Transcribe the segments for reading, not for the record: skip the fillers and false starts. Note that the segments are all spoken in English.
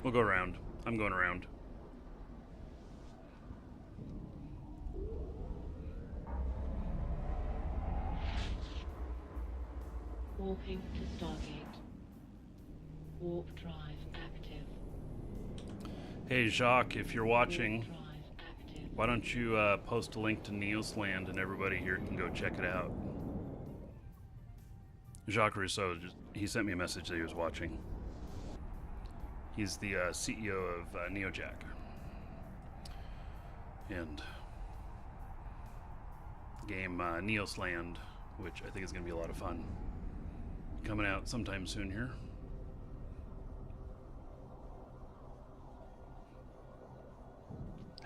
We'll go around. I'm going around. Warping to Stargate. Warp drive active. Hey Jacques, if you're watching, Warp drive active. why don't you post a link to Neosland and everybody here can go check it out. Jacques Rousseau, he sent me a message that he was watching. He's the CEO of NeoJack. And the game Neosland, which I think is going to be a lot of fun. Coming out sometime soon here.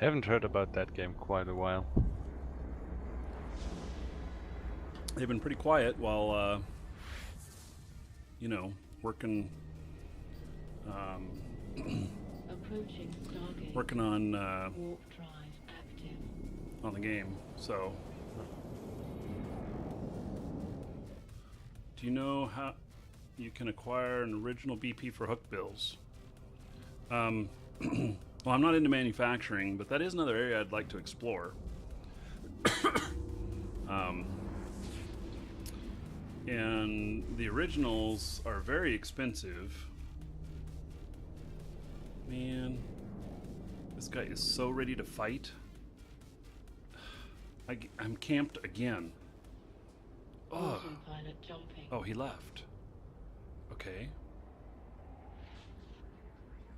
Haven't heard about that game quite a while. They've been pretty quiet while, you know, working Approaching Stargate. working on Warp drive active. on the game. So, do you know how you can acquire an original BP for hook bills? Well, I'm not into manufacturing, but that is another area I'd like to explore. And the originals are very expensive. Man, this guy is so ready to fight. I'm camped again. Oh. Autopilot jumping. Oh, he left. Okay.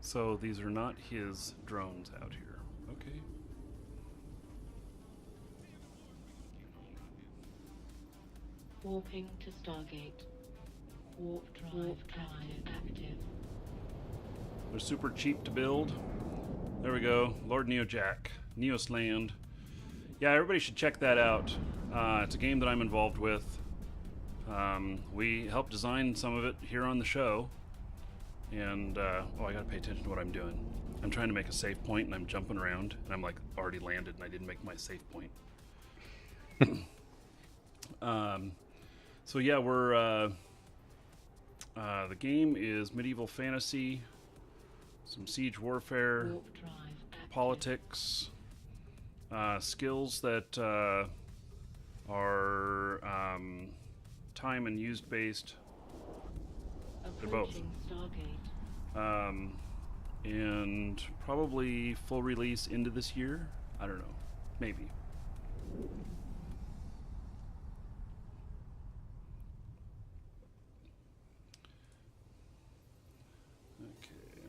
So these are not his drones out here. Okay. Warping to Stargate. Warp drive active. They're super cheap to build. There we go. Lord NeoJack. Neosland. Yeah, everybody should check that out. It's a game that I'm involved with. We helped design some of it here on the show. And, oh, I gotta pay attention to what I'm doing. I'm trying to make a save point and I'm jumping around. And I'm like already landed and I didn't make my save point. So yeah, we're, the game is medieval fantasy, some siege warfare, Warp drive active. politics, skills that are time and used based. They're both. Approaching Stargate. And probably full release into this year. I don't know. Maybe. Okay.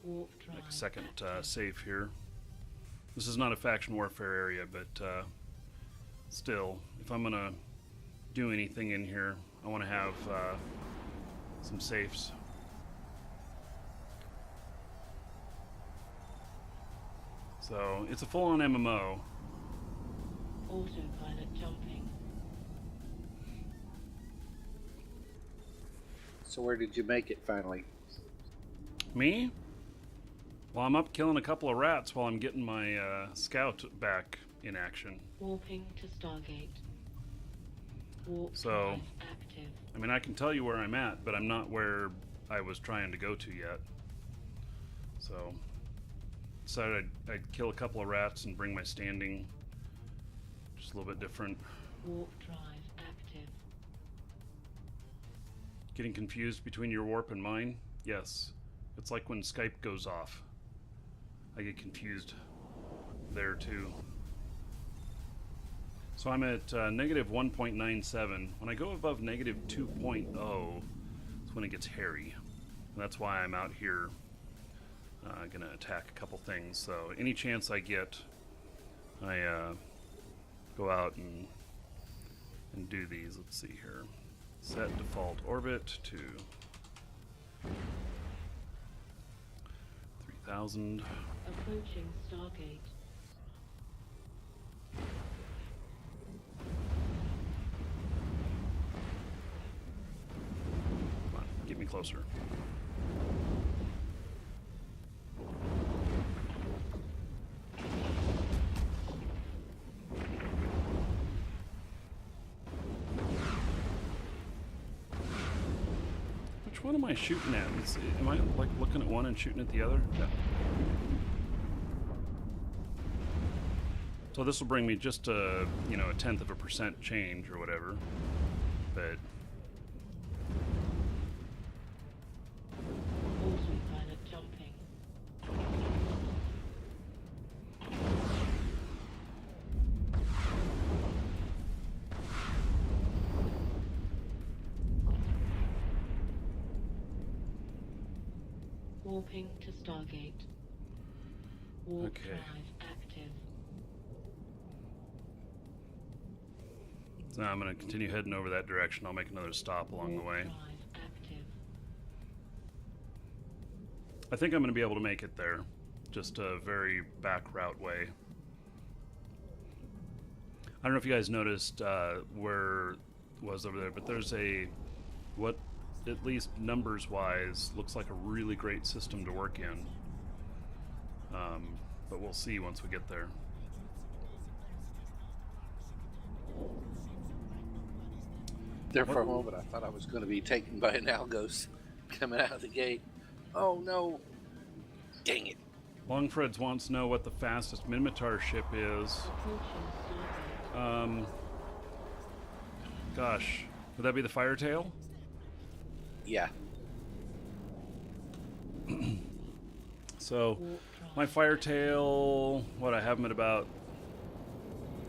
Warp drive. Make a second active. save here. This is not a faction warfare area, but still, if I'm gonna do anything in here, I want to have some safes. So it's a full-on MMO. Autopilot jumping. So where did you make it finally? Me? Well, I'm up killing a couple of rats while I'm getting my scout back in action. Warping to Stargate. Warp So, drive active. I mean, I can tell you where I'm at, but I'm not where I was trying to go to yet. So, decided I'd kill a couple of rats and bring my standing just a little bit different. Warp drive active. Getting confused between your warp and mine? Yes. It's like when Skype goes off. I get confused there too. So I'm at negative 1.97. When I go above negative 2.0, it's when it gets hairy. And that's why I'm out here gonna attack a couple things. So any chance I get, I go out and do these. Let's see here. Set default orbit to 3,000. Approaching Stargate. Come on, get me closer. Which Which one am I shooting at? Am I like looking at one and shooting at the other? Yeah. So this will bring me just a, you know, 0.1% change or whatever. But Autopilot jumping. Warping to Stargate. Warp Okay. drive active. so now I'm going to continue heading over that direction. I'll make another stop along the Warp way. drive active. I think I'm going to be able to make it there. Just a very back route way. I don't know if you guys noticed where it was over there, but there's a, what at least numbers wise looks like a really great system to work in. But we'll see once we get there. There for a moment, I thought I was going to be taken by an Algos coming out of the gate. Oh no! Dang it! Longfreds wants to know what the fastest Minotaur ship is. Approaching Stargate. Gosh, would that be the Firetail? Yeah. So, Warp my drive. Firetail, what, I have him at about,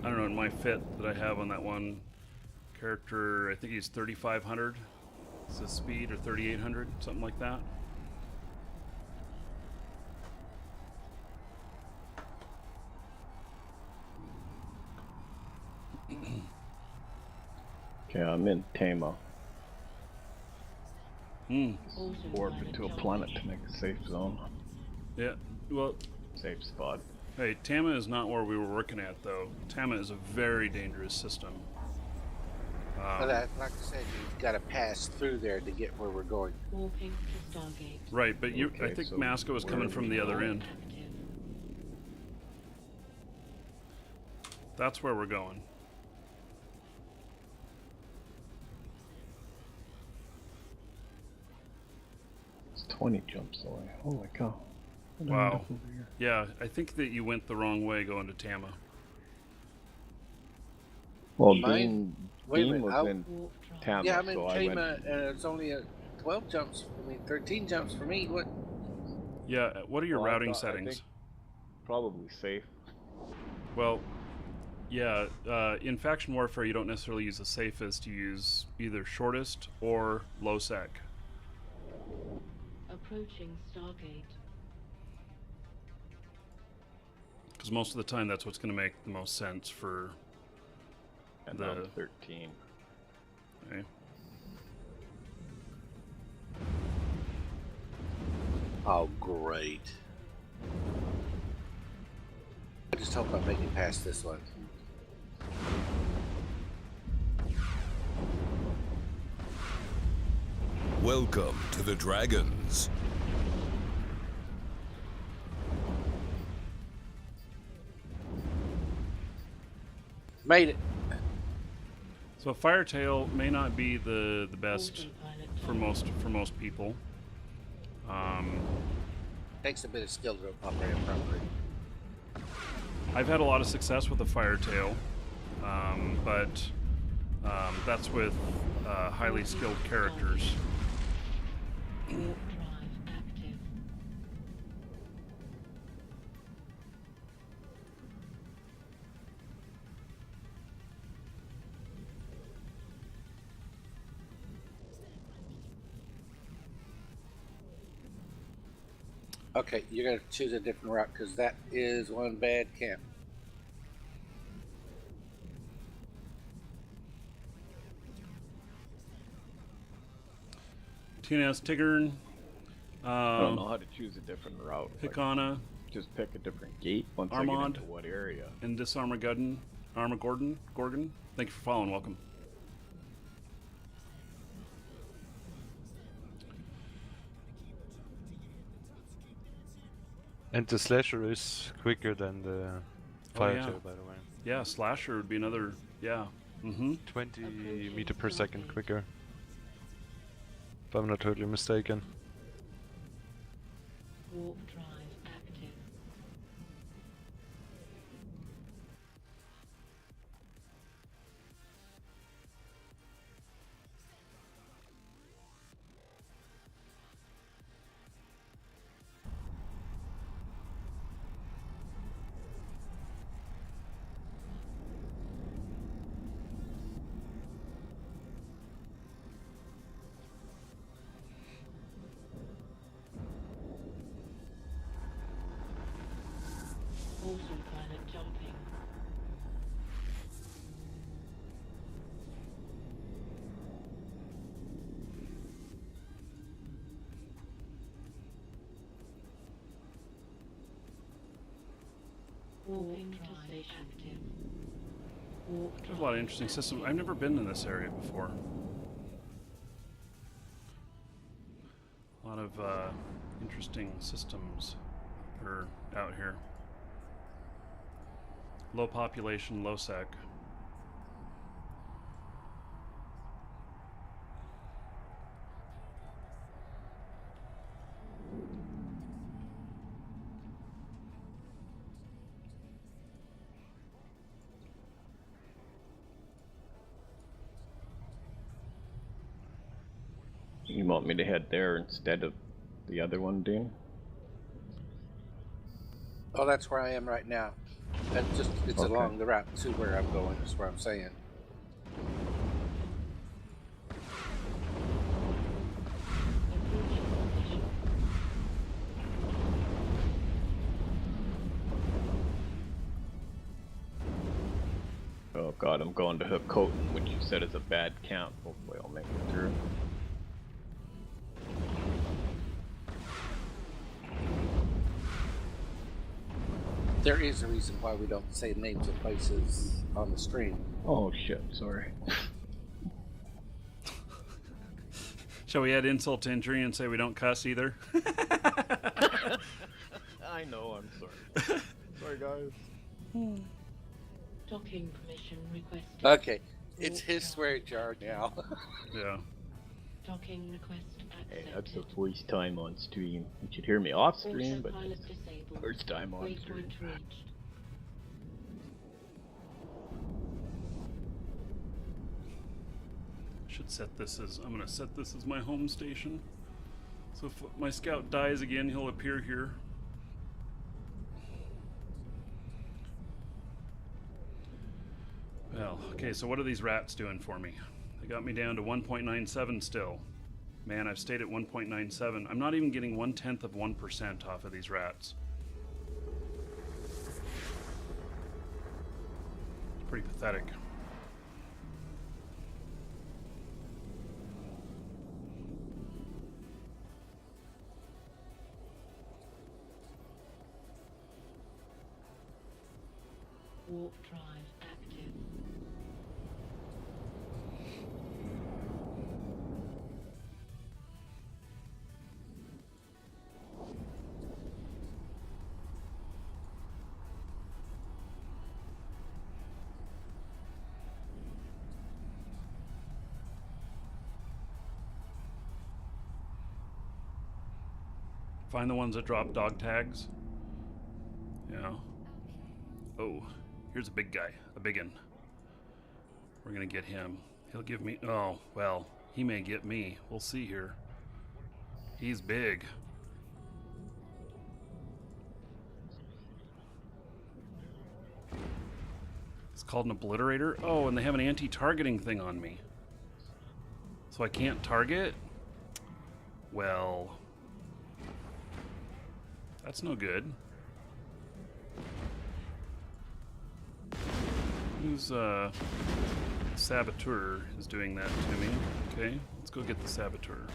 I don't know, in my fit that I have on that one character, I think he's 3,500. Is his speed, or 3,800, something like that. Okay, I'm in Tama. Hmm. Warp into a planet to make a safe zone. Yeah, well, Safe spot. hey, Tama is not where we were working at, though. Tama is a very dangerous system. But like I said, you've got to pass through there to get where we're going. Warping to Stargate. Right, but you, I Okay, think so Masco was where coming are from we the other going? end. Active. That's where we're going. It's 20 jumps away. Oh my god. What do I Wow. do over here? Yeah, I think that you went the wrong way going to Tama. Well, Mine- wait a Dean minute, was I'll- in Warp drive. Tama, Yeah, I'm in so I Tama, went. and it's only 12 jumps. 13 jumps for me. What? Yeah, what are your Well, I routing thought- I settings? think probably safe. Well, yeah, in faction warfare, you don't necessarily use the safest. You use either shortest or low sec. Approaching Stargate. Because most of the time, that's what's going to make the most sense for. And The- I'm 13. Okay. Oh, great. I just hope I make it past this one. Welcome to the Dragons. Made it. So Firetail may not be the best Autopilot for most people. Takes a bit of skill to operate a properly. I've had a lot of success with the Firetail, but that's with highly skilled characters. Warp drive active. Okay, you're going to choose a different route because that is one bad camp. TNS Tigern, I don't know how to choose a different route. Like, Picana, just pick a different gate once Armand. I get into what area. and Disarmagorgon. Gorgon. Thank you for following. Welcome. And the slasher is quicker than the Oh, yeah. Firetail, by the way. Yeah, Slasher would be another. Yeah. Mm-hmm. 20 meter per second quicker. if I'm not totally mistaken. Warp drive active. Autopilot jumping. Warping to station active. Warp There's a lot of interesting systems. I've never been in this area before. A lot of interesting systems are out here. Low population, low sec. You want me to head there instead of the other one, Dean? Oh, that's where I am right now. And it's Okay. along the route to where I'm going, is what I'm saying. Oh god, I'm going to Hakoten, which you said is a bad count. Hopefully I'll make it through. There is a reason why we don't say names of places on the stream. Oh shit, sorry. Shall we add insult to injury and say we don't cuss either? I know, I'm sorry. Sorry guys. docking permission requested. Okay, it's his swear jar now. Yeah. Docking request Hey, accepted. that's the first time on stream. You should hear me off stream, but Autopilot disabled. first time on stream. Waypoint reached. Should set this as, I'm gonna set this as my home station. So if my scout dies again, he'll appear here. Well, okay, so what are these rats doing for me? They got me down to 1.97 still. Man, I've stayed at 1.97. I'm not even getting 1/10 of 1% off of these rats. It's pretty pathetic. Warp drive active. Find the ones that drop dog tags. Yeah. Oh, here's a big guy, a biggin. We're gonna get him. He'll give me, oh, well, he may get me. We'll see here. He's big. It's called an obliterator. Oh, and they have an anti-targeting thing on me. So I can't target? Well, that's no good. Who's saboteur is doing that to me. Okay, let's go get the saboteur.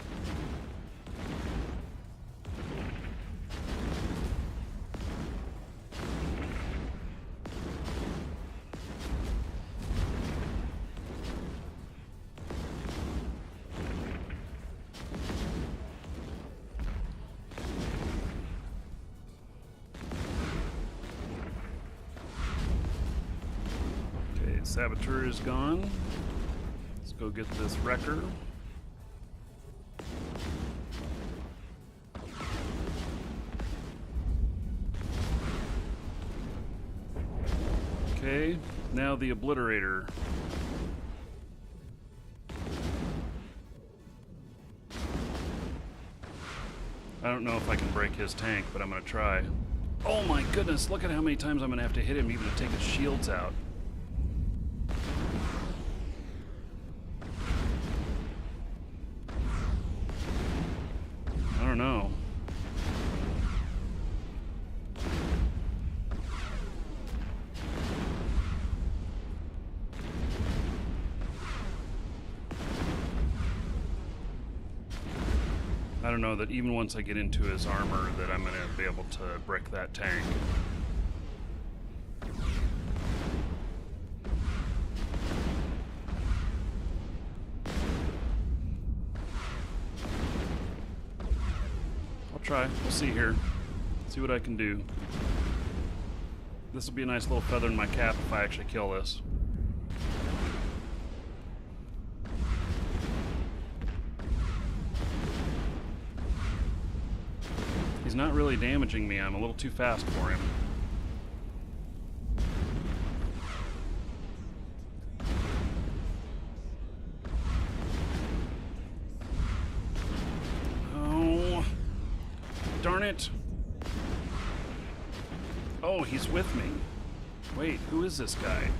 Saboteur is gone. Let's go get this wrecker. Okay, now the Obliterator. I don't know if I can break his tank, but I'm gonna try. Oh my goodness, look at how many times I'm gonna have to hit him even to take his shields out. I don't know. I don't know that even once I get into his armor that I'm going to be able to break that tank. I'll try. We'll see here. See what I can do. This will be a nice little feather in my cap if I actually kill this. He's not really damaging me. I'm a little too fast for him. Oh, darn it. Oh, he's with me. Wait, who is this guy?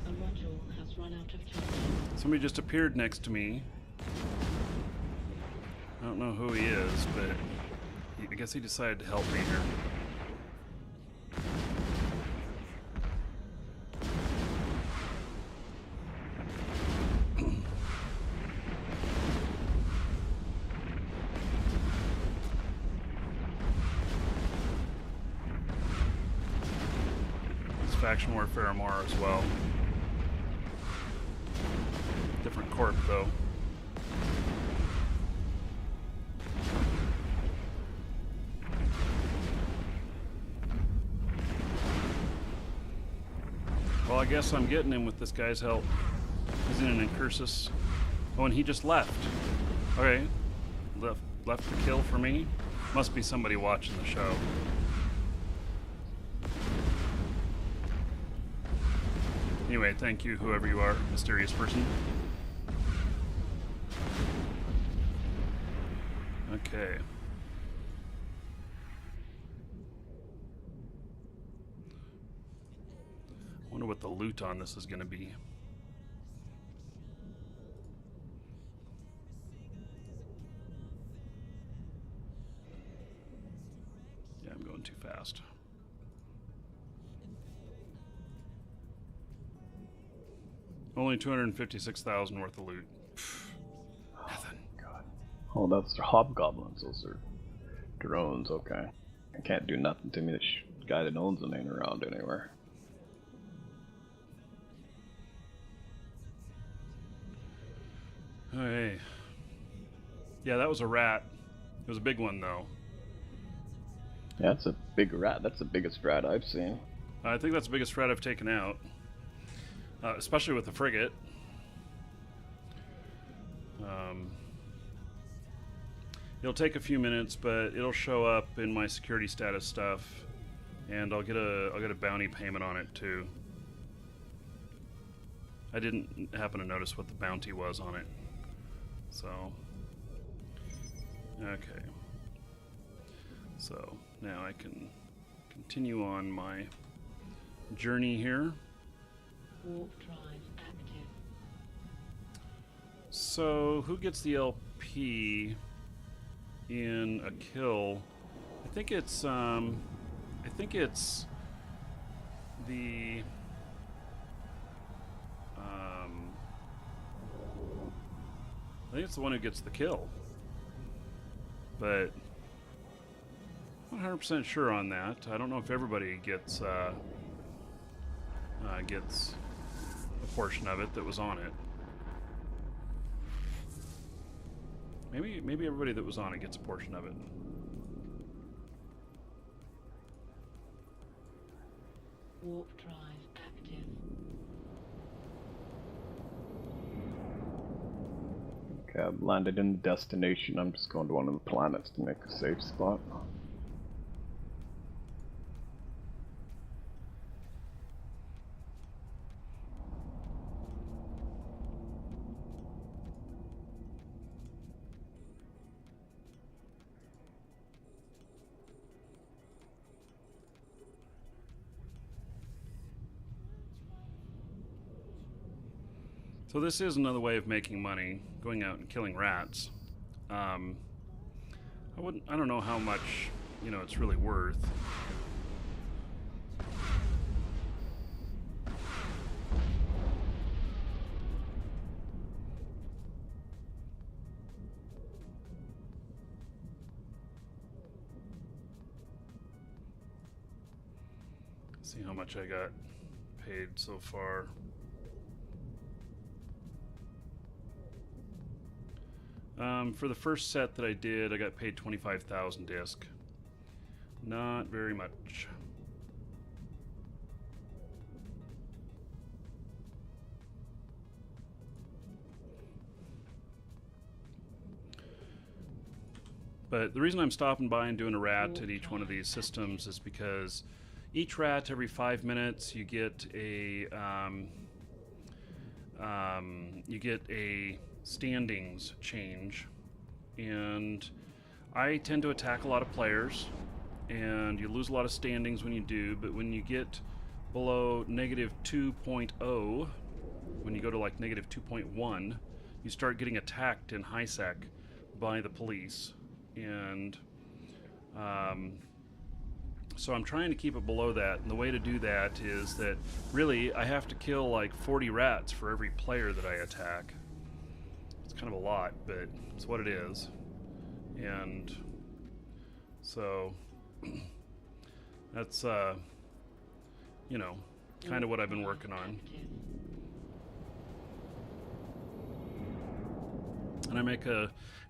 A module has run out of charge. Somebody just appeared next to me. I don't know who he is, but I guess he decided to help me here. It's Faction Warfare MR as well. Different Corp though. Well, I guess I'm getting him with this guy's help. He's in an incursus. Oh, and he just left. Okay. Left the kill for me. Must be somebody watching the show. Anyway, thank you, whoever you are, mysterious person. Okay. I wonder what the loot on this is going to be. Yeah, I'm going too fast. Only 256,000 worth of loot. Pfft, nothing. God. Oh, that's hobgoblins. Those are drones. Okay. I can't do nothing to me. The guy that owns them ain't around anywhere. Hey. Yeah, that was a rat. It was a big one, though. Yeah, that's a big rat. That's the biggest rat I've seen. I think that's the biggest rat I've taken out. Especially with the frigate. It'll take a few minutes, but it'll show up in my security status stuff, and I'll get a bounty payment on it too. I didn't happen to notice what the bounty was on it, so okay. So now I can continue on my journey here. Warp drive active. So, who gets the LP in a kill? I think it's the I think it's the one who gets the kill. But I'm not 100% sure on that. I don't know if everybody gets gets a portion of it that was on it. Maybe everybody that was on it gets a portion of it. Warp drive active. Okay, I've landed in the destination. I'm just going to one of the planets to make a safe spot. So this is another way of making money, going out and killing rats. I don't know how much, it's really worth. See how much I got paid so far. For the first set that I did, I got paid 25,000 disc. Not very much. But the reason I'm stopping by and doing a rat at each one of these systems is because each rat, every 5 minutes, you get a standings change, and I tend to attack a lot of players, and you lose a lot of standings when you do. But when you get below negative 2.0, when you go to like negative 2.1, you start getting attacked in high sec by the police, and so I'm trying to keep it below that, and the way to do that is that really I have to kill like 40 rats for every player that I attack. It's kind of a lot, but it's what it is. And so that's kind of what I've been working on. And I make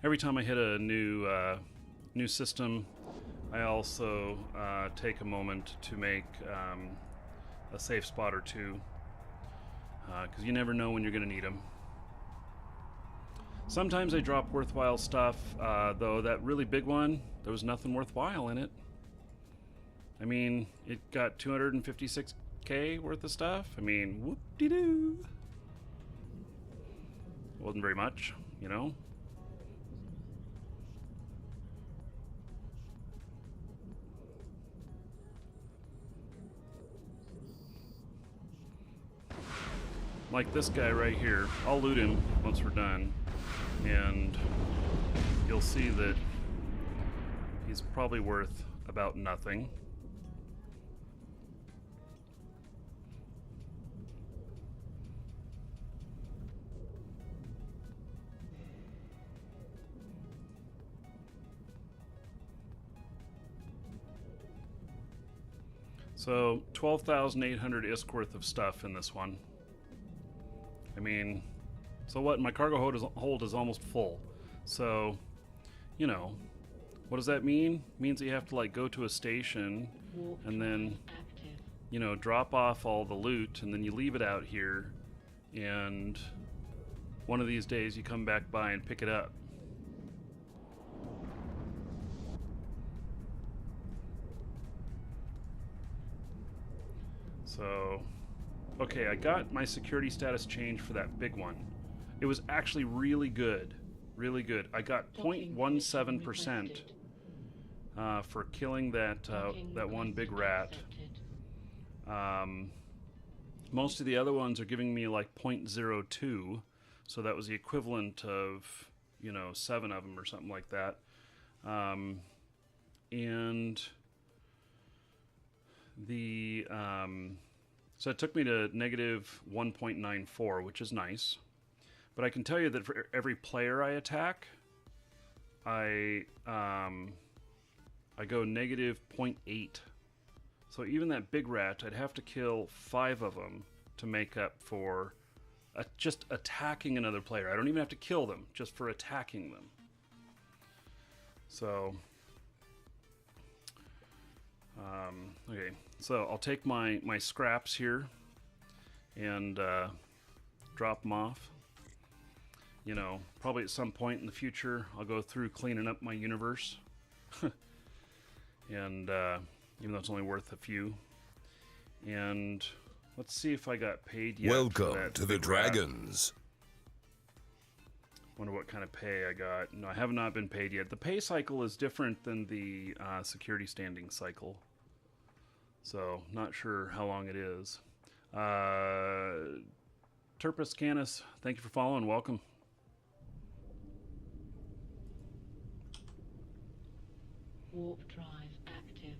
every time I hit a new system, I also take a moment to make a safe spot or two, because you never know when you're going to need them. Sometimes I drop worthwhile stuff, though that really big one, there was nothing worthwhile in it. I mean, it got 256k worth of stuff. I mean, whoop-de-doo. Wasn't very much, Like this guy right here. I'll loot him once we're done, and you'll see that he's probably worth about nothing. So 12,800 ISK worth of stuff in this one. I mean, so what? My cargo hold is almost full. So, what does that mean? It means that you have to like go to a station and then, drop off all the loot, and then you leave it out here, and one of these days you come back by and pick it up. So, okay, I got my security status change for that big one. It was actually really good. Really good. I got 0.17% for killing that one big rat. Most of the other ones are giving me like 0.02, so that was the equivalent of 7 of them or something like that. And the so it took me to negative 1.94, which is nice. But I can tell you that for every player I attack, I go negative 0.8. So even that big rat, I'd have to kill 5 of them to make up for just attacking another player. I don't even have to kill them, just for attacking them. So, okay. So I'll take my scraps here and drop them off. Probably at some point in the future, I'll go through cleaning up my universe. And even though it's only worth a few. And let's see if I got paid yet. Welcome to the Dragons. Wonder what kind of pay I got. No, I have not been paid yet. The pay cycle is different than the security standing cycle. So, not sure how long it is. Took Turpus Canis, thank you for following. Welcome. Warp drive active.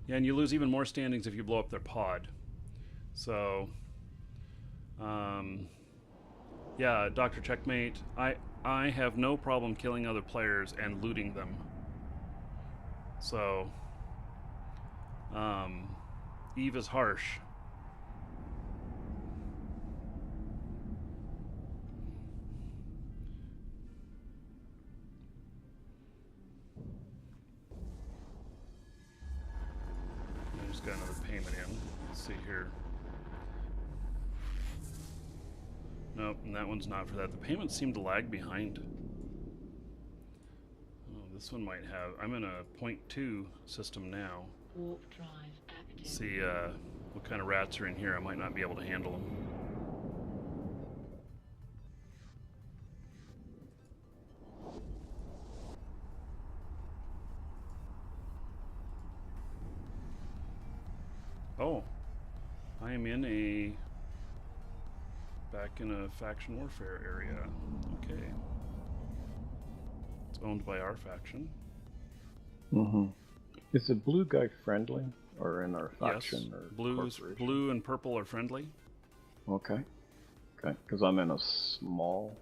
Yeah, and you lose even more standings if you blow up their pod. So, yeah, Dr. Checkmate, I have no problem killing other players and looting them. So, Eve is harsh. I just got another payment in. Let's see here. Nope, and that one's not for that. The payments seem to lag behind. Oh, this one might have. I'm in a 0.2 system now. Warp drive active. See what kind of rats are in here. I might not be able to handle them. Oh, I am back in a faction warfare area. Okay. It's owned by our faction. Mm-hmm. Is the blue guy friendly, or in our faction, Yes. or corporation? Blue and purple are friendly. Okay. Okay, because I'm in a small.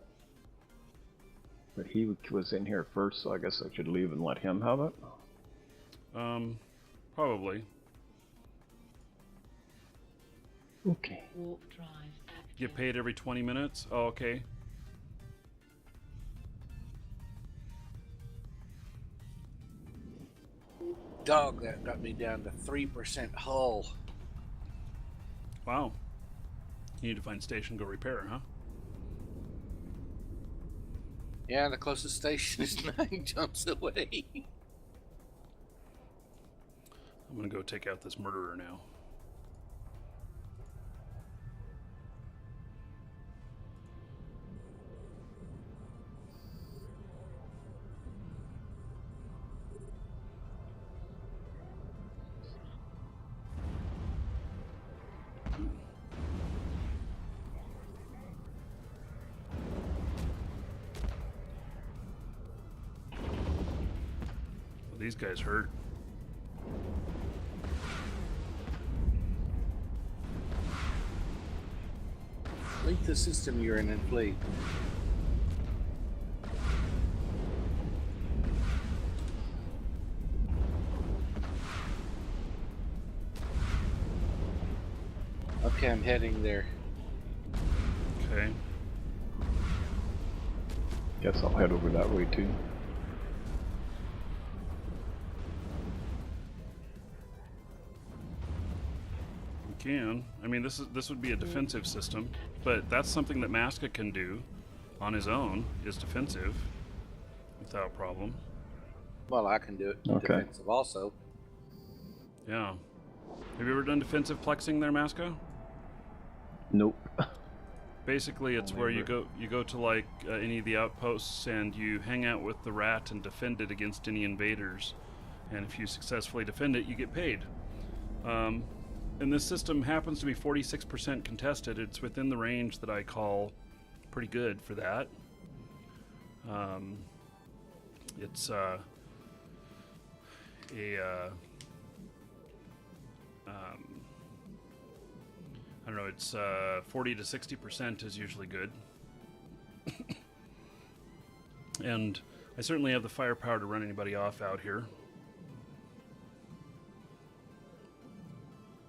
But he was in here first, so I guess I should leave and let him have it. Probably. Okay. Warp drive active. Get paid every 20 minutes? Oh, okay. Dog, that got me down to 3% hull. Wow. You need to find station, go repair, huh? Yeah, the closest station is 9 jumps away. I'm gonna go take out this murderer now. Well, these guys hurt. Leave the system you're in and flee. Okay, I'm heading there. Okay. Guess I'll head over that way too. You can. I mean, this would be a defensive system, but that's something that Maska can do on his own, is defensive without problem. Well, I can do it Okay. defensive also. Yeah. Have you ever done defensive plexing there, Maska? Nope. Basically, it's where you go to like any of the outposts and you hang out with the rat and defend it against any invaders. And if you successfully defend it, you get paid. And this system happens to be 46% contested. It's within the range that I call pretty good for that. It's I don't know, it's 40 to 60% is usually good. And I certainly have the firepower to run anybody off out here.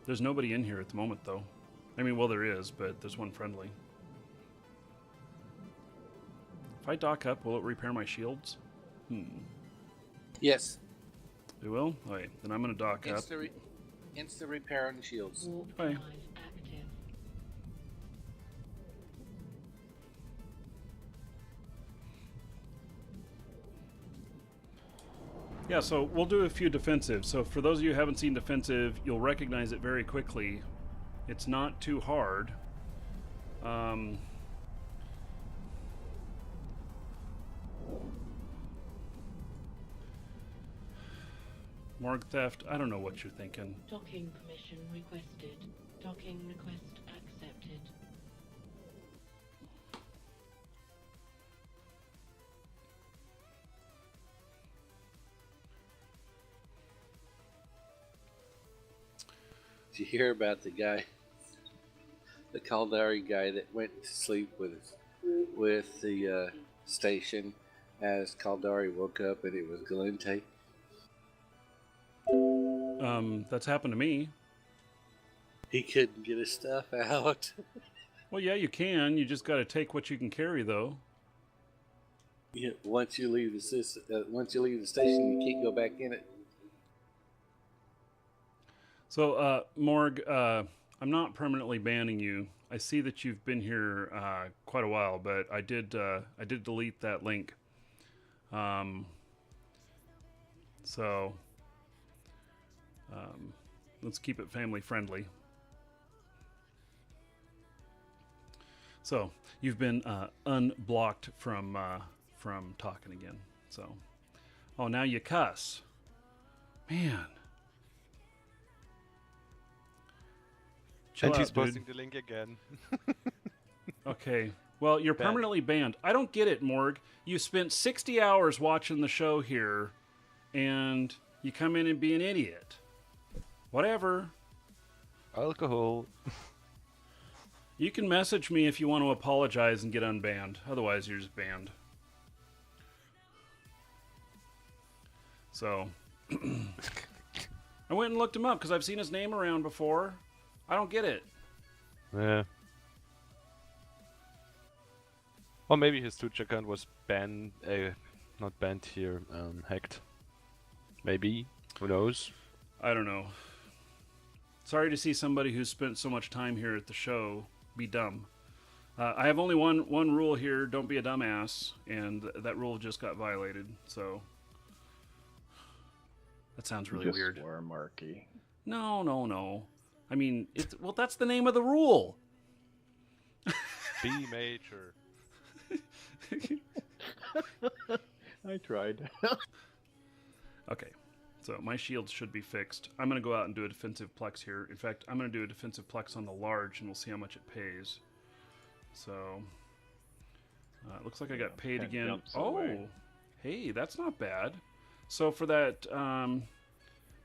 There's nobody in here at the moment, though. I mean, well, there is, but there's one friendly. If I dock up, will it repair my shields? Yes. It will? Alright, then I'm going to dock up. Insta repair on the shields. Warp Hi. drive active. Yeah, so we'll do a few defensive. So for those of you who haven't seen defensive, you'll recognize it very quickly. It's not too hard. Morgue theft, I don't know what you're thinking. Docking permission requested. Docking request accepted. Did you hear about the guy, the Caldari guy that went to sleep with the station as Caldari woke up and it was Galente? That's happened to me. He couldn't get his stuff out. Well, yeah, you can. You just got to take what you can carry, though. Yeah, once you leave the station, you can't go back in it. So, Morg, I'm not permanently banning you. I see that you've been here quite a while, but I did delete that link. Let's keep it family friendly. So you've been unblocked from talking again. So, oh, now you cuss, man. Chill And she's out, posting dude. the link again. Okay. Well, you're Banned. permanently banned. I don't get it, Morg. You spent 60 hours watching the show here, and you come in and be an idiot. Whatever. Alcohol. You can message me if you want to apologize and get unbanned. Otherwise, you're just banned. So, I went and looked him up because I've seen his name around before. I don't get it. Yeah. Or maybe his Twitch account was banned, not banned here, hacked. Maybe. Who knows? I don't know. Sorry to see somebody who's spent so much time here at the show be dumb. I have only one rule here: don't be a dumbass, and that rule just got violated. So that sounds really Just weird. swear, Markee. No. I mean, that's the name of the rule. B major. I tried. Okay, so my shields should be fixed. I'm going to go out and do a defensive plex here. In fact, I'm going to do a defensive plex on the large, and we'll see how much it pays. So, it looks like I got paid Kinda again. jumps Oh, away. hey, that's not bad. So for that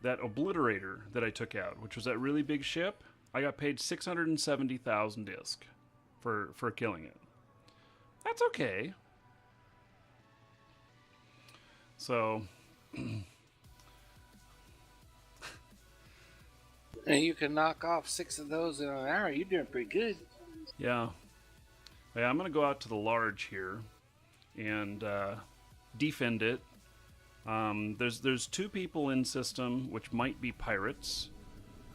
that obliterator that I took out, which was that really big ship, I got paid 670,000 disc for killing it. That's okay. So, And you can knock off 6 of those in an hour. You're doing pretty good. yeah. I'm going to go out to the large here and defend it. There's 2 people in system, which might be pirates.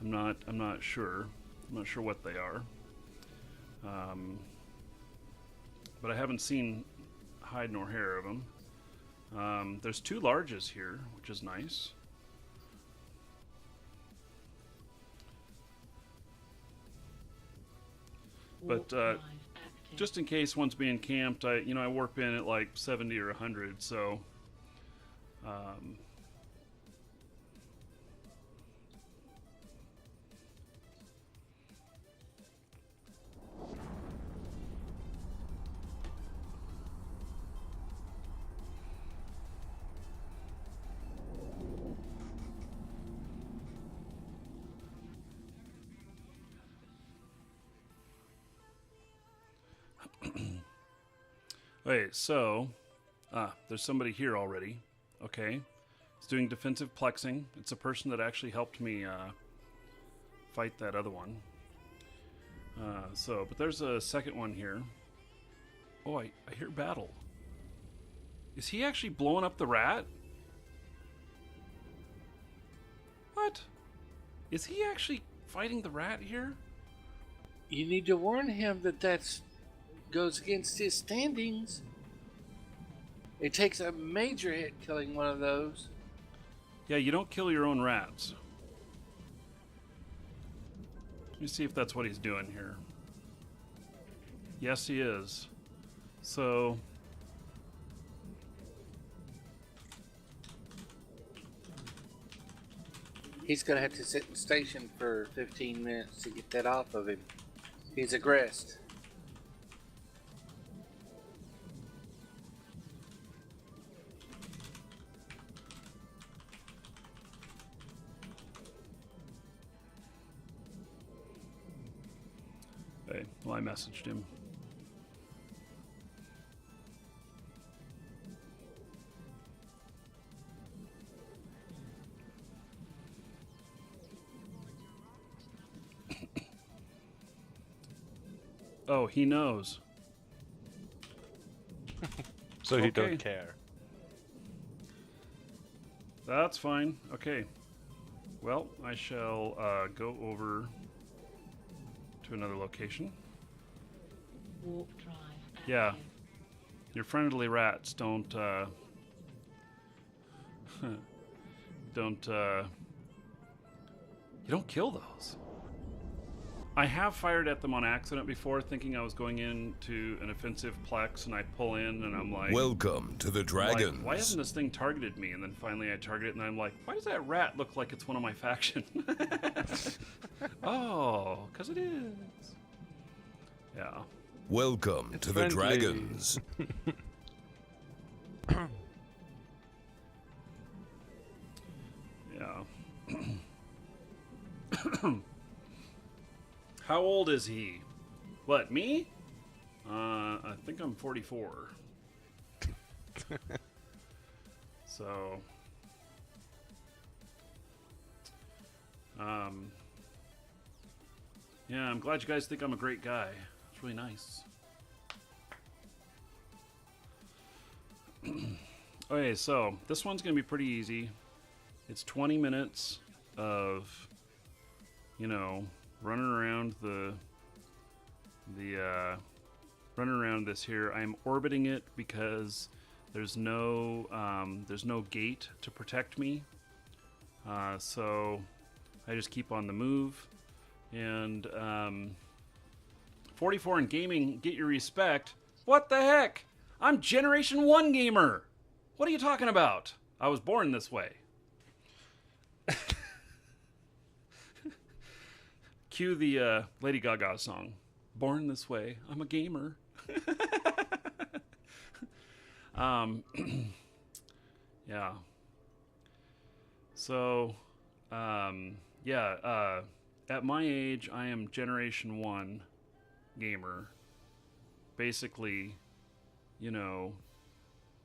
I'm not sure. I'm not sure what they are. But I haven't seen hide nor hair of them. There's 2 larges here, which is nice. But just in case one's being camped, I warp in at like 70 or 100, so okay, so there's somebody here already. Okay, it's doing defensive plexing. It's a person that actually helped me fight that other one. But there's a second one here. Oh, I hear battle. Is he actually blowing up the rat? What? Is he actually fighting the rat here? You need to warn him that goes against his standings. It takes a major hit killing one of those. Yeah, you don't kill your own rats. Let me see if that's what he's doing here. Yes, he is. So... He's gonna have to sit in station for 15 minutes to get that off of him. He's aggressed. Hey, well, I messaged him. Oh, he knows. So he Okay. don't care. That's fine. Okay. Well, I shall go over to another location. Warp drive active. Yeah. Your friendly rats don't don't you don't kill those. I have fired at them on accident before, thinking I was going into an offensive plex, and I pull in and I'm like, Welcome to the like, Dragons. why hasn't this thing targeted me? And then finally I target it and I'm like, why does that rat look like it's one of my faction? Oh, because it is. Yeah. Welcome It's to friendly. the Dragons. Yeah. How old is he? What, me? I think I'm 44. So, yeah, I'm glad you guys think I'm a great guy. It's really nice. Okay, so this one's gonna be pretty easy. It's 20 minutes of, you know, running around running around this here. I'm orbiting it because there's no gate to protect me. So I just keep on the move. And 44 in gaming, get your respect. What the heck? I'm Generation 1 gamer. What are you talking about? I was born this way. Cue the Lady Gaga song. Born this way. I'm a gamer. Yeah. So, yeah, at my age, I am Generation 1 gamer. Basically, you know,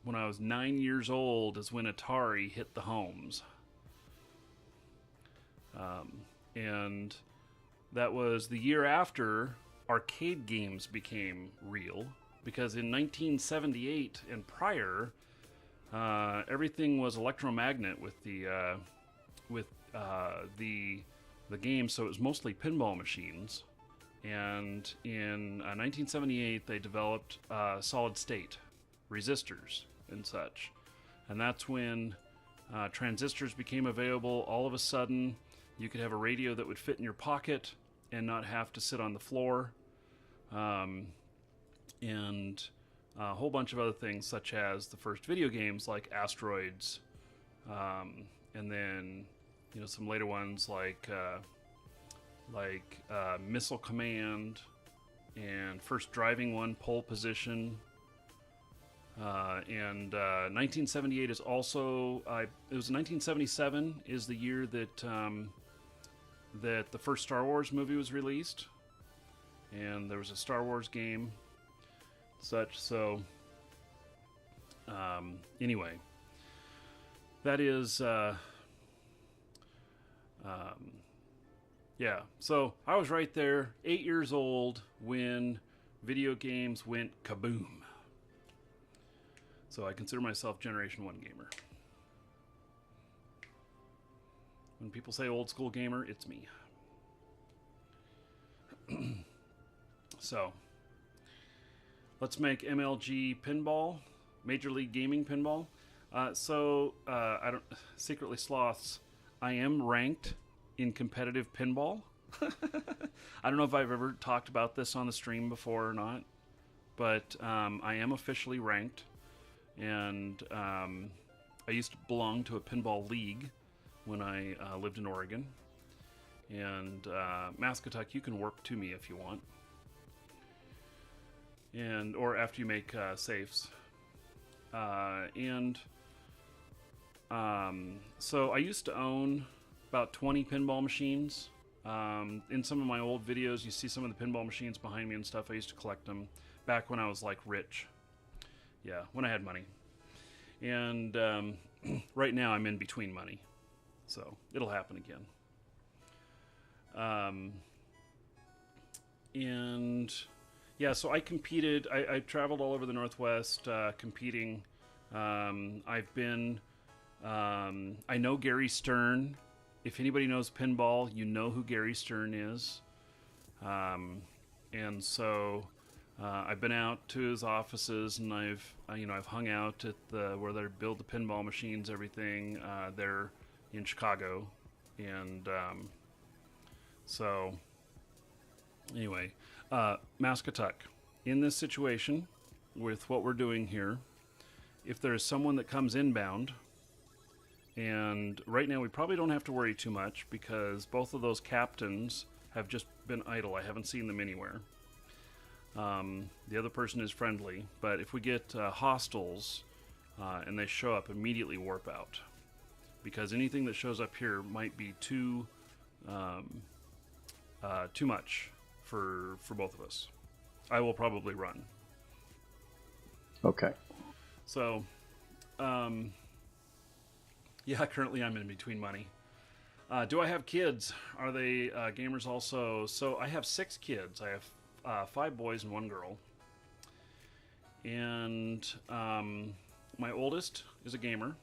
when I was 9 years old is when Atari hit the homes. And that was the year after arcade games became real, because in 1978 and prior, everything was electromagnet with the game, so it was mostly pinball machines. And in 1978, they developed solid state resistors and such, and that's when transistors became available. All of a sudden, you could have a radio that would fit in your pocket and not have to sit on the floor, and a whole bunch of other things, such as the first video games like Asteroids, and then, you know, some later ones like Missile Command, and first driving one, Pole Position. And 1978 is also, it was 1977 is the year that that the first Star Wars movie was released, and there was a Star Wars game, such. So, anyway, that is, yeah. So I was right there, 8 years old, when video games went kaboom. So I consider myself Generation 1 gamer. When people say old school gamer, it's me. So, let's make MLG pinball, Major League Gaming pinball. I don't, secretly sloths, I am ranked in competitive pinball. I don't know if I've ever talked about this on the stream before or not, but I am officially ranked. And I used to belong to a pinball league, when I lived in Oregon. And Monstercat, you can warp to me if you want. Or after you make safes. So I used to own about 20 pinball machines. In some of my old videos, you see some of the pinball machines behind me and stuff. I used to collect them back when I was like rich. Yeah, when I had money. And right now I'm in between money. So it'll happen again. And yeah, so I competed. I traveled all over the Northwest competing. I've been... I know Gary Stern. If anybody knows pinball, you know who Gary Stern is. And so I've been out to his offices, and I've hung out at where they build the pinball machines, everything there in Chicago, and so anyway, Monstercat, in this situation with what we're doing here, if there's someone that comes inbound. And right now we probably don't have to worry too much because both of those captains have just been idle. I haven't seen them anywhere. The other person is friendly, but if we get hostiles and they show up, immediately warp out. Because anything that shows up here might be too much for both of us. I will probably run. Okay. So, yeah, currently I'm in between money. Do I have kids? Are they gamers also? So I have 6 kids. I have 5 boys and 1 girl. And my oldest is a gamer.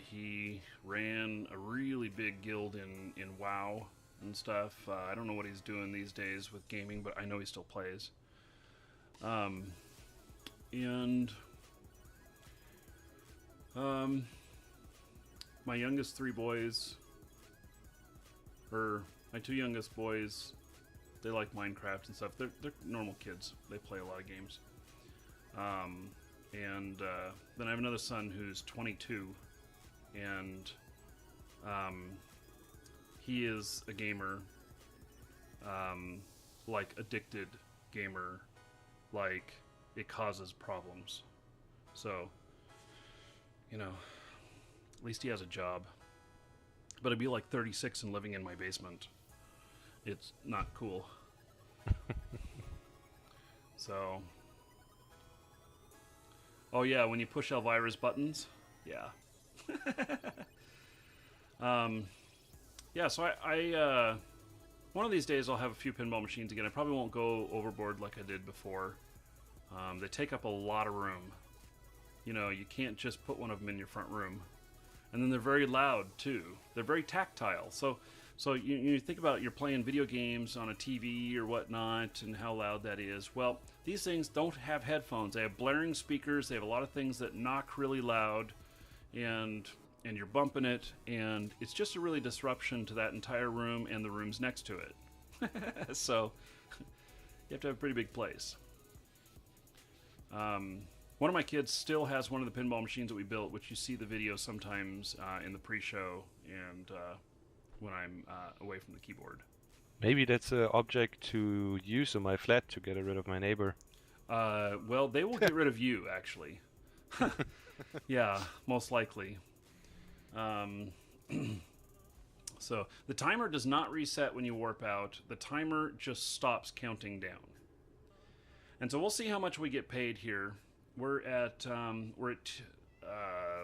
He ran a really big guild in WoW and stuff. I don't know what he's doing these days with gaming, but I know he still plays. My youngest 3 boys, or my 2 youngest boys, they like Minecraft and stuff. They're normal kids. They play a lot of games. Then I have another son who's 22, and he is a gamer, like addicted gamer, like it causes problems. So, at least he has a job. But I'd be like 36 and living in my basement. It's not cool. So. Oh yeah, when you push Elvira's buttons. Yeah. Yeah, so I one of these days I'll have a few pinball machines again. I probably won't go overboard like I did before. They take up a lot of room. You can't just put one of them in your front room. And then they're very loud too. They're very tactile. So you think about you're playing video games on a TV or whatnot and how loud that is. Well, these things don't have headphones. They have blaring speakers. They have a lot of things that knock really loud, and you're bumping it, and it's just a really disruption to that entire room and the rooms next to it. So you have to have a pretty big place. One of my kids still has one of the pinball machines that we built, which you see the video sometimes in the pre-show and when I'm away from the keyboard. Maybe that's an object to use on my flat to get rid of my neighbor. Well, they will get rid of you, actually. Yeah, most likely. So the timer does not reset when you warp out. The timer just stops counting down. And so we'll see how much we get paid here. We're at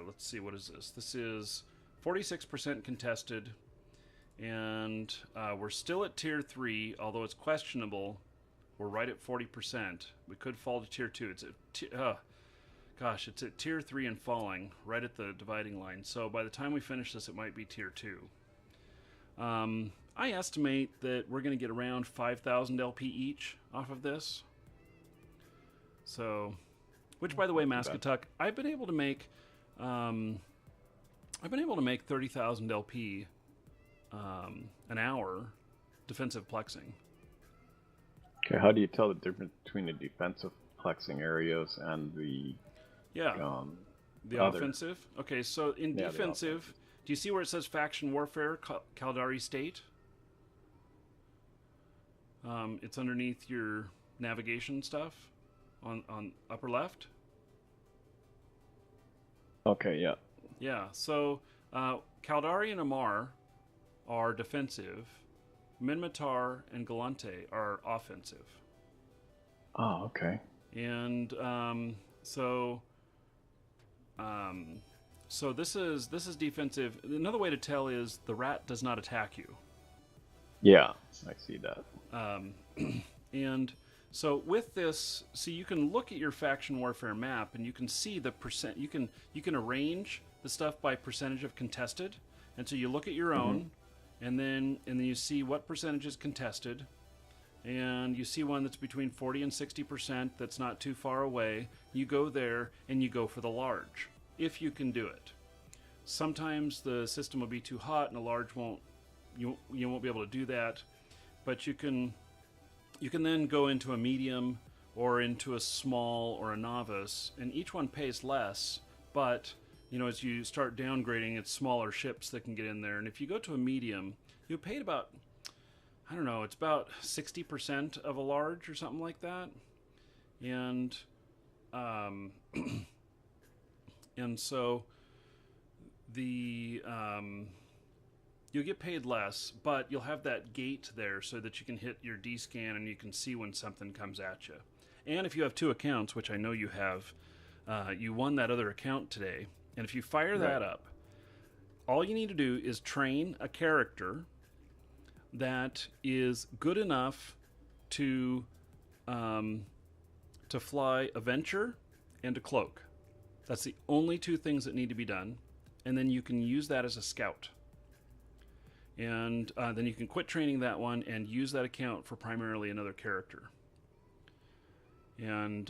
let's see, what is this? This is 46% contested, and we're still at tier 3, although it's questionable. We're right at 40%. We could fall to tier 2. It's it's at tier 3 and falling, right at the dividing line. So by the time we finish this, it might be tier 2. I estimate that we're going to get around 5,000 LP each off of this. So, which, by the way, Monstercat, I've been able to make 30,000 LP an hour defensive plexing. Okay, how do you tell the difference between the defensive plexing areas and the the other? offensive? Okay, so in defensive, Do you see where it says Faction Warfare, Caldari State? It's underneath your navigation stuff on upper left. Okay, yeah. Yeah, so Caldari and Amar are defensive. Minmatar and Galante are offensive. Oh, okay. And so this is defensive. Another way to tell is the rat does not attack you. Yeah, I see that. And so with this, see, you can look at your faction warfare map and you can see the percent. You can arrange the stuff by percentage of contested, and so you look at your own, and then you see what percentage is contested, and you see one that's between 40 and 60% that's not too far away. You go there and you go for the large if you can do it. Sometimes the system will be too hot and a large won't. You won't be able to do that, but you can then go into a medium or into a small or a novice, and each one pays less, but as you start downgrading, it's smaller ships that can get in there. And if you go to a medium, you paid about, I don't know, it's about 60% of a large or something like that, and and so the you'll get paid less, but you'll have that gate there so that you can hit your D-scan and you can see when something comes at you. And if you have two accounts, which I know you have, you won that other account today, and if you fire that up, all you need to do is train a character that is good enough to fly a Venture and a Cloak. That's the only two things that need to be done, and then you can use that as a scout. And then you can quit training that one and use that account for primarily another character. And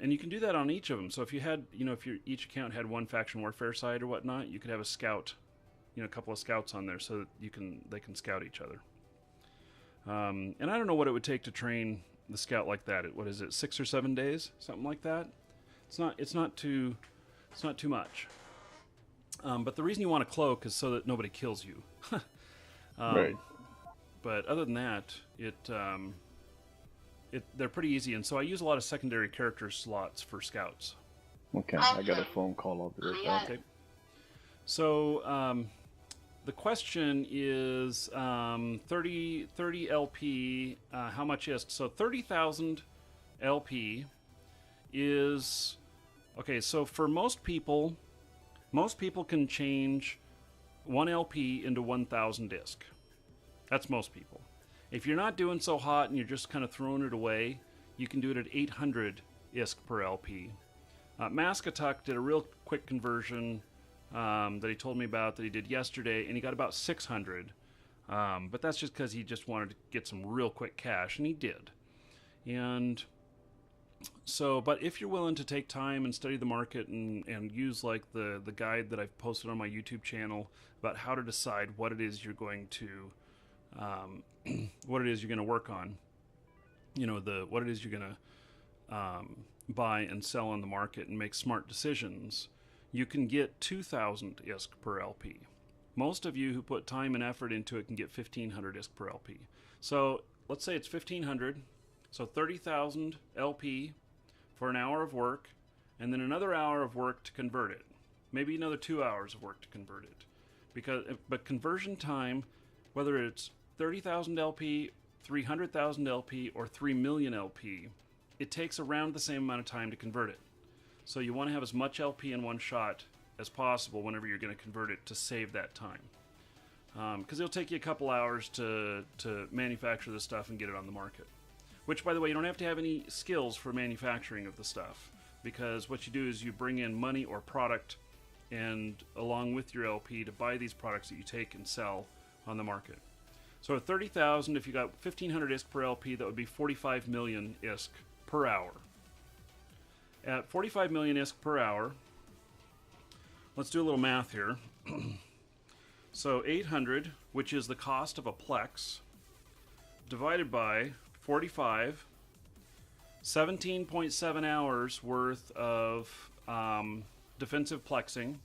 you can do that on each of them. So if you had, if each account had one faction warfare side or whatnot, you could have a scout, a couple of scouts on there so that they can scout each other. And I don't know what it would take to train the scout like that. What is it, 6 or 7 days, something like that? It's not too much. But the reason you want a cloak is so that nobody kills you. Right. But other than that, they're pretty easy, and so I use a lot of secondary character slots for scouts. Okay, I got a phone call. I'll be right back. Okay. So the question is 30 LP. How much is so 30,000 LP is okay. So for most people can change 1 LP into 1,000 disc. That's most people. If you're not doing so hot and you're just kind of throwing it away, you can do it at 800 ISK per LP. Maskatuck did a real quick conversion that he told me about that he did yesterday, and he got about 600. But that's just because he just wanted to get some real quick cash, and he did. And so, but if you're willing to take time and study the market and use like the guide that I've posted on my YouTube channel about how to decide what it is you're going to work on, what it is you're going to buy and sell on the market and make smart decisions, you can get 2,000 ISK per LP. Most of you who put time and effort into it can get 1,500 ISK per LP. So let's say it's 1,500. So 30,000 LP for an hour of work, and then another hour of work to convert it. Maybe another 2 hours of work to convert it. But conversion time, whether it's 30,000 LP, 300,000 LP, or 3 million LP, it takes around the same amount of time to convert it. So you want to have as much LP in one shot as possible whenever you're going to convert it to save that time. Because it'll take you a couple hours to manufacture the stuff and get it on the market. Which, by the way, you don't have to have any skills for manufacturing of the stuff, because what you do is you bring in money or product and along with your LP to buy these products that you take and sell on the market. So at 30,000, if you got 1,500 ISK per LP, that would be 45 million ISK per hour. At 45 million ISK per hour, let's do a little math here. So 800, which is the cost of a Plex, divided by 45, 17.7 hours worth of defensive plexing,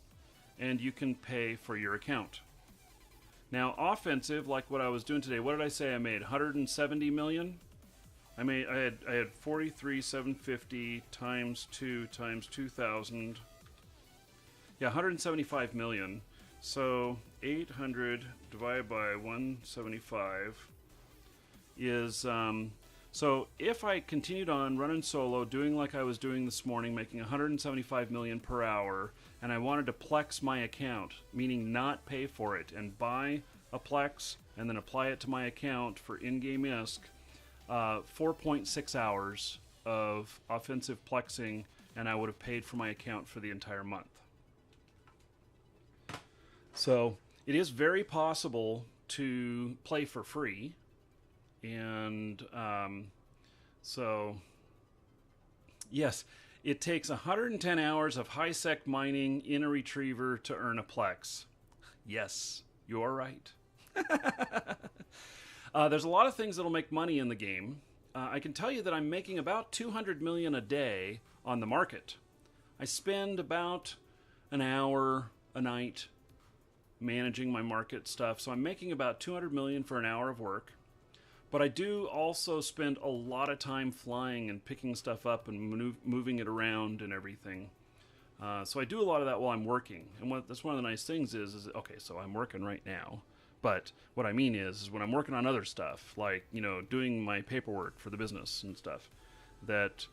and you can pay for your account. Now, offensive, like what I was doing today, what did I say I made? 170 million? I had 43,750 times 2 times 2,000. Yeah, 175 million. So 800 divided by 175 is so if I continued on running solo, doing like I was doing this morning, making 175 million per hour, and I wanted to plex my account, meaning not pay for it, and buy a plex and then apply it to my account for in-game ISK, 4.6 hours of offensive plexing, and I would have paid for my account for the entire month. So it is very possible to play for free, and so yes, it takes 110 hours of high-sec mining in a retriever to earn a plex. Yes, you're right. There's a lot of things that'll make money in the game. I can tell you that I'm making about 200 million a day on the market. I spend about an hour a night managing my market stuff, so I'm making about 200 million for an hour of work. But I do also spend a lot of time flying and picking stuff up and moving it around and everything. So I do a lot of that while I'm working. And that's one of the nice things is okay, so I'm working right now. But what I mean is when I'm working on other stuff, like, doing my paperwork for the business and stuff, that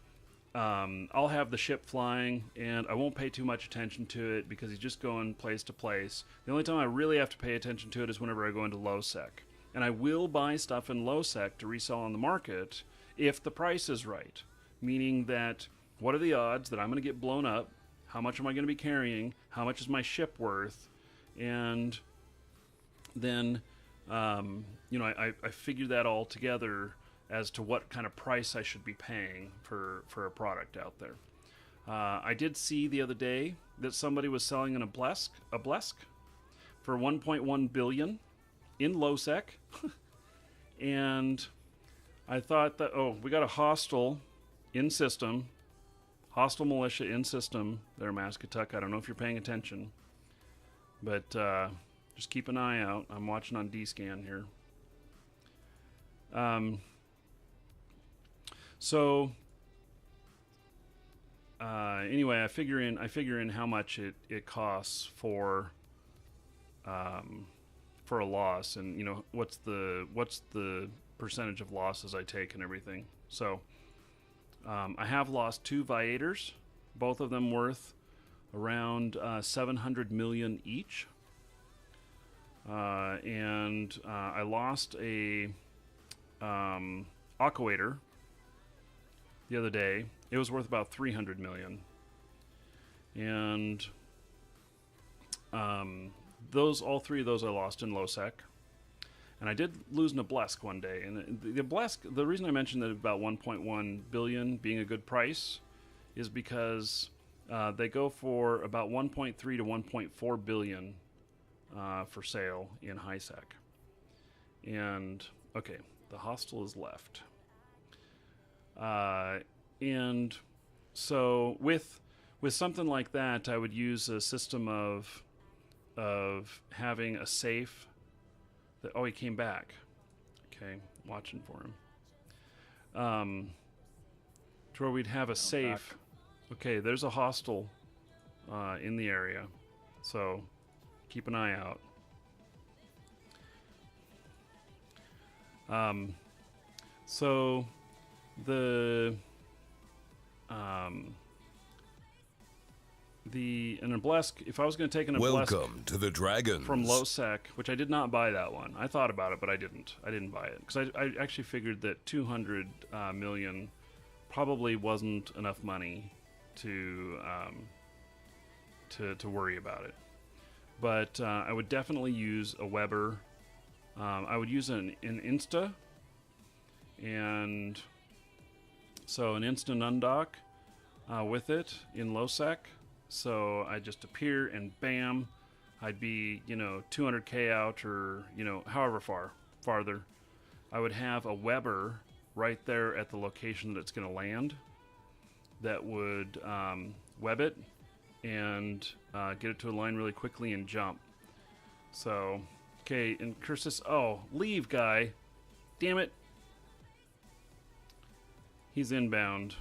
I'll have the ship flying and I won't pay too much attention to it because he's just going place to place. The only time I really have to pay attention to it is whenever I go into low sec. And I will buy stuff in low sec to resell on the market if the price is right. Meaning that, what are the odds that I'm going to get blown up? How much am I going to be carrying? How much is my ship worth? And then, I figure that all together as to what kind of price I should be paying for a product out there. I did see the other day that somebody was selling a blesk for 1.1 billion in low sec. And I thought that, we got a hostile in system, hostile militia in system there, Mascatuck. I don't know if you're paying attention, but just keep an eye out. I'm watching on D-Scan here. Anyway, I figure in how much it costs for a loss, and what's the percentage of losses I take and everything. So I have lost 2 Viators, both of them worth around 700 million each. And I lost a Aquator the other day. It was worth about 300 million. And all 3 of those I lost in low sec. And I did lose an Oblesk one day. And the Oblesk, the reason I mentioned that about 1.1 billion being a good price is because they go for about 1.3 to 1.4 billion for sale in high sec. And okay, the hostile is left. And so with something like that, I would use a system of having a safe that, he came back. Okay, watching for him. To where we'd have a safe. Back. Okay, there's a hostile in the area, so keep an eye out. So an Oblesk, if I was going to take an Oblesk Welcome to the Dragons from low sec, which I did not buy that one. I thought about it, but I didn't buy it because I actually figured that 200 million probably wasn't enough money to worry about it. But I would definitely use a Weber. I would use an Insta, and so an instant undock with it in low sec. So I just appear and bam, I'd be 200k out, or however farther. I would have a Weber right there at the location that it's going to land that would web it and get it to a line really quickly and jump. So, okay, and Cursus, oh, leave, guy. Damn it. He's inbound.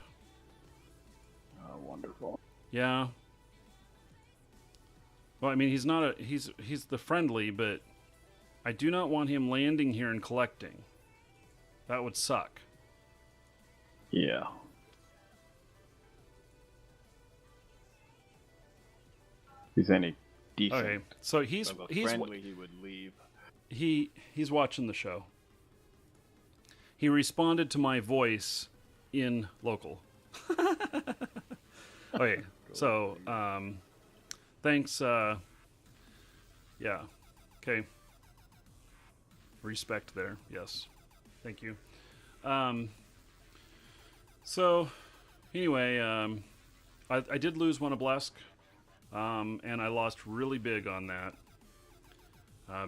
Oh, wonderful. Yeah. Well, I mean, he's not a, he's the friendly, but I do not want him landing here and collecting. That would suck. Yeah. If he's any decent. Okay, so he's friendly, he would leave. he's watching the show. He responded to my voice in local. Okay, so thanks. Yeah, okay. Respect there. Yes, thank you. So anyway, I did lose one Obelisk. And I lost really big on that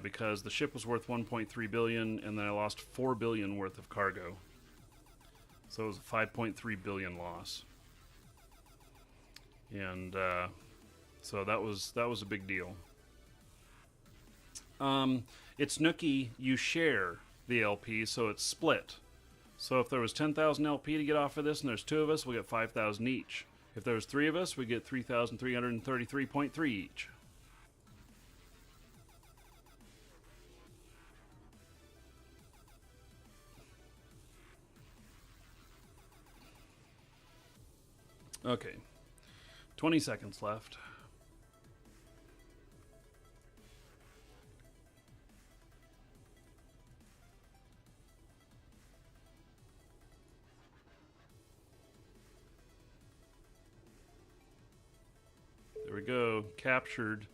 because the ship was worth 1.3 billion, and then I lost 4 billion worth of cargo. So it was a 5.3 billion loss, and so that was a big deal. It's Nookie. You share the LP, so it's split. So if there was 10,000 LP to get off of this, and there's 2 of us, we'll get 5,000 each. If there's 3 of us, we get 3,333.3 each. Okay. 20 seconds left. There we go. Captured.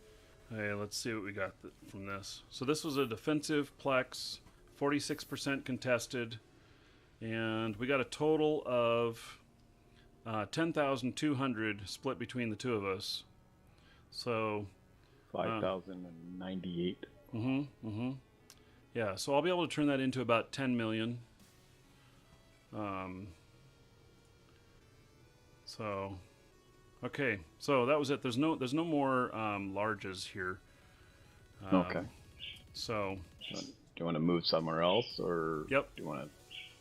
Okay, let's see what we got from this. So this was a defensive Plex, 46% contested, and we got a total of 10,200 split between the 2 of us. So 5,098. Yeah, so I'll be able to turn that into about 10 million. So okay, so that was it. There's no more larges here. Okay. So Do you want to move somewhere else, or Yep. do you want to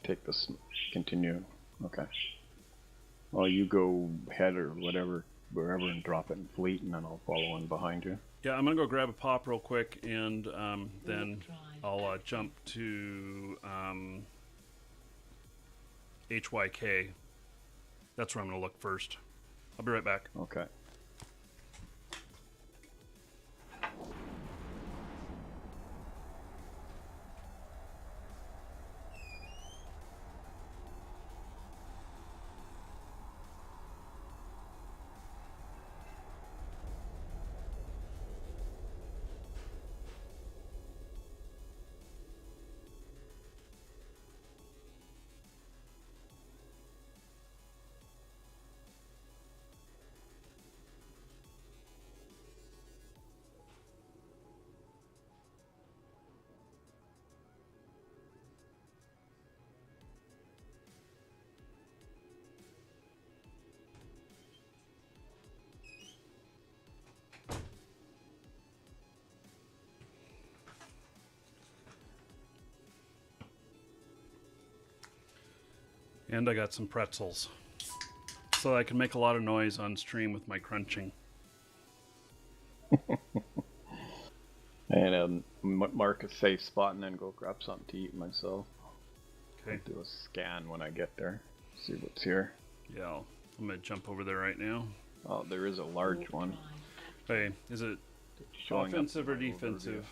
take this, continue? Okay. Well, you go ahead or whatever, wherever, and drop it in fleet, and then I'll follow in behind you. yeah, I'm gonna go grab a pop real quick, and then I'll jump to HYK. That's where I'm gonna look first. I'll be right back. Okay. And I got some pretzels, so I can make a lot of noise on stream with my crunching. And mark a safe spot, and then go grab something to eat myself. Okay. I'll do a scan when I get there. See what's here. Yeah, I'm gonna jump over there right now. Oh, there is a large one. Hey, is it Showing up offensive or in my defensive?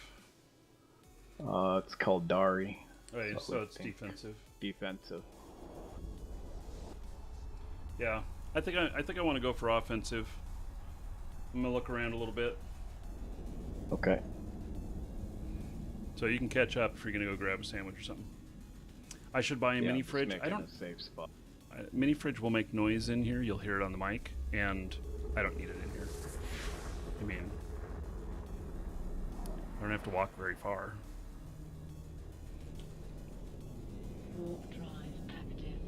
It's called Dari. Okay, So so I it's think defensive. Defensive. Yeah, I think I want to go for offensive. I'm gonna look around a little bit, Okay. so you can catch up if you're gonna go grab a sandwich or something. I should buy a mini just fridge. make I it don't. a safe spot. Mini fridge will make noise in here. You'll hear it on the mic, and I don't need it in here. I mean, I don't have to walk very far. Warp drive active.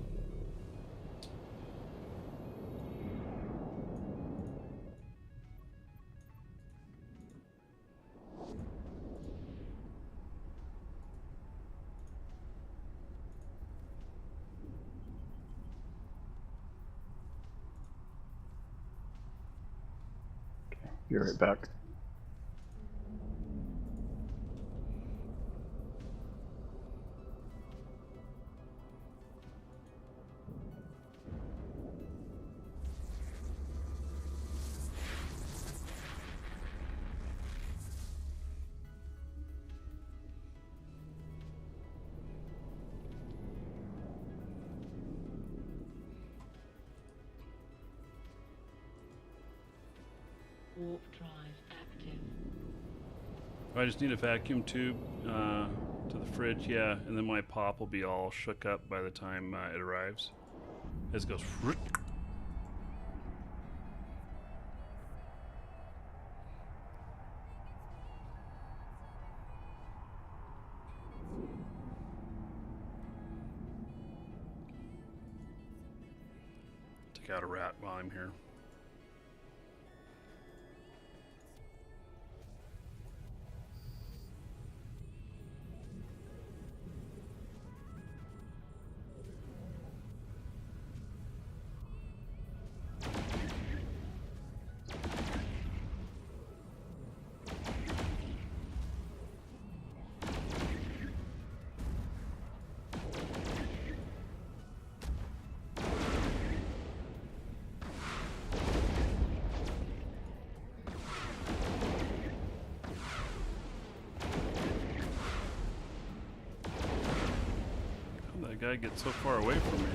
Be right back. Warp drive active. I just need a vacuum tube to the fridge, yeah, and then my pop will be all shook up by the time it arrives. As it goes. Take out a rat while I'm here. That guy gets so far away from me.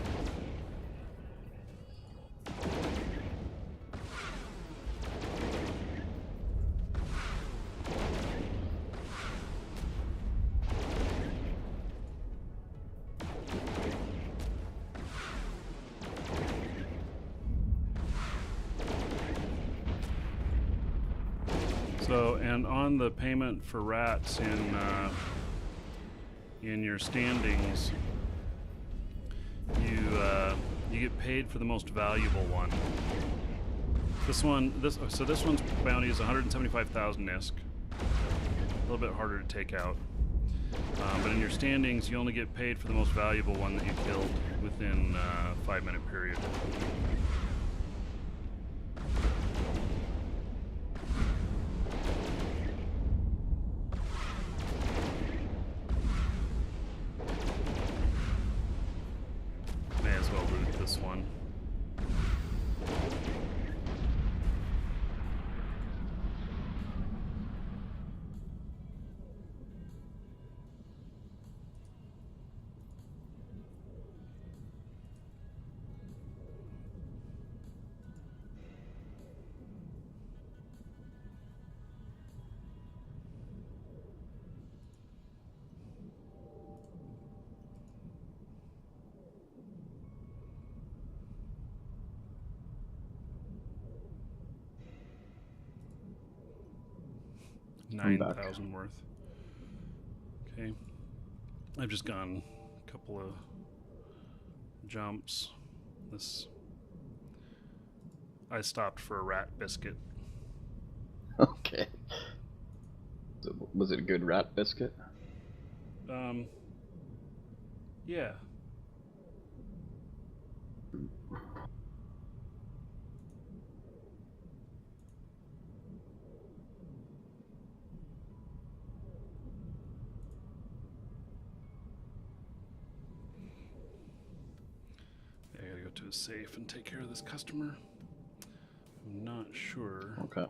So, and on the payment for rats in your standings, you get paid for the most valuable one. This one's bounty is 175,000 ISK. A little bit harder to take out. But in your standings, you only get paid for the most valuable one that you killed within a 5-minute period. May as well loot this one. I'm back. 9,000 worth. Okay. I've just gone a couple of jumps. I stopped for a rat biscuit. Okay. So, was it a good rat biscuit? Yeah. I gotta go to a safe and take care of this customer. I'm not sure. Okay.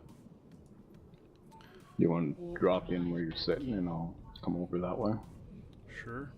You want to drop in where you're sitting and I'll come over that way? Sure.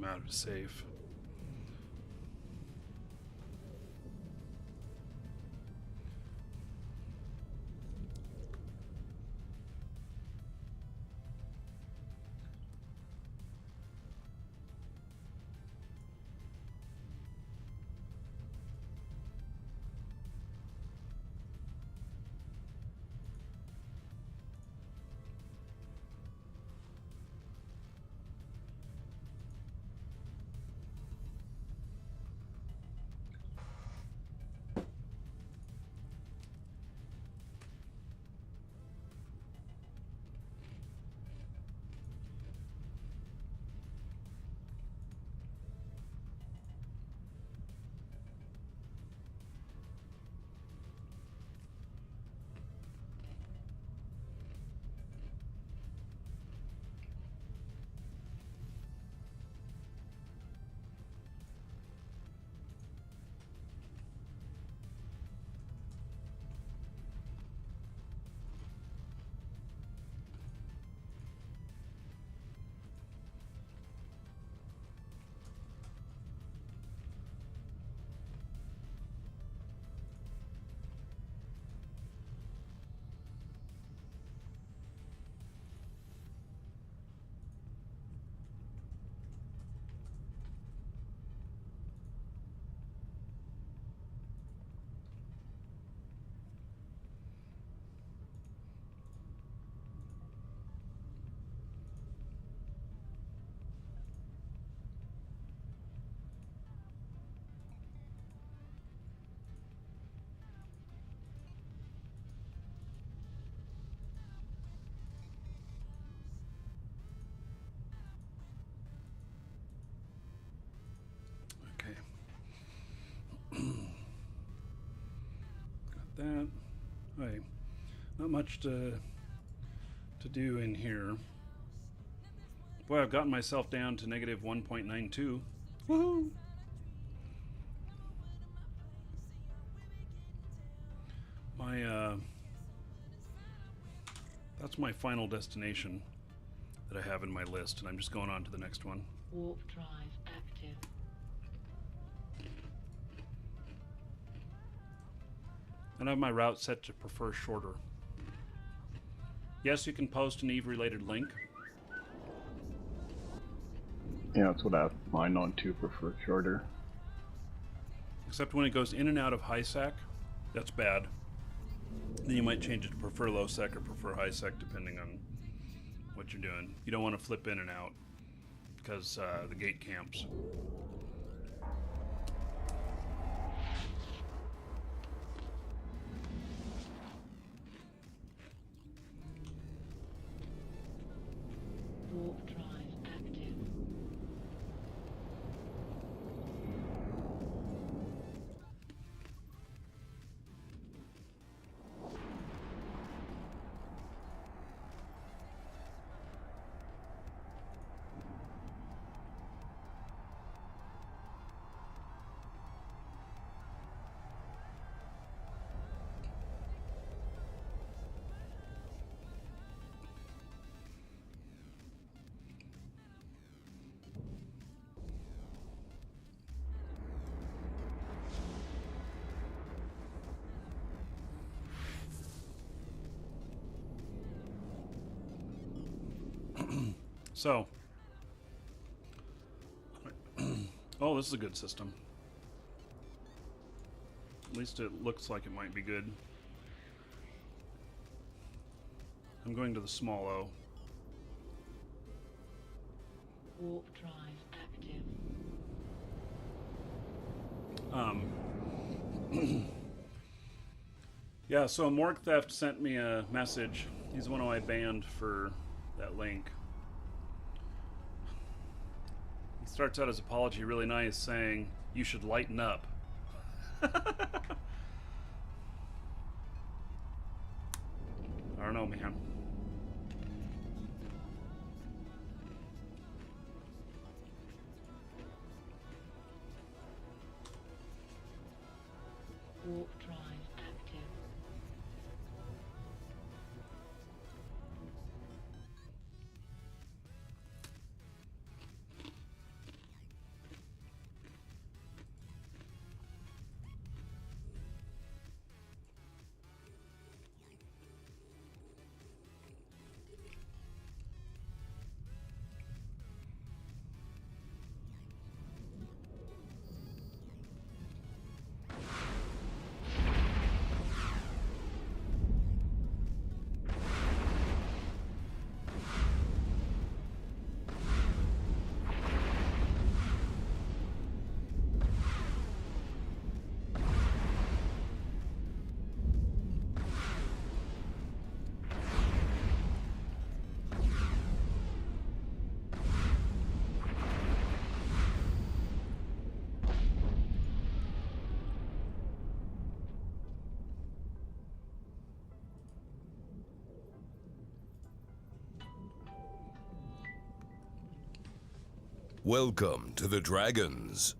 I'm out of safe. that. Hey, not much to do in here. Boy, I've gotten myself down to negative 1.92. Woohoo! My that's my final destination that I have in my list, and I'm just going on to the next one. Warp drive active. And I have my route set to prefer shorter. Yes, you can post an Eve-related link. Yeah, that's what I have mine on too, prefer shorter. Except when it goes in and out of high sec, that's bad. Then you might change it to prefer low sec or prefer high sec depending on what you're doing. You don't want to flip in and out because the gate camps. Warp drive active. So, oh, this is a good system. At least it looks like it might be good. I'm going to the small O. Warp drive active. Yeah, so Morg Theft sent me a message. He's the one who I banned for that link. He starts out his apology really nice, saying, "You should lighten up." I don't know, man. Warp drive active. Welcome to the Dragons.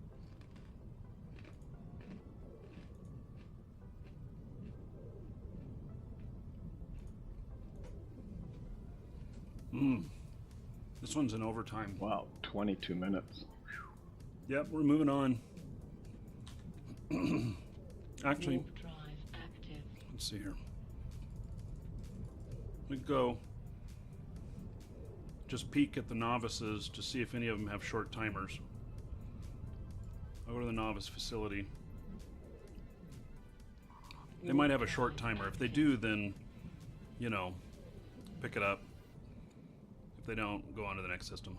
This one's in overtime. Wow, 22 minutes. Yep, we're moving on. Actually, Warp drive active. let's see here. We go just peek at the novices to see if any of them have short timers. I'll go to the novice facility. They might have a short timer. If they do, then, you know, pick it up. If they don't, go on to the next system.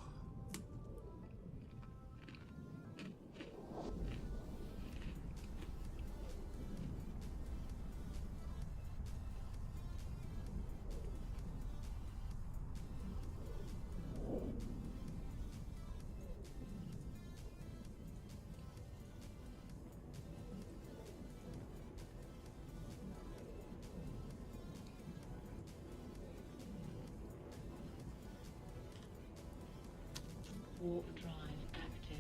Warp drive active.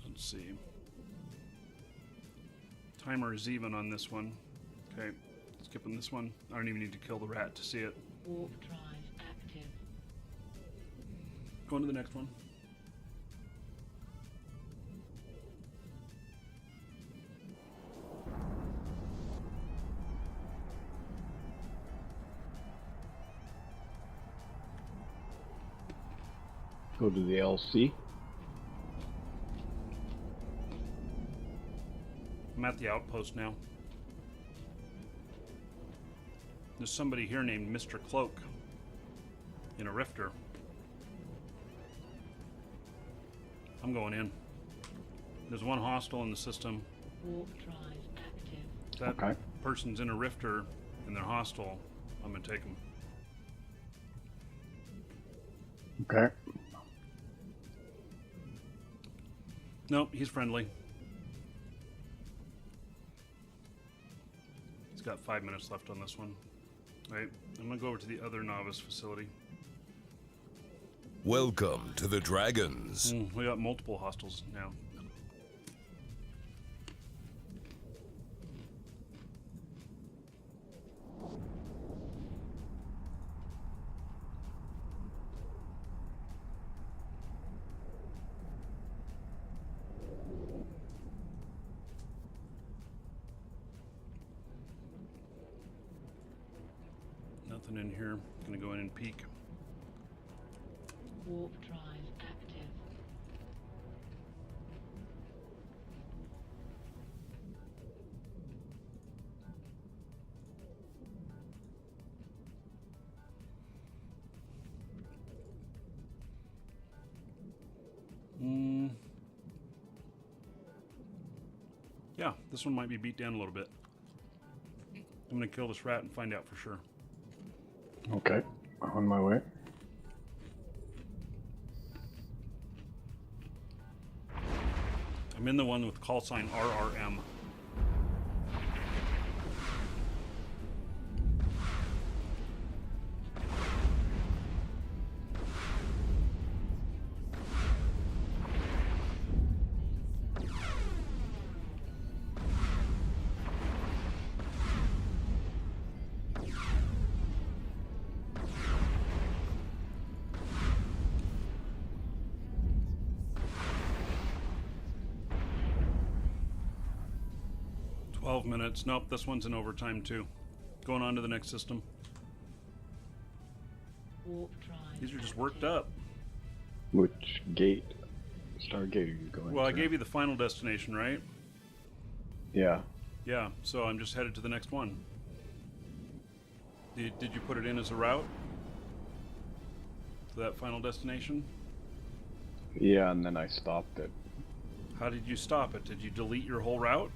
Let's see. Timer is even on this one. Okay, skipping this one. I don't even need to kill the rat to see it. Warp drive active. Going to the next one. Go to the LC. I'm at the outpost now. There's somebody here named Mr. Cloak in a rifter. I'm going in. There's one hostile in the system. Warp drive active. If that Okay. person's in a rifter and they're hostile, I'm gonna take them. Okay. Nope, he's friendly. He's got 5 minutes left on this one. All right, I'm gonna go over to the other novice facility. Welcome to the Dragons. We got multiple hostiles now. Nothing in here. Gonna go in and peek. Warp drive active. Yeah, this one might be beat down a little bit. I'm gonna kill this rat and find out for sure. Okay. On my way. I'm in the one with call sign RRM. Minutes. Nope, this one's in overtime too. Going on to the next system. Warp drive. These are just worked up. Which gate? Stargate are you going Well, to? I gave you the final destination, right? Yeah. Yeah, so I'm just headed to the next one. Did you put it in as a route to that final destination? Yeah, and then I stopped it. How did you stop it? Did you delete your whole route?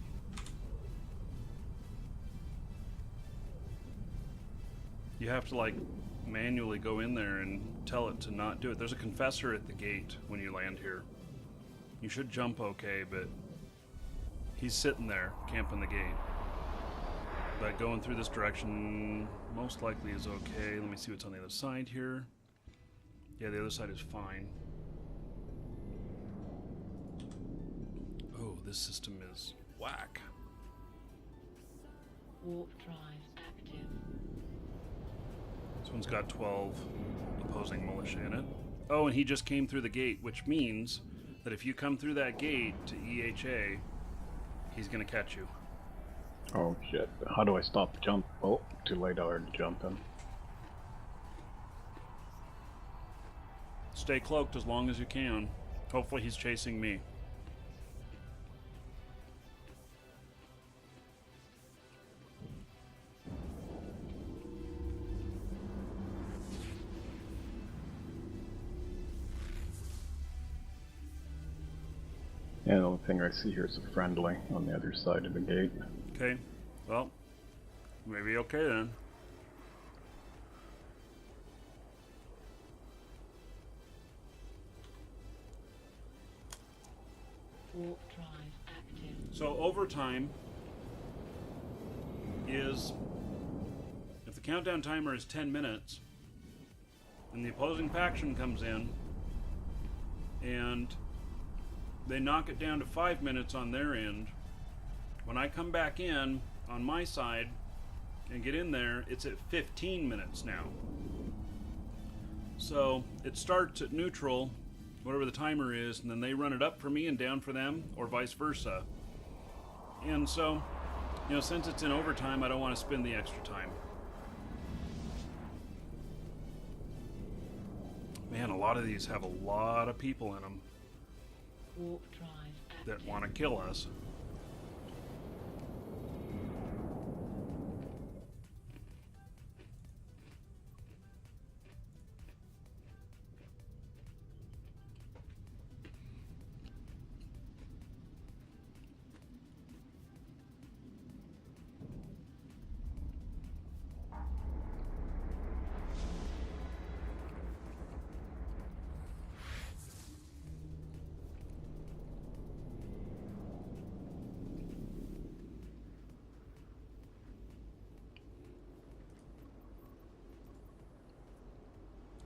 You have to like manually go in there and tell it to not do it. There's a confessor at the gate when you land here. You should jump okay, but he's sitting there camping the gate. But going through this direction most likely is okay. Let me see what's on the other side here. Yeah, the other side is fine. Oh, this system is whack. Warp drive active. This one's got 12 opposing militia in it. Oh, and he just came through the gate, which means that if you come through that gate to EHA, he's going to catch you. Oh shit. How do I stop the jump? Oh, too late, I already jumped in. Stay cloaked as long as you can. Hopefully he's chasing me. Yeah, the only thing I see here is a friendly on the other side of the gate. Okay, well, maybe okay then. Warp drive active. So overtime is, if the countdown timer is 10 minutes and the opposing faction comes in and they knock it down to 5 minutes on their end, when I come back in on my side and get in there, it's at 15 minutes now. So it starts at neutral, whatever the timer is, and then they run it up for me and down for them, or vice versa. And so, you know, since it's in overtime, I don't want to spend the extra time. Man, a lot of these have a lot of people in them Warp drive active. that want to kill us.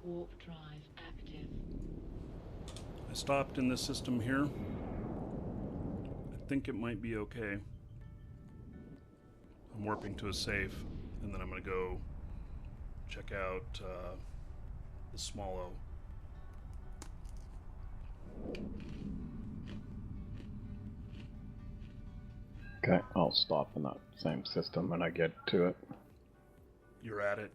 Warp drive active. I stopped in this system here. I think it might be okay. I'm warping to a safe, and then I'm going to go check out the small O. Okay, I'll stop in that same system when I get to it. You're at it.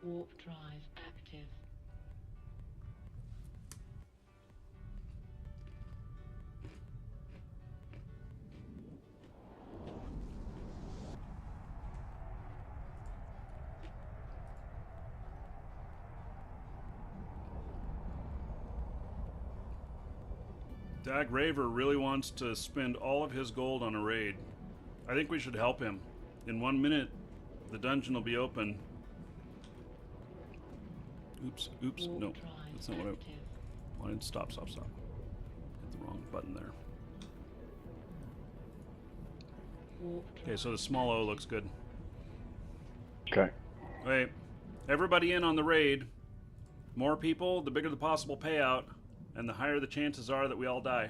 Warp drive active. Dag Raver really wants to spend all of his gold on a raid. I think we should help him. In 1 minute, the dungeon will be open. Oops, Warp no, drive that's not what I active. wanted. Stop. Hit the wrong button there. Warp Okay, drive so the small O looks good. Okay. Wait, everybody in on the raid. More people, the bigger the possible payout, and the higher the chances are that we all die.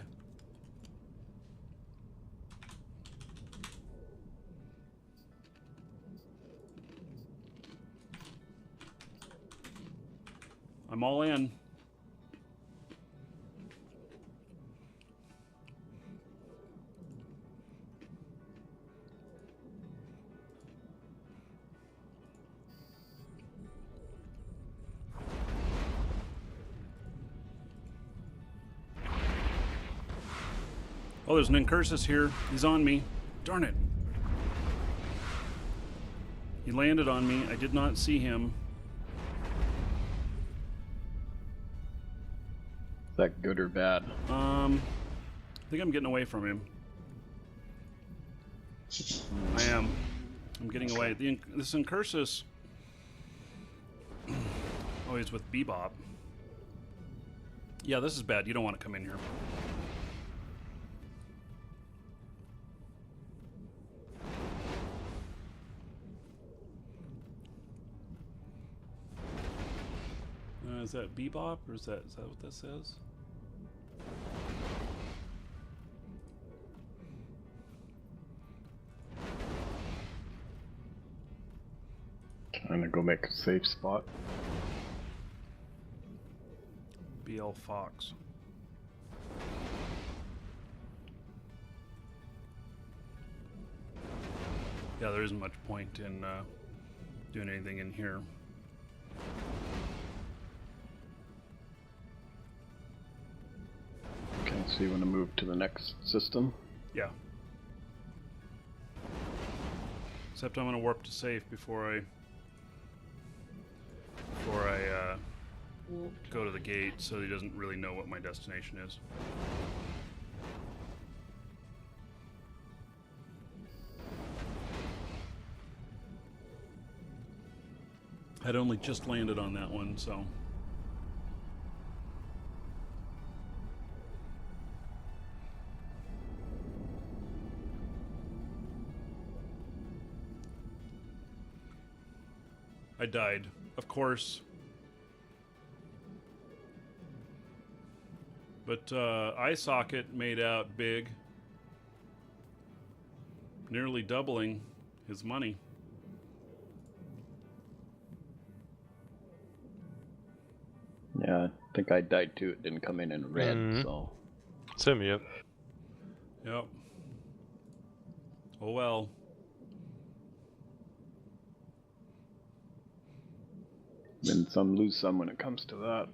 I'm all in. Oh, there's an Incursus here. He's on me. Darn it. He landed on me. I did not see him. Is that good or bad? I think I'm getting away from him. I am. I'm getting away. This Incursus. Oh, he's with Bebop. Yeah, this is bad. You don't want to come in here. Is that Bebop, or is that what that says? I'm gonna go make a safe spot. BL Fox. Yeah, there isn't much point in doing anything in here. Okay, so you want to move to the next system? Yeah. Except I'm gonna warp to safe before I Warp go to the drive gate, active. so he doesn't really know what my destination is. I'd only just landed on that one, so I died. Of course. But eye socket made out big. Nearly doubling his money. Yeah, I think I died too. It didn't come in red, Mhm. so. Same here. Yep. Oh well. Win some, lose some when it comes to that.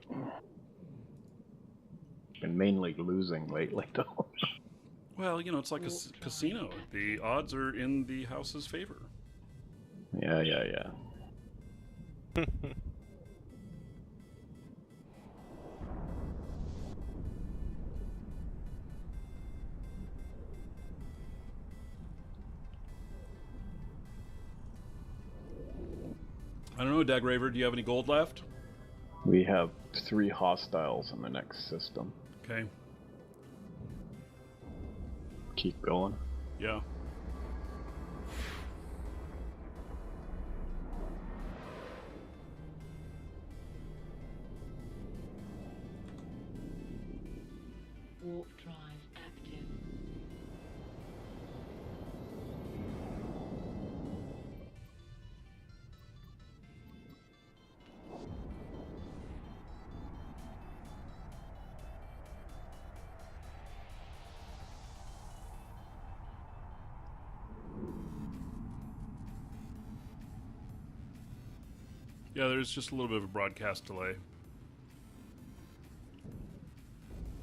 Been mainly losing lately, though. Well, you know, it's like a casino. The odds are in the house's favor. Yeah. I don't know, Dagraver, do you have any gold left? We have 3 hostiles in the next system. Okay. Keep going. Yeah. Warp drive active. Yeah, there's just a little bit of a broadcast delay.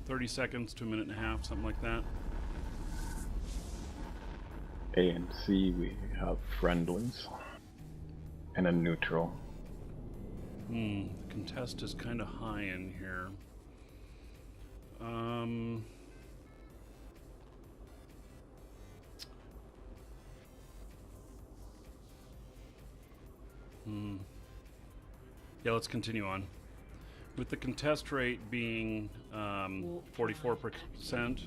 30 seconds to a minute and a half, something like that. A and C, we have friendlies. And a neutral. The contest is kind of high in here. Yeah, let's continue on. With the contest rate being 44%,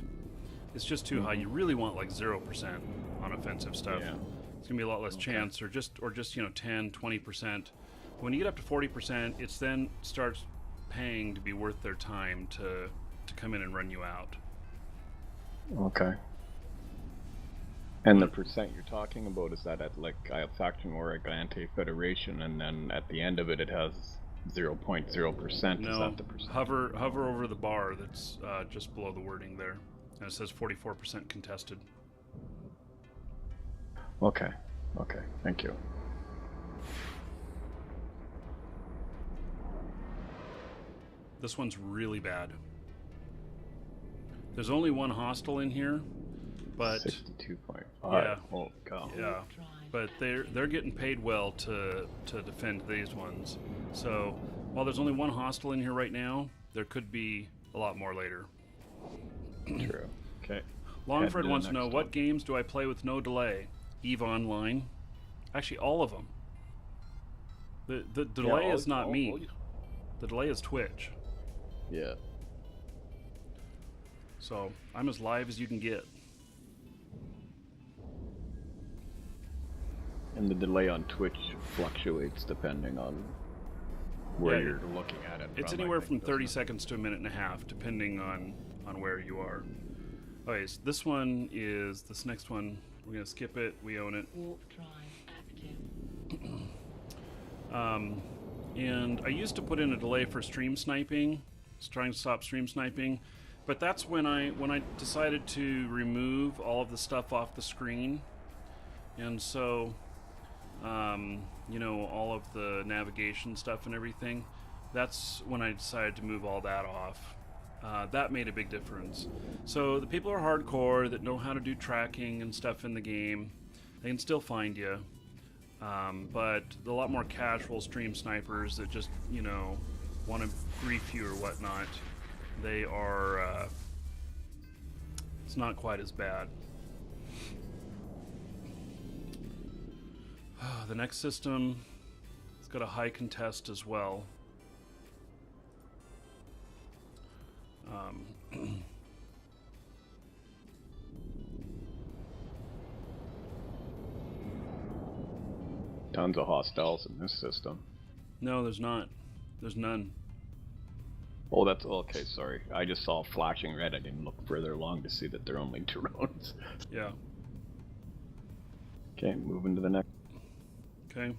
it's just too high. You really want like 0% on offensive stuff. Yeah. It's gonna be a lot less chance, or just 10, 20%. When you get up to 40%, it's then starts paying to be worth their time to come in and run you out. Okay. And the percent you're talking about, is that at like faction or anti-federation, and then at the end of it, it has 0.0%? Is No, that the percent? hover over the bar that's just below the wording there, and it says 44% contested. Okay, thank you. This one's really bad. There's only one hostile in here, but 62.5. Yeah. Oh god. yeah, but they're getting paid well to defend these ones. So while there's only one hostile in here right now, there could be a lot more later. True. Okay. Longford Head to the wants to know, next what one. games do I play with no delay? EVE Online. Actually, all of them. The delay is not me. The delay is Twitch. Yeah. So I'm as live as you can get. And the delay on Twitch fluctuates depending on where Yeah, you're looking at it. It's from, anywhere I think, from 30 doesn't it? seconds to a minute and a half, depending on where you are. Okay, so this next one, we're going to skip it. We own it. Warp drive active. And I used to put in a delay for stream sniping, just trying to stop stream sniping, but that's when I decided to remove all of the stuff off the screen, and so all of the navigation stuff and everything. That's when I decided to move all that off. That made a big difference. So the people who are hardcore that know how to do tracking and stuff in the game, they can still find you. But a lot more casual stream snipers that just, want to grief you or whatnot, they are, it's not quite as bad. The next system, it's got a high contest as well. tons of hostiles in this system. No, there's not. There's none. Oh, that's okay. Sorry, I just saw flashing red. I didn't look further along to see that they're only drones. Yeah. Okay, moving to the next. Okay.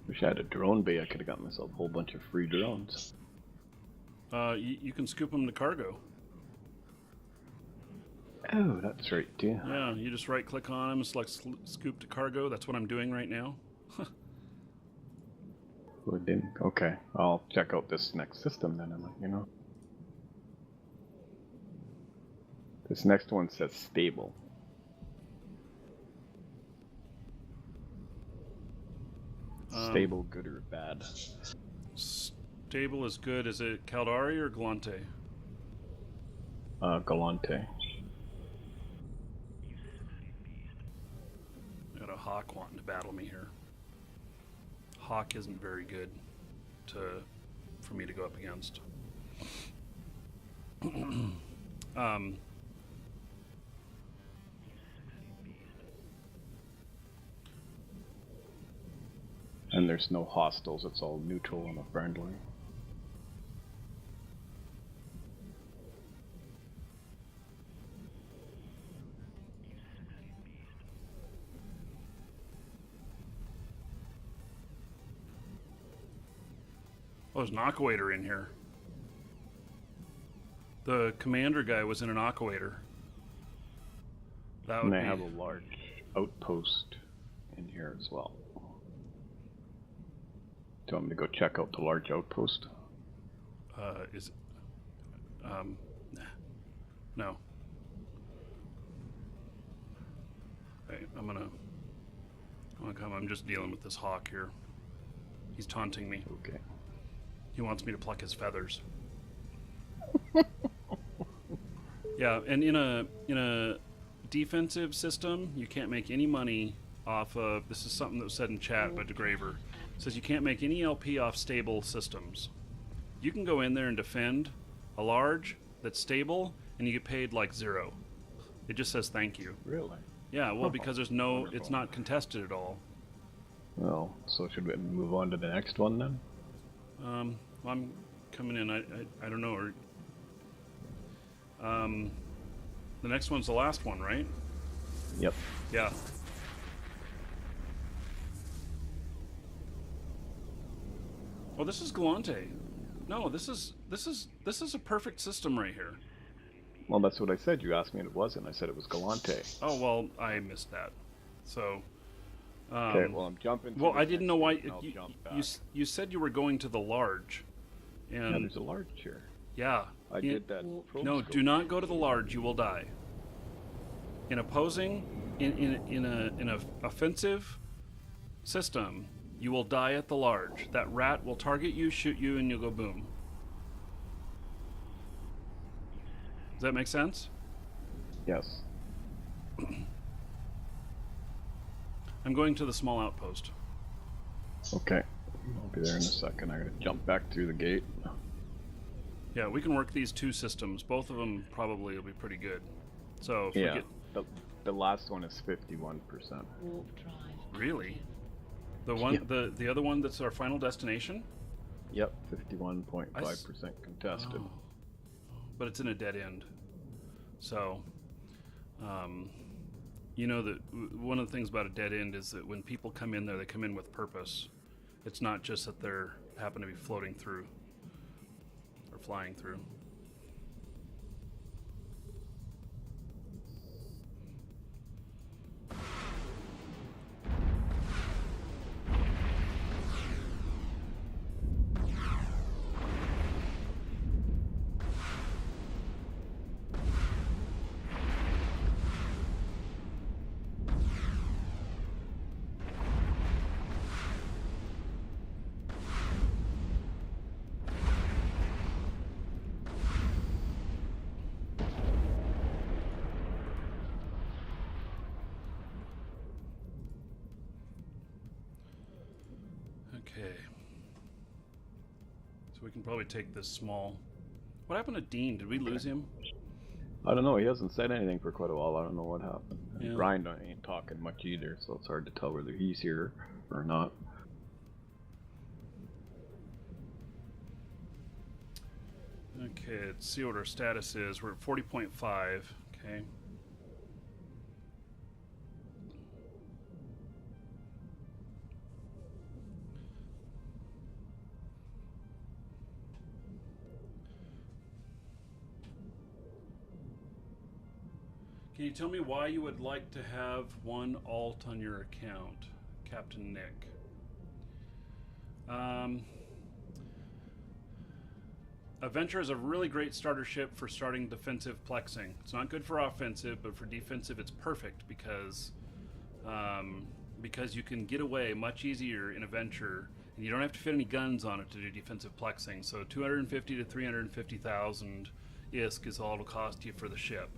Wish I had a drone bay. I could have got myself a whole bunch of free drones. You can scoop them to cargo. Oh, that's right too. Yeah, you just right click on them and select scoop to cargo. That's what I'm doing right now. Oh, it didn't. Okay, I'll check out this next system then and let you know. This next one says stable. Stable, good or bad? Stable is good. Is it Caldari or Galante? Galante. I got a Hawk wanting to battle me here. Hawk isn't very good for me to go up against. And there's no hostiles, it's all neutral and a friendly. Oh, there's an Aquator in here. The commander guy was in an Aquator. That would And they be... have a large outpost in here as well. Do you want me to go check out the large outpost? Is it... no. Hey, I'm gonna come. I'm just dealing with this hawk here. He's taunting me. Okay. He wants me to pluck his feathers. Yeah, and in a defensive system, you can't make any money off of... This is something that was said in chat by DeGraver. It says you can't make any LP off stable systems. You can go in there and defend a large that's stable, and you get paid like 0. It just says thank you. Really? Yeah, well, because there's no... Wonderful. It's not contested at all. Well, so should we move on to the next one then? Well, I'm coming in. I don't know. The next one's the last one, right? Yep. Yeah. Oh, this is Galante. No, this is a perfect system right here. Well, that's what I said. You asked me and it wasn't. I said it was Galante. Oh, well, I missed that. So. Okay, well, I'm jumping. Well, I didn't know why you you said you were going to the large, and yeah, there's a large here. yeah. I did that. No, do not go to the large. You will die. In opposing, in a offensive system, you will die at the large. That rat will target you, shoot you, and you'll go boom. Does that make sense? Yes. I'm going to the small outpost. Okay. I'll be there in a second. I gotta jump back through the gate. Yeah, we can work these two systems. Both of them probably will be pretty good. So if we Yeah. get... The last one is 51%. Warp drive. Really? The one, Yep. the other one that's our final destination? Yep, 51.5% contested. Oh. But it's in a dead end. So, you know that one of the things about a dead end is that when people come in there, they come in with purpose. It's not just that they're happen to be floating through or flying through. Okay. So we can probably take this small. What happened to Dean? Did we lose him? I don't know. He hasn't said anything for quite a while. I don't know what happened. Yeah. Brian ain't talking much either, so it's hard to tell whether he's here or not. Okay, let's see what our status is. We're at 40.5. Okay. Can you tell me why you would like to have one alt on your account, Captain Nick? Adventure is a really great starter ship for starting defensive plexing. It's not good for offensive, but for defensive it's perfect because you can get away much easier in Adventure, and you don't have to fit any guns on it to do defensive plexing. So 250 to 350,000 ISK is all it'll cost you for the ship.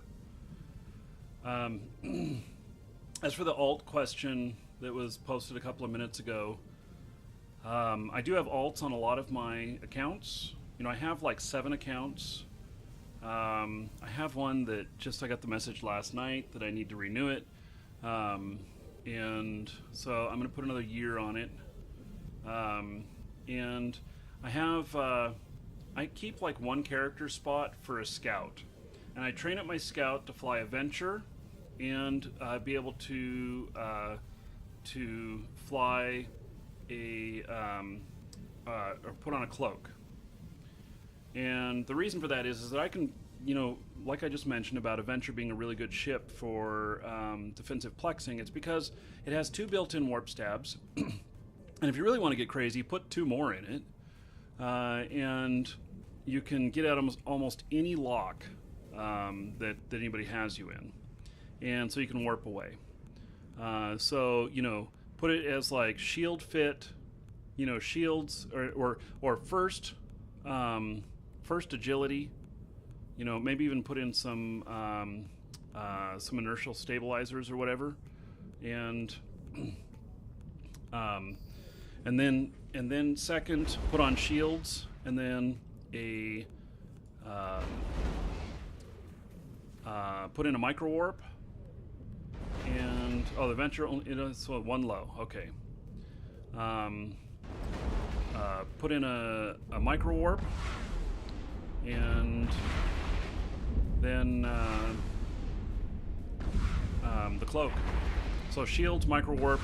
As for the alt question that was posted a couple of minutes ago, I do have alts on a lot of my accounts. You know, I have like 7 accounts. I have one that I got the message last night that I need to renew it. And so I'm going to put another year on it. And I have, I keep like one character spot for a scout. And I train up my scout to fly a venture and be able to fly a, or put on a cloak. And the reason for that is that I can, you know, like I just mentioned about Adventure being a really good ship for defensive plexing, it's because it has 2 built-in warp stabs. And if you really want to get crazy, put 2 more in it. And you can get out almost any lock that anybody has you in. And so you can warp away. So, you know, put it as like shield fit, you know, shields or first agility, you know, maybe even put in some inertial stabilizers or whatever, and then second put on shields, and then a put in a micro warp, and the venture only so 1 low. Okay. Put in a micro warp, and then the cloak. So shields, micro warp,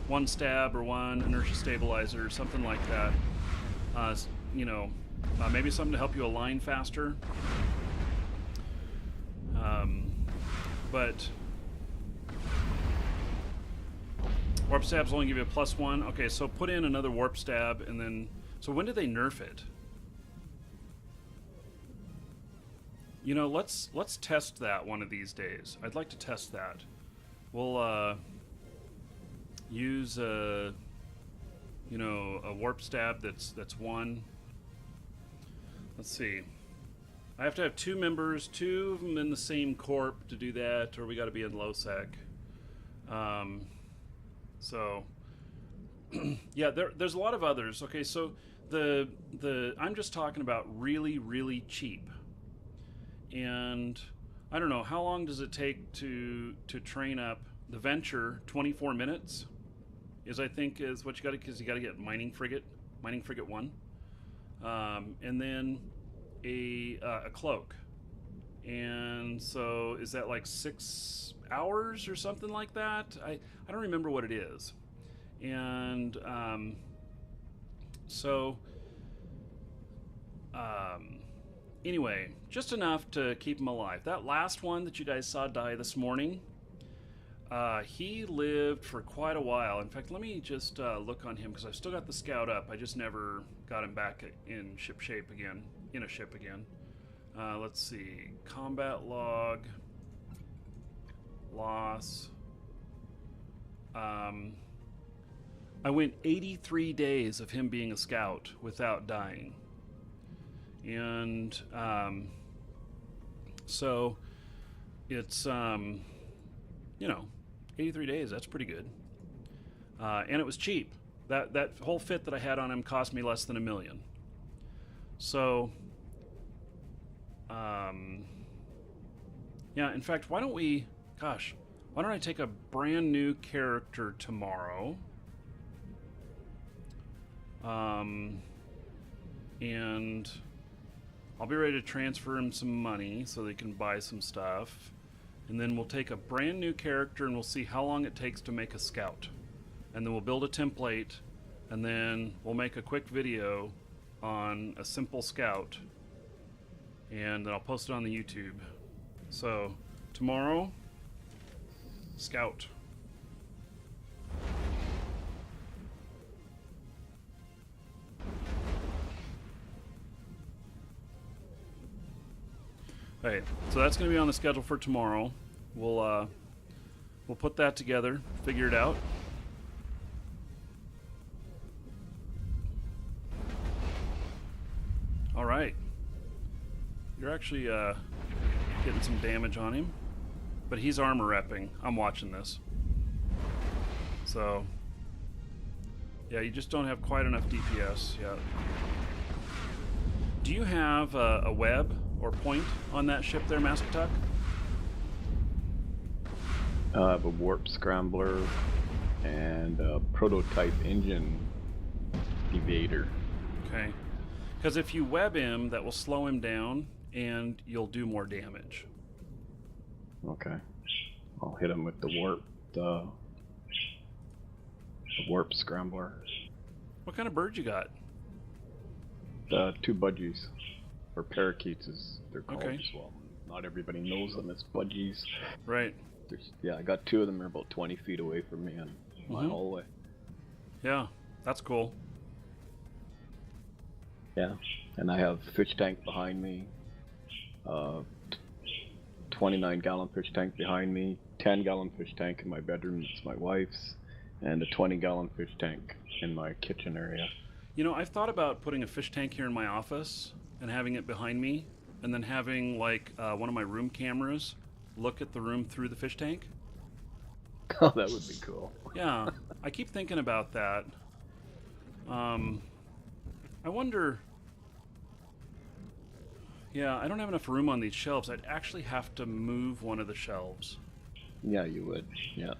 1 stab or 1 inertia stabilizer, something like that. You know, maybe something to help you align faster. But warp stabs only give you a +1. Okay, so put in another warp stab, and then. So when did they nerf it? You know, let's test that one of these days. I'd like to test that. We'll use a warp stab that's 1. Let's see. I have to have 2 members, 2 of them in the same corp to do that, or we got to be in low sec. So yeah, there's a lot of others. Okay, so the I'm just talking about really, really cheap. And I don't know, how long does it take to train up the venture? 24 minutes is I think is what you got to, because you got to get mining frigate 1, and then a cloak. And so is that like 6 hours or something like that? I don't remember what it is. And anyway, just enough to keep him alive. That last one that you guys saw die this morning, he lived for quite a while. In fact, let me just look on him, because I've still got the scout up. I just never got him back in ship shape again, in a ship again. Let's see, combat log, loss. I went 83 days of him being a scout without dying. And so it's, you know, 83 days, that's pretty good. And it was cheap. That whole fit that I had on him cost me less than $1 million. So, yeah. In fact, why don't I take a brand new character tomorrow? And I'll be ready to transfer him some money so they can buy some stuff. And then we'll take a brand new character and we'll see how long it takes to make a scout. And then we'll build a template, and then we'll make a quick video on a simple scout, and then I'll post it on the YouTube. So, tomorrow, scout. Alright, so that's going to be on the schedule for tomorrow. We'll put that together, figure it out. Alright. You're actually getting some damage on him. But he's armor repping. I'm watching this. So, yeah, you just don't have quite enough DPS yet. Do you have a web or point on that ship there, Mascatuck? I have a warp scrambler and a prototype engine evader. Okay. Because if you web him, that will slow him down, and you'll do more damage. Okay. I'll hit him with the warp scrambler. What kind of bird you got? The 2 budgies, or parakeets as they're called Okay. as well. Not everybody knows them as budgies. Right. Yeah, I got 2 of them. They're about 20 feet away from me in my hallway. Yeah, that's cool. Yeah, and I have fish tank behind me, 29-gallon fish tank behind me, 10-gallon fish tank in my bedroom, that's my wife's, and a 20-gallon fish tank in my kitchen area. You know, I've thought about putting a fish tank here in my office and having it behind me, and then having like one of my room cameras look at the room through the fish tank. Oh, that would be cool. Yeah, I keep thinking about that. I wonder... Yeah, I don't have enough room on these shelves. I'd actually have to move one of the shelves. Yeah, you would. Yeah,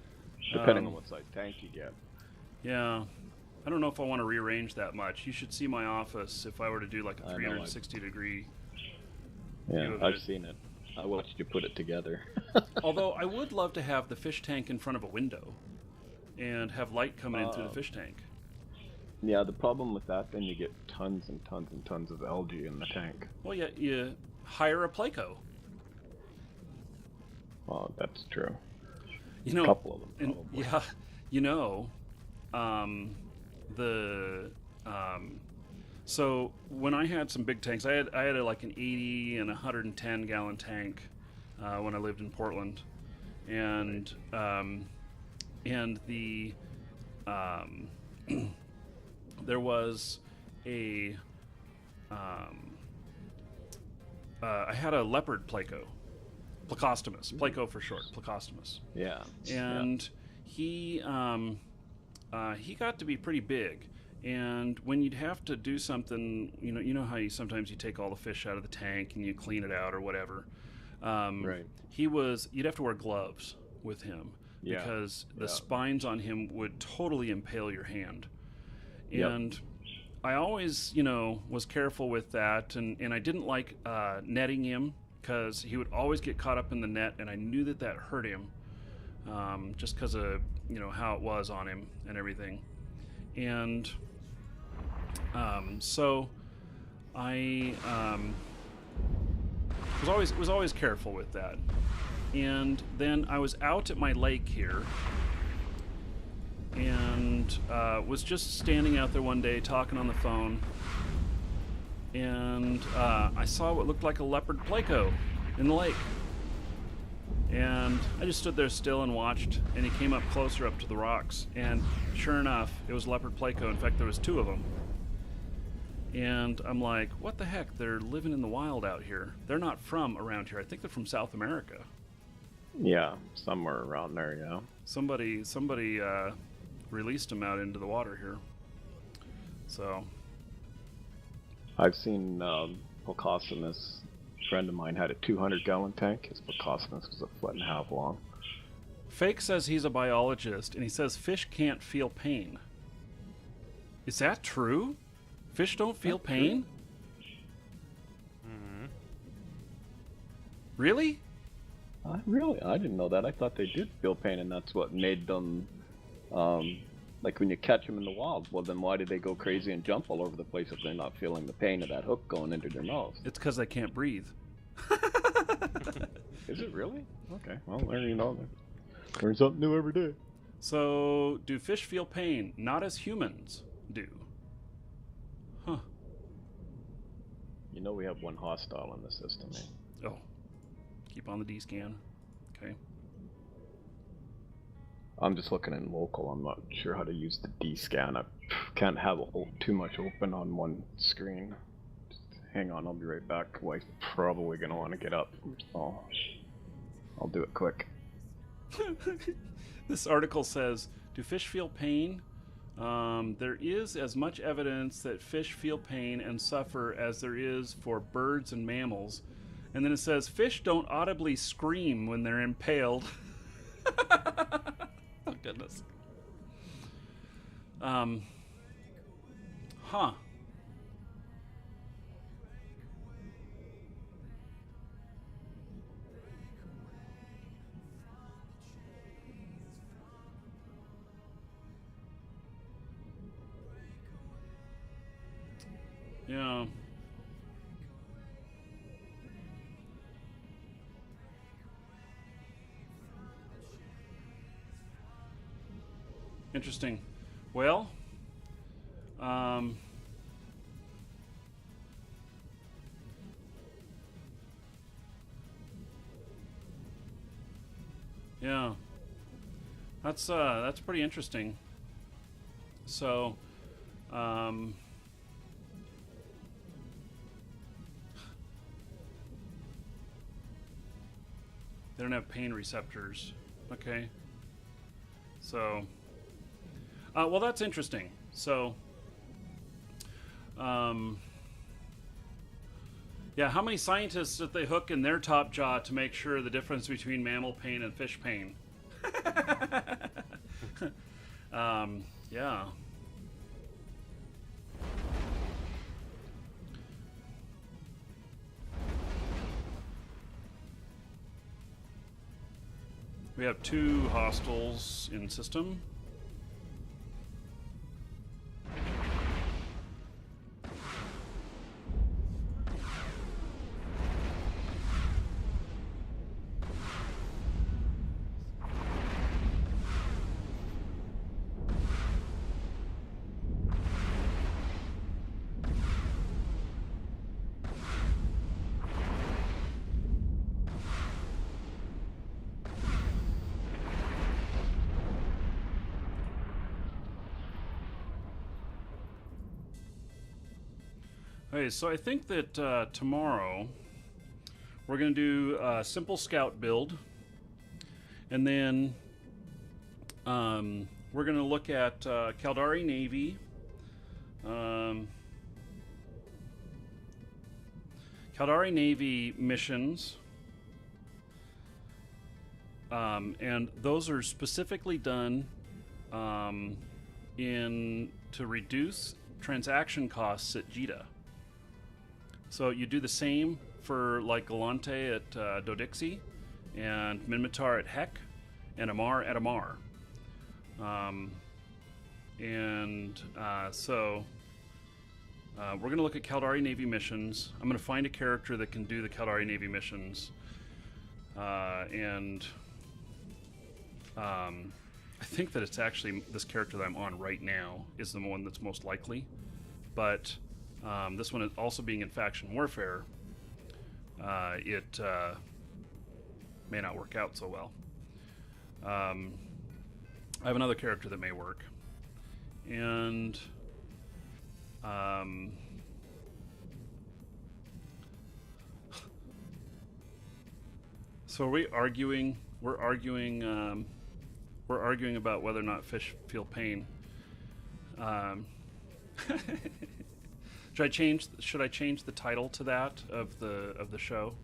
depending on what size tank you get. Yeah, I don't know if I want to rearrange that much. You should see my office if I were to do like a 360-degree Yeah, view of I've it. seen it. I watched you put it together. Although I would love to have the fish tank in front of a window and have light coming in through the fish tank. Yeah, the problem with that, then you get tons and tons and tons of algae in the tank. Well, yeah, you hire a Placo. Well, that's true. You know, a couple of them, probably. yeah, you know, so when I had some big tanks, I had like an 80 and 110 gallon tank when I lived in Portland, and the there was a I had a leopard Placo, Plecostomus, Placo for short, Plecostomus. Yeah. And he got to be pretty big. And when you'd have to do something, you know how sometimes you take all the fish out of the tank and you clean it out or whatever. Right. You'd have to wear gloves with him because the spines on him would totally impale your hand. And I always, was careful with that, and I didn't like netting him because he would always get caught up in the net, and I knew that hurt him, just because of how it was on him and everything. And so I was always careful with that. And then I was out at my lake here, and was just standing out there one day talking on the phone, and I saw what looked like a leopard Placo in the lake. And I just stood there still and watched, and he came up closer up to the rocks, and sure enough, it was leopard Placo. In fact, there was 2 of them. And I'm like, what the heck? They're living in the wild out here. They're not from around here. I think they're from South America. Yeah, somewhere around there, yeah. Somebody released them out into the water here. So, I've seen Pocossinus. A friend of mine had a 200-gallon tank. His Pocossinus was a foot and a half long. Fake says he's a biologist, and he says fish can't feel pain. Is that true? Fish don't feel pain? Really? Really? I didn't know that. I thought they did feel pain, and that's what made them, like when you catch them in the wild. Well, then why did they go crazy and jump all over the place if they're not feeling the pain of that hook going into their mouths? It's because they can't breathe. Is it really? Okay. Well, there you know. Learn something new every day. So, do fish feel pain? Not as humans do. Huh. You know we have one hostile in the system, eh? Oh. Keep on the D-scan. Okay. I'm just looking in local. I'm not sure how to use the D-scan. I can't have too much open on one screen. Just hang on, I'll be right back. Wife's probably going to want to get up. So I'll do it quick. This article says, do fish feel pain? There is as much evidence that fish feel pain and suffer as there is for birds and mammals. And then it says, fish don't audibly scream when they're impaled. Oh, goodness. Huh. Yeah. Interesting. Well, yeah, that's pretty interesting. So, they don't have pain receptors. Okay. So, well, that's interesting. So, yeah, how many scientists did they hook in their top jaw to make sure the difference between mammal pain and fish pain? Yeah. We have 2 hostiles in system. Okay, so I think that tomorrow we're going to do a simple scout build, and then we're going to look at Caldari Navy, Caldari Navy missions, and those are specifically done to reduce transaction costs at JITA. So you do the same for like Galante at Dodixie, and Minmatar at Heck, and Amar at Amar. So we're going to look at Caldari Navy missions. I'm going to find a character that can do the Caldari Navy missions. I think that it's actually this character that I'm on right now is the one that's most likely. But this one is also being in faction warfare. It may not work out so well. I have another character that may work. And so are we arguing? We're arguing about whether or not fish feel pain. Should I change the title to that of the show?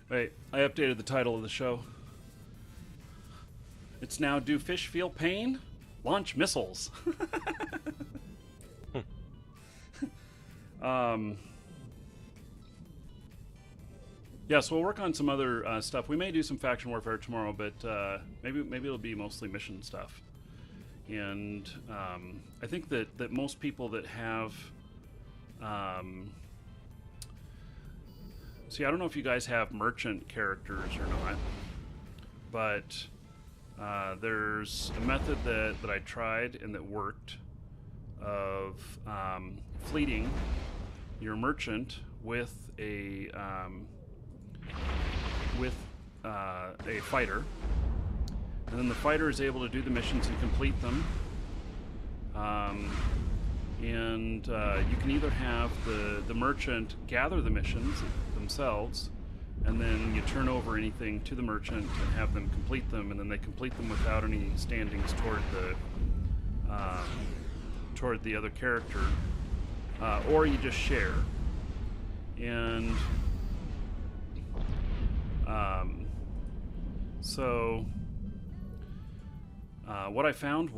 Wait, I updated the title of the show. It's now Do Fish Feel Pain? Launch Missiles. Yeah, so we'll work on some other stuff. We may do some faction warfare tomorrow, but maybe it'll be mostly mission stuff. And I think that most people that have... see, I don't know if you guys have merchant characters or not, but there's a method that I tried and that worked of fleeting your merchant with a fighter, and then the fighter is able to do the missions and complete them. And you can either have the merchant gather the missions themselves, and then you turn over anything to the merchant and have them complete them, and then they complete them without any standings toward the other character, or you just share. And so what I found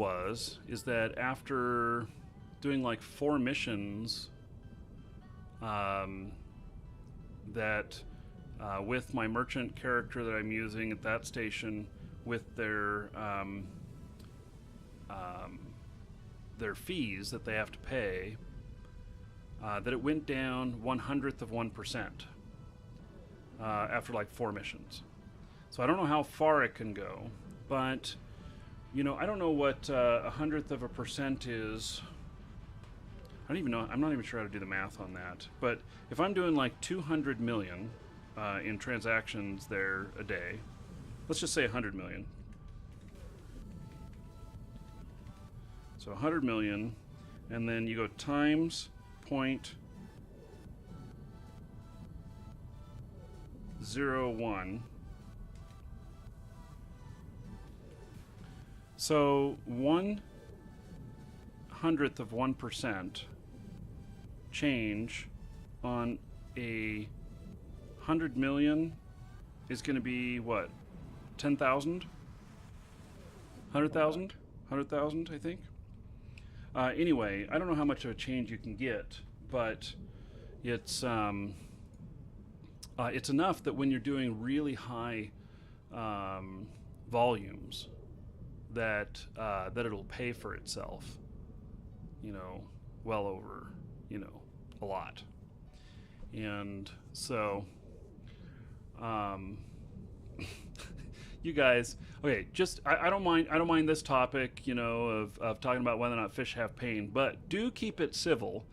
is that after doing like 4 missions, that with my merchant character that I'm using at that station, with their fees that they have to pay, that it went down 1/100% after like 4 missions. So I don't know how far it can go, but you know, I don't know what 1/100% is. I don't even know. I'm not even sure how to do the math on that. But if I'm doing like 200 million in transactions there a day, let's just say 100 million. So 100 million, and then you go times 0.01. So 1/100% change on a 100 million is going to be what? 10,000? 100,000? 100,000, I think. Anyway, I don't know how much of a change you can get, but it's enough that when you're doing really high volumes, that it'll pay for itself. You know, well over, you know, a lot. And so, you guys, okay, just I don't mind this topic, you know, of talking about whether or not fish have pain, but do keep it civil.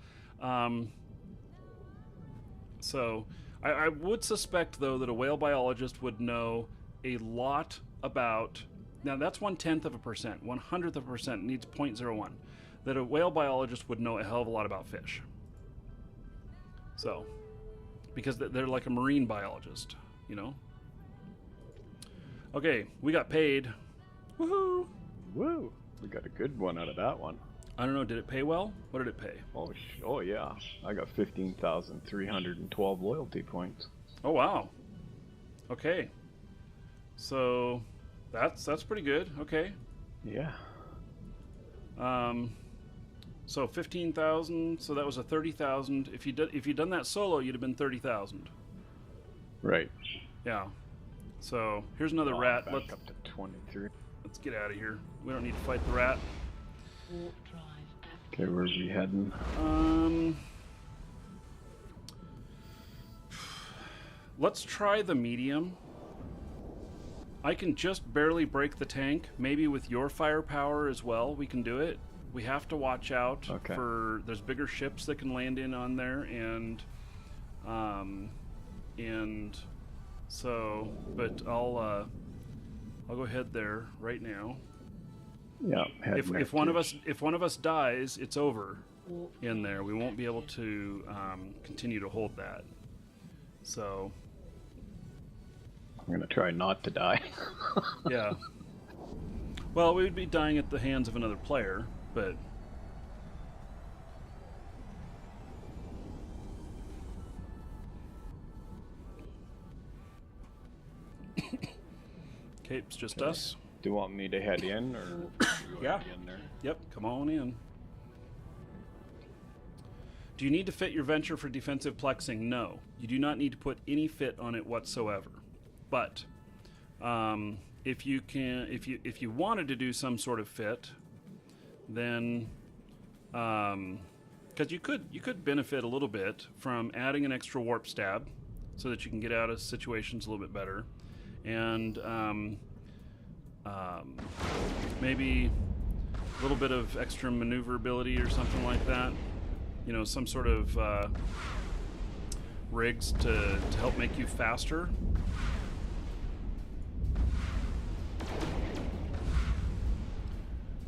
So I would suspect though that a whale biologist would know a lot about. Now that's 1/10 of a percent. 1/100 of a percent needs 0.01. That a whale biologist would know a hell of a lot about fish. So, because they're like a marine biologist, you know. Okay, we got paid. Woohoo! Woo! We got a good one out of that one. I don't know. Did it pay well? What did it pay? Oh yeah. I got 15,312 loyalty points. Oh wow. Okay. So that's pretty good. Okay. Yeah. So 15,000. So that was a 30,000. If you'd done that solo, you'd have been 30,000. Right. Yeah. So here's another rat. Back up to 23. Let's get out of here. We don't need to fight the rat. Warp drive active. Okay, where's we heading? Let's try the medium. I can just barely break the tank. Maybe with your firepower as well, we can do it. We have to watch out for there's bigger ships that can land in on there, and so. But I'll I'll go ahead there right now. Yeah. If one of us dies, it's over in there. We won't be able to continue to hold that. So I'm gonna try not to die. yeah. Well, we would be dying at the hands of another player, but okay, it's just us. Do you want me to head in, or Yeah. in there? Yep, come on in. Do you need to fit your venture for defensive plexing? No. You do not need to put any fit on it whatsoever. But if you wanted to do some sort of fit, then because you could benefit a little bit from adding an extra warp stab so that you can get out of situations a little bit better, and maybe a little bit of extra maneuverability or something like that. You know, some sort of rigs to help make you faster.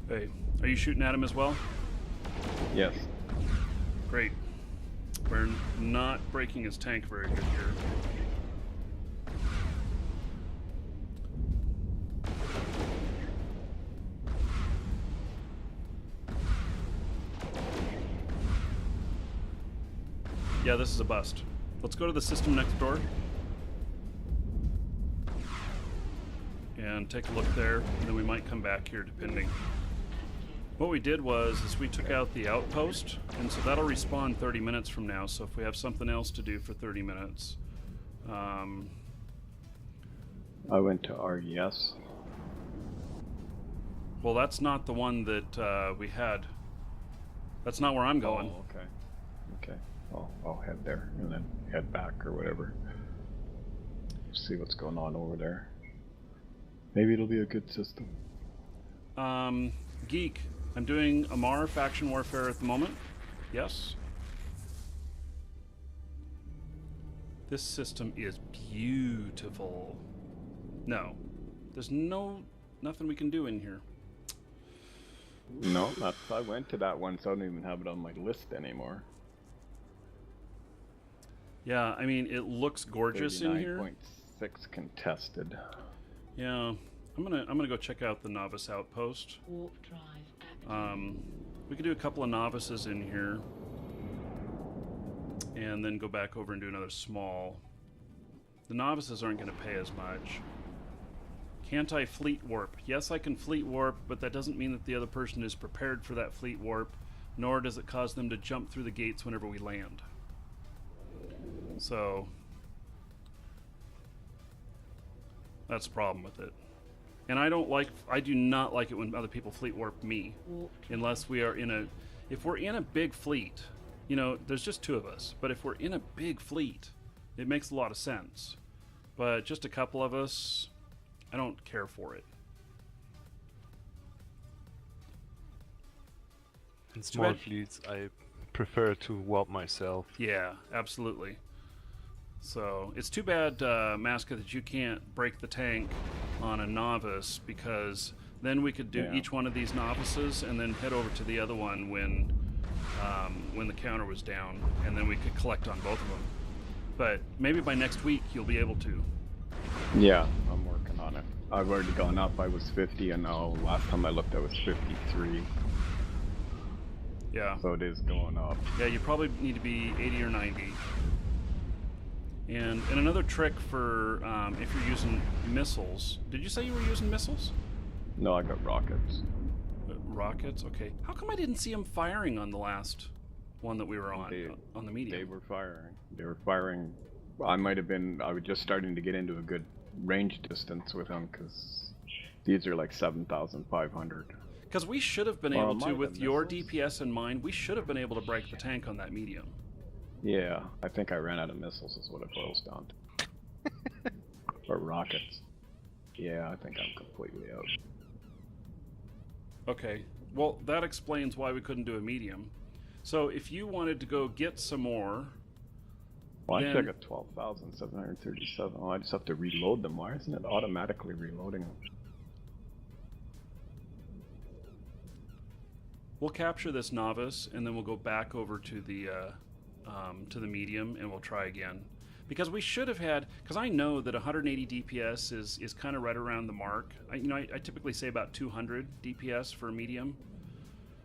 Hey, are you shooting at him as well? Yes. Great. We're not breaking his tank very good here. Yeah, this is a bust. Let's go to the system next door and take a look there, and then we might come back here depending. What we did was we took out the outpost, and so that'll respawn 30 minutes from now. So if we have something else to do for 30 minutes, I went to RES. well, that's not the one that we had. That's not where I'm going. Oh, okay. Okay. I'll head there and then head back or whatever. See what's going on over there. Maybe it'll be a good system. Geek, I'm doing Amar faction warfare at the moment. Yes. This system is beautiful. No, there's nothing we can do in here. No, I went to that one, so I don't even have it on my list anymore. Yeah, I mean, it looks gorgeous in here. 39.6 contested. Yeah, I'm gonna go check out the novice outpost. Warp drive active. We could do a couple of novices in here, and then go back over and do another small. The novices aren't going to pay as much. Can't I fleet warp? Yes, I can fleet warp, but that doesn't mean that the other person is prepared for that fleet warp, nor does it cause them to jump through the gates whenever we land. So that's the problem with it. And I do not like it when other people fleet warp me, unless we are if we're in a big fleet, you know, there's just two of us, but if we're in a big fleet, it makes a lot of sense. But just a couple of us, I don't care for it. In small fleets, I prefer to warp myself. Yeah, absolutely. So it's too bad, Maska, that you can't break the tank on a novice, because then we could do each one of these novices and then head over to the other one when the counter was down, and then we could collect on both of them. But maybe by next week you'll be able to. Yeah, I'm working on it. I've already gone up. I was 50, and now last time I looked I was 53. Yeah. So it is going up. Yeah, you probably need to be 80 or 90. And another trick for if you're using missiles. Did you say you were using missiles? No, I got rockets. Rockets? Okay. How come I didn't see them firing on the last one that we were on the medium? They were firing. They were firing. I was just starting to get into a good range distance with them, because these are like 7,500. Because we should have been able to, with your DPS in mind, we should have been able to break the tank on that medium. Yeah, I think I ran out of missiles is what it boils down to. Or rockets. Yeah, I think I'm completely out. Okay, well, that explains why we couldn't do a medium. So if you wanted to go get some more... Well, actually I got 12,737. Oh, I just have to reload them. Why isn't it automatically reloading them? we'll capture this novice, and then we'll go back over to the medium, and we'll try again. Because we should have had, because I know that 180 DPS is kind of right around the mark. I typically say about 200 DPS for medium.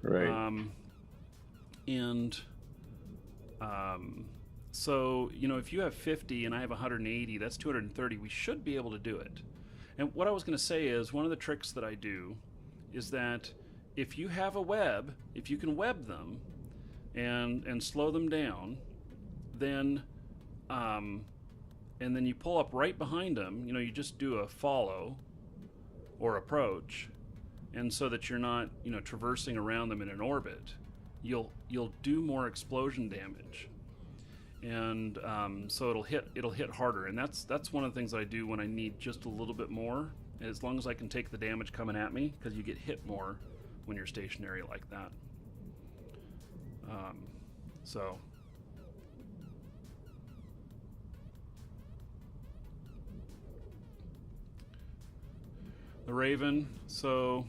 Right. So, if you have 50 and I have 180, that's 230. We should be able to do it. And what I was going to say is, one of the tricks that I do is that if you have a web, if you can web them and slow them down, then and then you pull up right behind them, you just do a follow or approach, and so that you're not, traversing around them in an orbit, you'll do more explosion damage. And so it'll hit harder, and that's one of the things that I do when I need just a little bit more, as long as I can take the damage coming at me, because you get hit more when you're stationary like that. So the Raven, so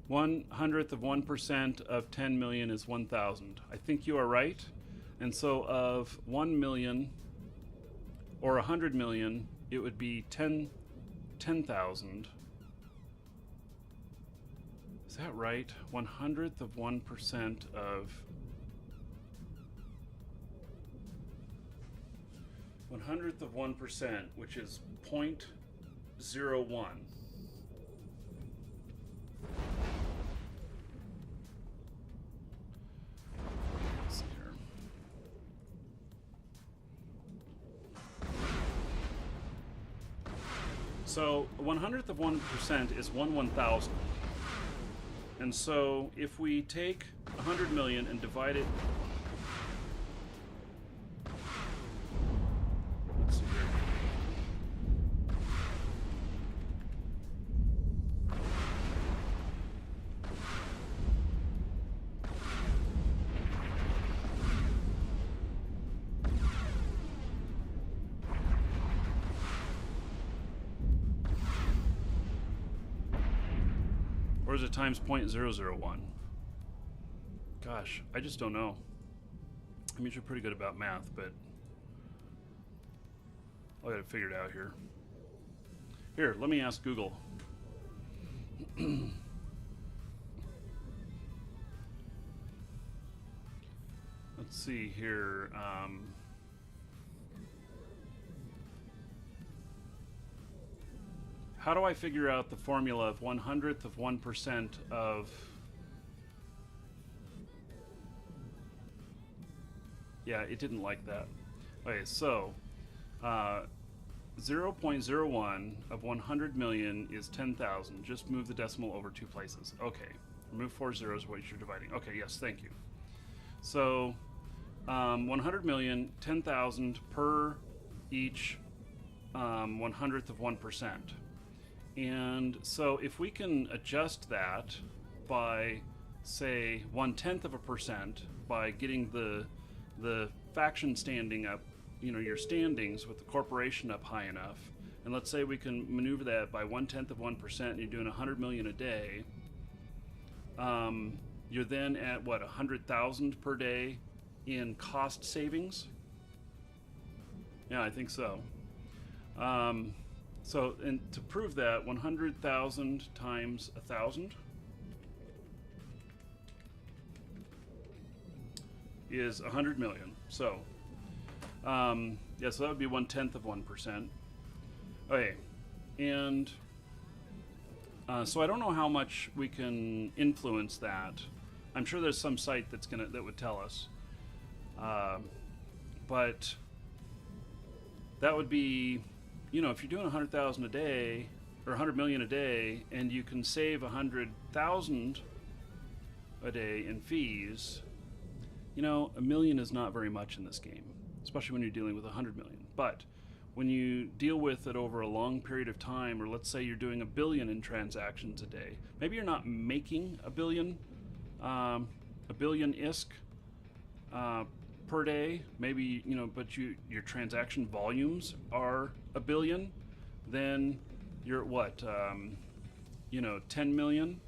1/100th of 1% of 10 million is 1,000. I think you are right. And so of 1 million or 100 million, it would be 10,000. Is that right? 1/100th of 1% of 1/100th of 1%, which is 0.01. So 1/100th of 1% is 1/1000. And so if we take 100 million and divide it, let's see here. Or is it times 0.001? Gosh, I just don't know. I'm usually pretty good about math, but I got it figured out here. Here, let me ask Google. Let's see here. How do I figure out the formula of 1/100th of 1% of... Yeah, it didn't like that. Okay, so 0.01 of 100 million is 10,000. Just move the decimal over 2 places. Okay, remove 4 zeros what you're dividing. Okay, yes, thank you. So 100 million, 10,000 per each 1/100th of 1%. And so if we can adjust that by, say, 1/10 of a percent by getting the faction standing up, your standings with the corporation up high enough, and let's say we can maneuver that by 1/10 of 1%, and you're doing 100 million a day, you're then at what, 100,000 per day in cost savings? Yeah, I think so. So, and to prove that, 100,000 times 1,000 is 100 million. So, yeah, so that would be 1/10 of 1%. Okay, and so I don't know how much we can influence that. I'm sure there's some site that would tell us, but that would be, if you're doing 100,000 a day or 100 million a day, and you can save 100,000 a day in fees, $1 million is not very much in this game, especially when you're dealing with 100 million. But when you deal with it over a long period of time, or let's say you're doing 1 billion in transactions a day, maybe you're not making a billion ISK per day, maybe, but your transaction volumes are 1 billion, then you're at what, 10 million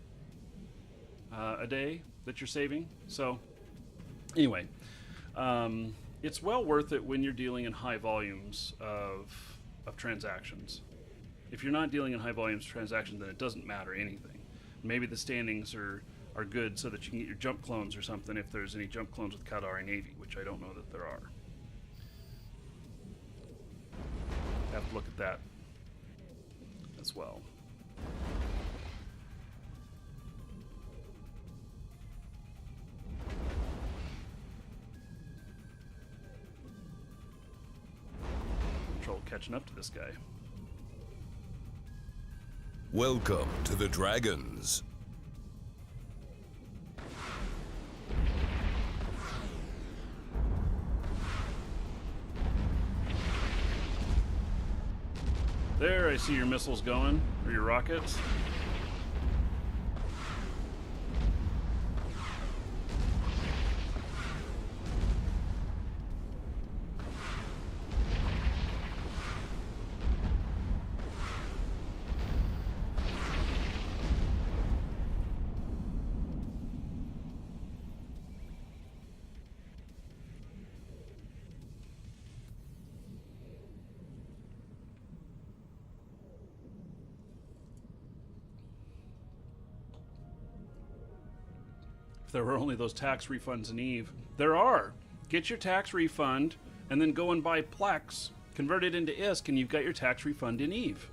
a day that you're saving. So anyway, it's well worth it when you're dealing in high volumes of transactions. If you're not dealing in high volumes of transactions, then it doesn't matter anything. Maybe the standings are good so that you can get your jump clones or something if there's any jump clones with Caldari Navy, which I don't know that there are. Have to look at that as well. Trouble catching up to this guy. Welcome to the Dragons. There, I see your missiles going, or your rockets. If there were only those tax refunds in Eve. There are. Get your tax refund and then go and buy Plex, convert it into ISK, and you've got your tax refund in Eve.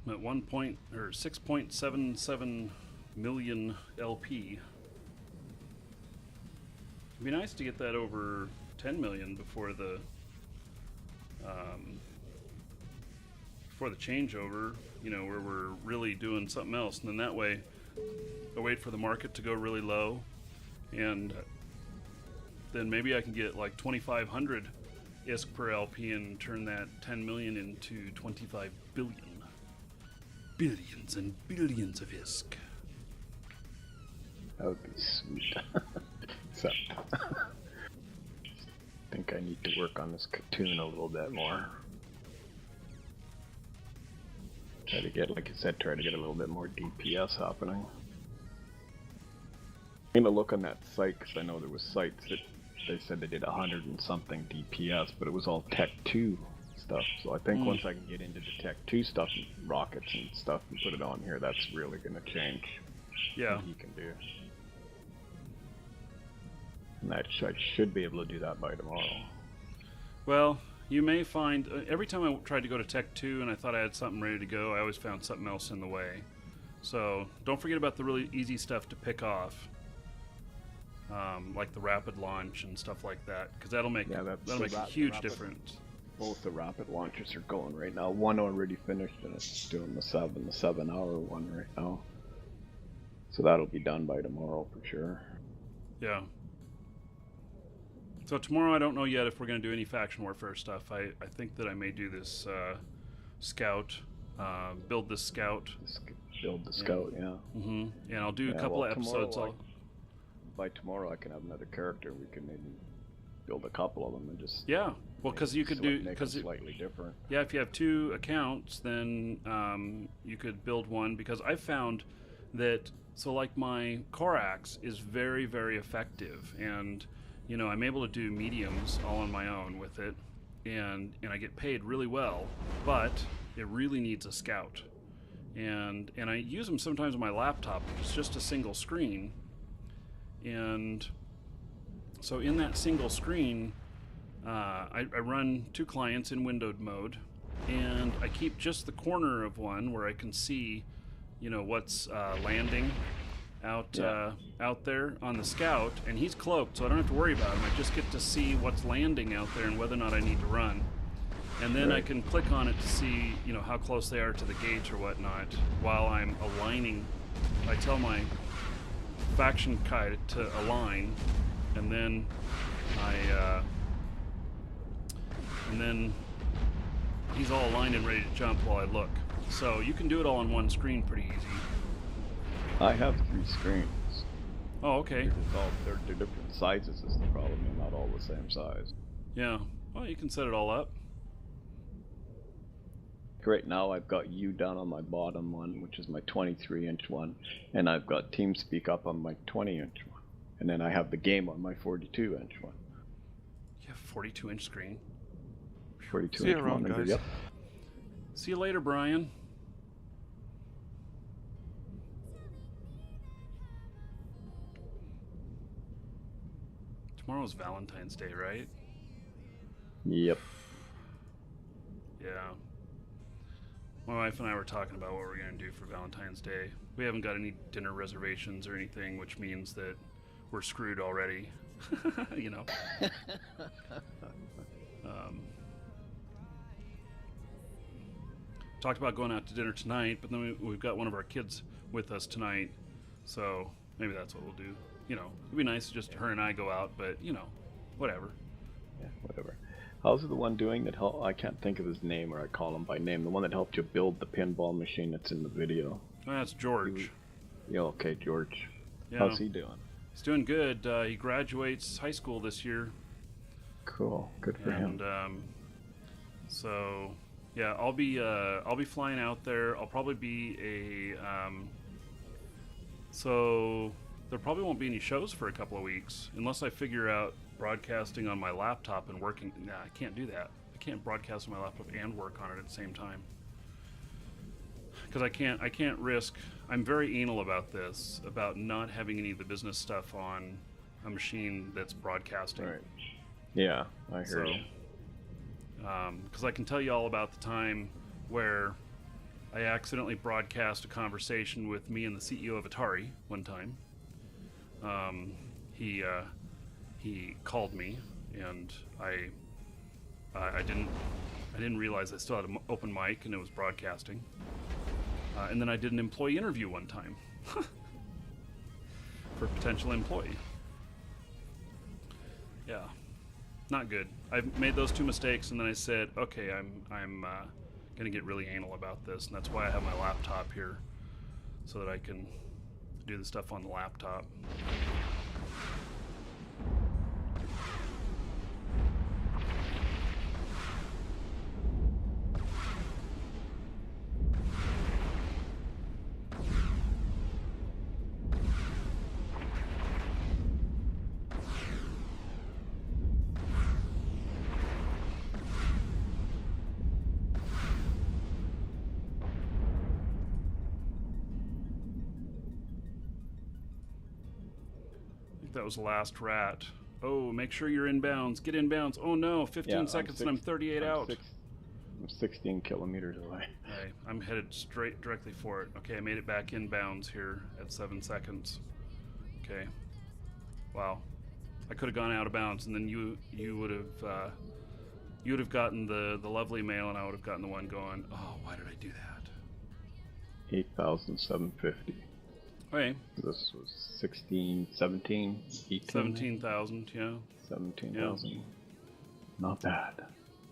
At 6.77 million LP. It'd be nice to get that over 10 million before the changeover, you know, where we're really doing something else, and then that way I wait for the market to go really low, and then maybe I can get like 2,500 ISK per LP and turn that 10 million into 25 billion. Billions and billions of ISK. That would be sweet. Except, I think I need to work on this cartoon a little bit more. Try to get, like I said, try to get a little bit more DPS happening. I'm gonna look on that site because I know there was sites that they said they did 100 and something DPS, but it was all Tech 2 stuff. So I think once I can get into the Tech 2 stuff, and rockets and stuff, and put it on here, that's really gonna change what he can do. And I should be able to do that by tomorrow. Well, you may find, every time I tried to go to Tech 2 and I thought I had something ready to go, I always found something else in the way. So don't forget about the really easy stuff to pick off. Like the rapid launch and stuff like that, because that'll make a huge difference. Both the rapid launches are going right now. One already finished and it's doing the 7-hour one right now. So that'll be done by tomorrow for sure. Yeah. So tomorrow I don't know yet if we're going to do any faction warfare stuff. I think that I may do this scout, build this scout. Build the scout, yeah. Mm-hmm. And I'll do a couple of episodes. By tomorrow I can have another character. We can maybe build a couple of them and just well, because you could make them slightly different. Yeah, if you have 2 accounts, then you could build one, because I found that like my Corax is very, very effective, and you know, I'm able to do mediums all on my own with it, and I get paid really well, but it really needs a scout, and I use them sometimes on my laptop, which is just a single screen. And so in that single screen, I run 2 clients in windowed mode, and I keep just the corner of one where I can see, you know, what's landing out there on the scout, and he's cloaked, so I don't have to worry about him. I just get to see what's landing out there and whether or not I need to run. And then I can click on it to see, you know, how close they are to the gate or whatnot while I'm aligning. I tell my faction guy to align, and then and then he's all aligned and ready to jump while I look. So you can do it all on one screen pretty easy. I have 3 screens. Oh, okay. They're different sizes is the problem. They're not all the same size. Yeah. Well, you can set it all up. Right now I've got you down on my bottom one, which is my 23-inch one, and I've got TeamSpeak up on my 20-inch one. And then I have the game on my 42-inch one. You have a 42-inch screen. 42-inch See you around, monitor, guys. yep. See you later, Brian. Tomorrow's Valentine's Day, right? Yep. Yeah. My wife and I were talking about what we're going to do for Valentine's Day. We haven't got any dinner reservations or anything, which means that we're screwed already. You know. Talked about going out to dinner tonight, but then we've got one of our kids with us tonight, so maybe that's what we'll do. You know, it'd be nice just her and I go out, but you know, whatever. Yeah, whatever. How's the one doing that I can't think of his name, or I call him by name, the one that helped you build the pinball machine that's in the video? Oh, that's George. Yeah, okay, George. Yeah. How's he doing? He's doing good. He graduates high school this year. Cool, good for him. And so yeah, I'll be flying out there. I'll probably be so there probably won't be any shows for a couple of weeks unless I figure out broadcasting on my laptop and working. Nah, I can't do that. I can't broadcast on my laptop and work on it at the same time. Because I can't risk. I'm very anal about this, about not having any of the business stuff on a machine that's broadcasting. Right. Yeah, I heard. Because I can tell you all about the time where I accidentally broadcast a conversation with me and the CEO of Atari one time. He called me, and I didn't realize I still had an open mic and it was broadcasting. And then I did an employee interview one time for a potential employee. Yeah, not good. I made those 2 mistakes, and then I said, okay, I'm gonna get really anal about this, and that's why I have my laptop here, so that I can do the stuff on the laptop. That was the last rat. Oh, make sure you're inbounds. Get inbounds. Oh no, 15 seconds and I'm 38 out. I'm 16 kilometers away. Okay, I'm headed directly for it. Okay, I made it back inbounds here at 7 seconds. Okay. Wow. I could have gone out of bounds, and then you would have gotten the lovely mail, and I would have gotten the one going, oh, why did I do that? 8,750. Okay. This was 16, 17, 18. 17,000, yeah. 17,000. Yeah. Not bad.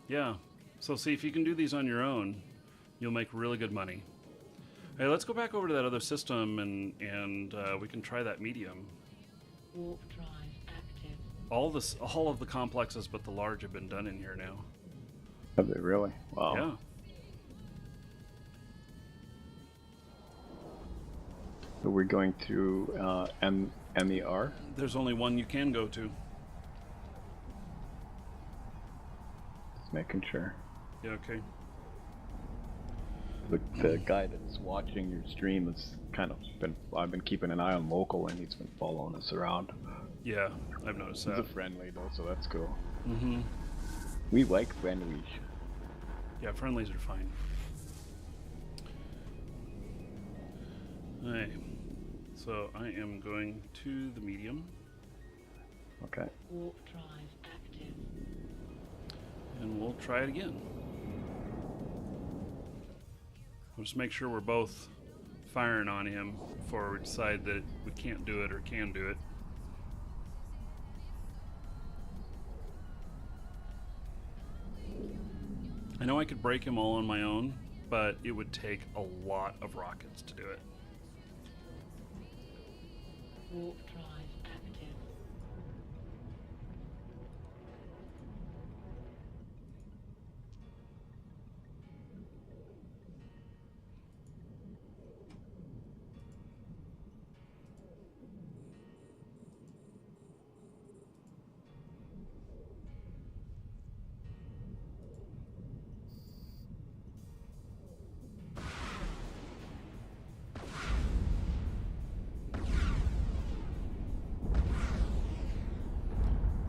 Yeah. So see, if you can do these on your own, you'll make really good money. Hey, let's go back over to that other system, and we can try that medium. Warp drive active. All of the complexes but the large have been done in here now. Have they really? Wow. Yeah. So we're going through MER? There's only one you can go to. Just making sure. Yeah, okay. The guy that's watching your stream has I've been keeping an eye on local, and he's been following us around. Yeah, I've noticed He's that. a friendly though, so that's cool. Mm-hmm. We like friendlies. Yeah, friendlies are fine. Alright. So I am going to the medium. Okay. Warp drive active. And we'll try it again. We'll just make sure we're both firing on him before we decide that we can't do it or can do it. I know I could break him all on my own, but it would take a lot of rockets to do it. Warp drive active.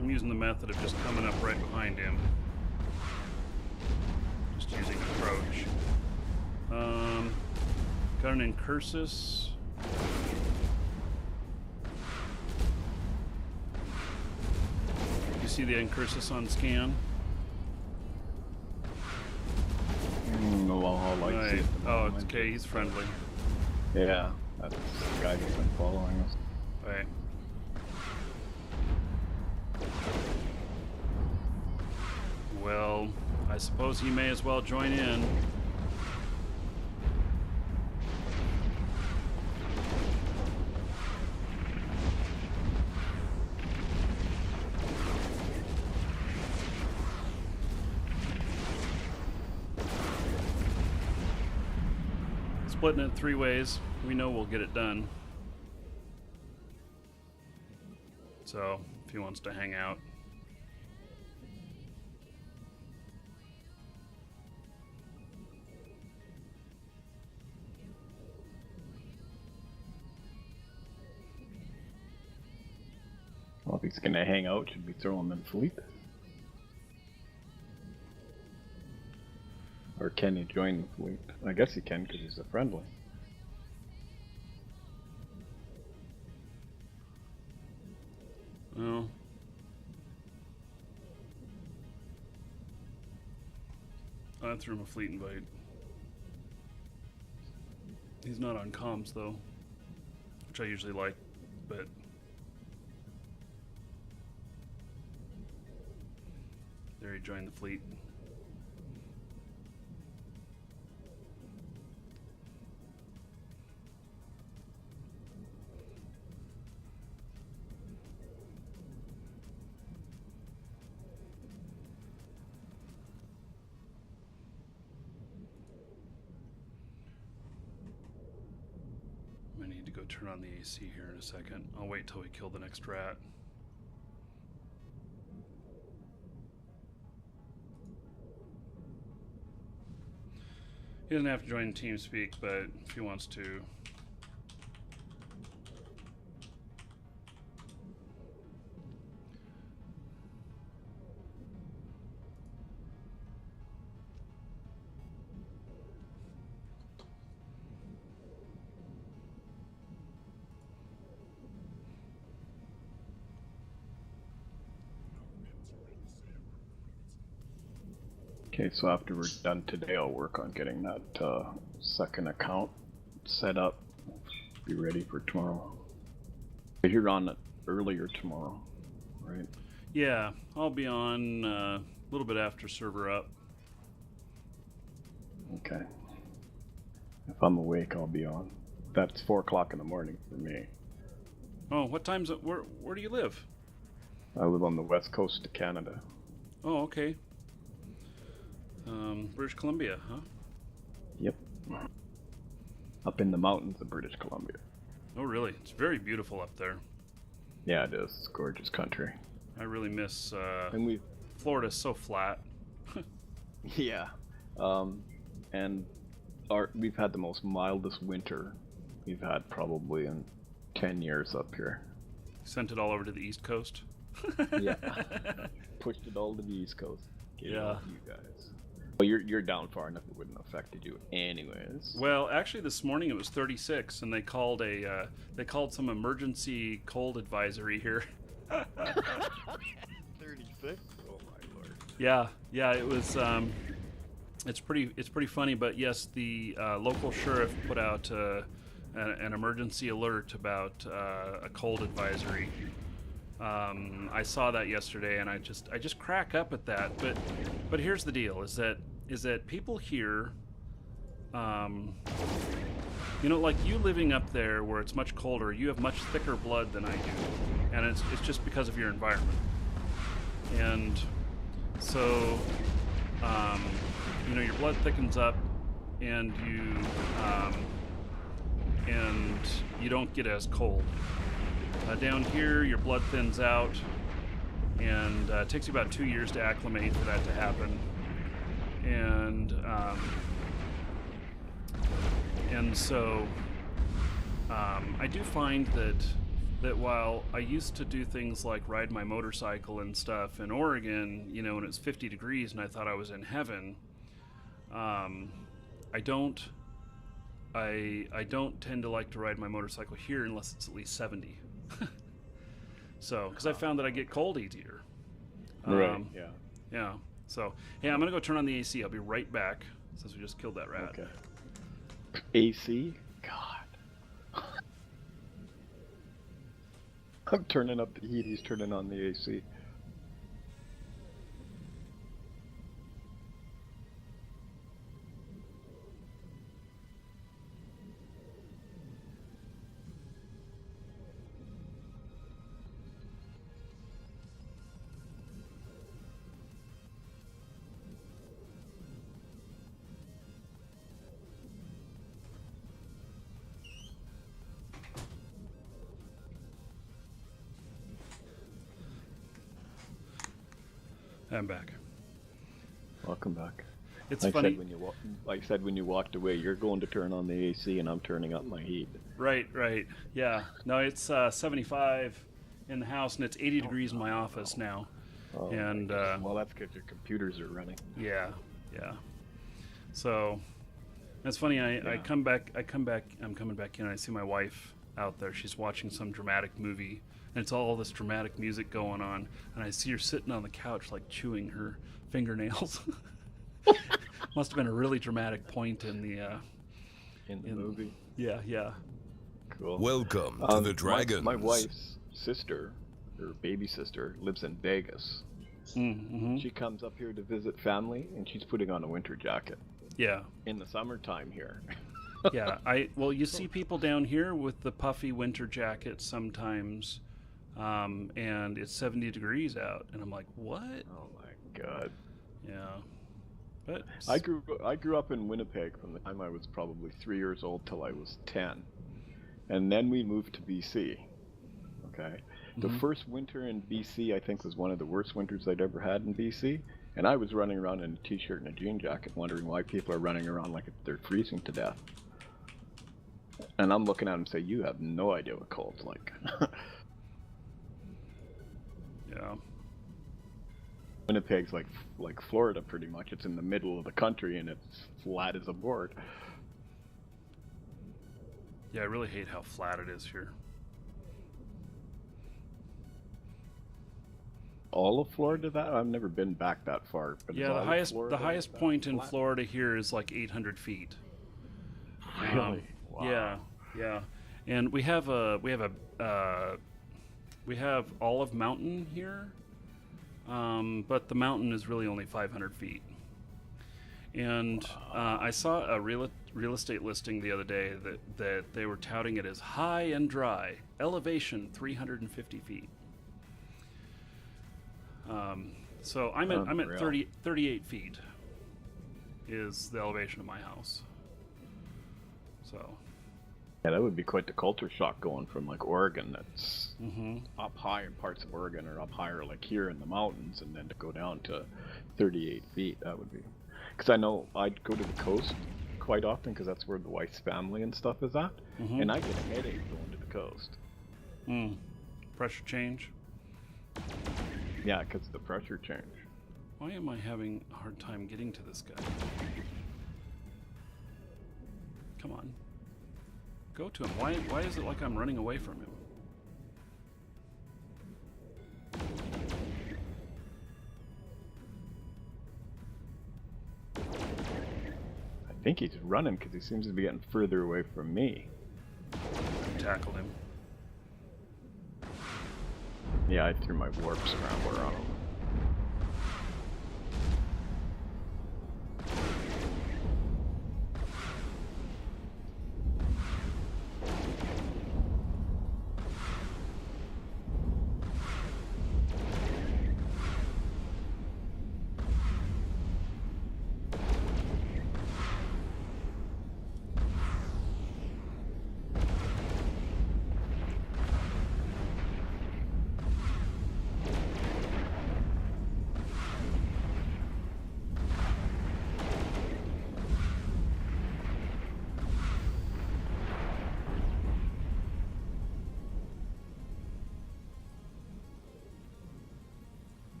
I'm using the method of just coming up right behind him. Just using approach. Got an incursus. You see the incursus on scan? No, I'll like Right. see it. Oh, it's okay. He's friendly. Yeah, that's the guy who's been following us. Right. Well, I suppose he may as well join in. Splitting it 3 ways, we know we'll get it done. So, if he wants to hang out. Well, if he's gonna hang out, should we throw him in fleet? Or can he join the fleet? I guess he can because he's a friendly. Well, I threw him a fleet invite. He's not on comms though, which I usually like, but there he joined the fleet. I need to go turn on the AC here in a second. I'll wait till we kill the next rat. He doesn't have to join TeamSpeak, but if he wants to. Okay, so after we're done today, I'll work on getting that second account set up. Be ready for tomorrow. You're on it earlier tomorrow, right? Yeah, I'll be on a little bit after server up. Okay. If I'm awake, I'll be on. That's 4 o'clock in the morning for me. Oh, what time's it? Where do you live? I live on the west coast of Canada. Oh, okay. British Columbia, huh? Yep. Up in the mountains of British Columbia. Oh, really? It's very beautiful up there. Yeah, it is. It's gorgeous country. I really miss And we Florida's so flat. Yeah. And we've had the most mildest winter we've had probably in 10 years up here. Sent it all over to the East Coast. Yeah. Pushed it all to the East Coast. Get it Yeah. all to you guys. Well, you're down far enough it wouldn't have affected you anyways. Well, actually, this morning it was 36, and they called some emergency cold advisory here. 36? Oh my lord. Yeah, it was. It's pretty funny, but yes, the local sheriff put out an emergency alert about a cold advisory. I saw that yesterday, and I just crack up at that. But here's the deal: is that is that people here, you know, like you living up there where it's much colder, you have much thicker blood than I do, and it's just because of your environment. And so, you know, your blood thickens up, and you don't get as cold. Down here, your blood thins out, and it takes you about 2 years to acclimate for that to happen. And so I do find that while I used to do things like ride my motorcycle and stuff in Oregon, you know, when it was 50 degrees and I thought I was in heaven, I don't tend to like to ride my motorcycle here unless it's at least 70. So, because I found that I get cold easier. Right. Yeah. Yeah. So, hey, I'm gonna go turn on the AC. I'll be right back since we just killed that rat. Okay. AC? God. I'm turning up the heat. He's turning on the AC. I'm back. Welcome back. It's like funny. I said when you walked away, you're going to turn on the AC and I'm turning up my heat. Right. Yeah. No, it's 75 in the house and it's 80 degrees in my office now. Oh, and well, that's because your computers are running. Yeah. So it's funny. I come back. I'm coming back in. And I see my wife out there. She's watching some dramatic movie, and it's all this dramatic music going on. And I see her sitting on the couch, like chewing her fingernails. Must have been a really dramatic point in the movie. Yeah. Cool. Welcome to the Dragons. My wife's sister, her baby sister, lives in Vegas. Mm-hmm. She comes up here to visit family, and she's putting on a winter jacket. Yeah. In the summertime here. Yeah. You see people down here with the puffy winter jackets sometimes, and it's 70 degrees out, and I'm like, what? Oh my God. Yeah. But I grew up in Winnipeg from the time I was probably 3 years old till I was 10, and then we moved to BC. Okay. The first winter in BC, I think, was one of the worst winters I'd ever had in BC. And I was running around in a t-shirt and a jean jacket, wondering why people are running around like they're freezing to death. And I'm looking at them and say, you have no idea what cold's like. Yeah. Winnipeg's like Florida pretty much. It's in the middle of the country and it's flat as a board. Yeah, I really hate how flat it is here. All of Florida that? I've never been back that far. But Yeah, the highest point in Florida here is like 800 feet. Really? Wow. Yeah. And we have Olive Mountain here, but the mountain is really only 500 feet. And I saw a real estate listing the other day that they were touting it as high and dry, elevation 350 feet. So I'm at 38 feet is the elevation of my house. So yeah, that would be quite the culture shock going from like Oregon, that's up high in parts of Oregon, or up higher like here in the mountains, and then to go down to 38 feet. That would be, because I know I'd go to the coast quite often because that's where the wife's family and stuff is at, and I get a headache going to the coast. Pressure change. Yeah, because of the pressure change. Why am I having a hard time getting to this guy? Come on. Go to him. Why is it like I'm running away from him? I think he's running because he seems to be getting further away from me. Tackle him. Yeah, I threw my warp scrambler on him.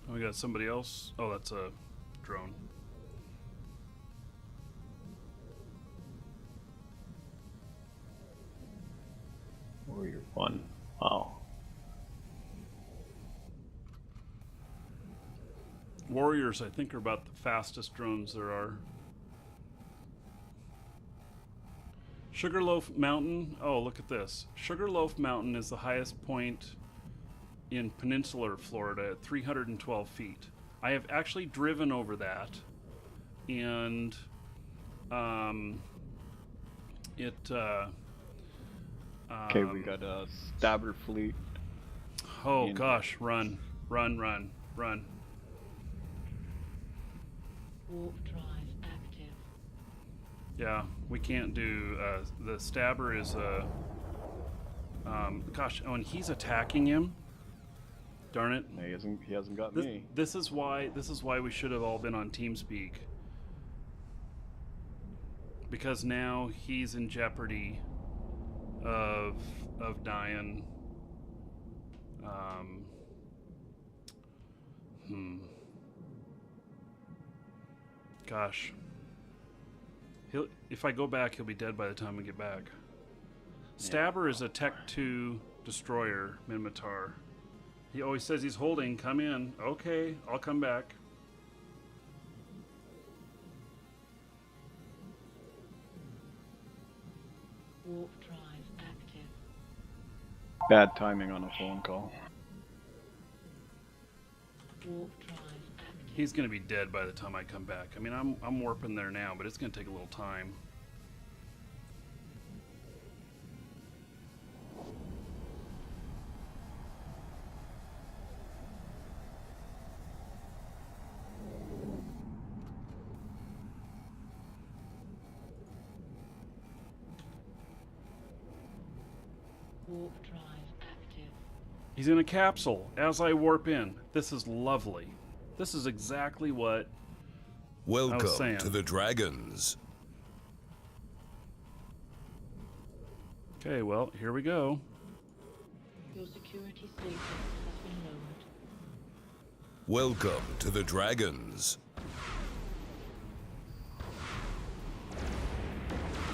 Oh, we got somebody else. Oh, that's a drone. Warrior 1. Wow. Warriors, I think, are about the fastest drones there are. Sugarloaf Mountain. Oh, look at this. Sugarloaf Mountain is the highest point in peninsular Florida at 312 feet. I have actually driven over that, and Okay, we got a stabber fleet. Oh gosh, run, run, run, run. Warp drive active. Yeah, we can't do, the stabber is gosh, oh, and he's attacking him. Darn it. He hasn't got me. This is why we should have all been on TeamSpeak. Because now he's in jeopardy of dying. Gosh. If I go back, he'll be dead by the time we get back. Stabber is a Tech 2 destroyer, Minmatar. He always says he's holding. Come in. Okay, I'll come back. Warp drive active. Bad timing on a phone call. Warp drive active. He's gonna be dead by the time I come back. I mean, I'm warping there now, but it's gonna take a little time. Warp drive active. He's in a capsule as I warp in. This is lovely. This is exactly what Welcome saying. to the Dragons. Okay, well, here we go. Your security status has been lowered. Welcome to the Dragons.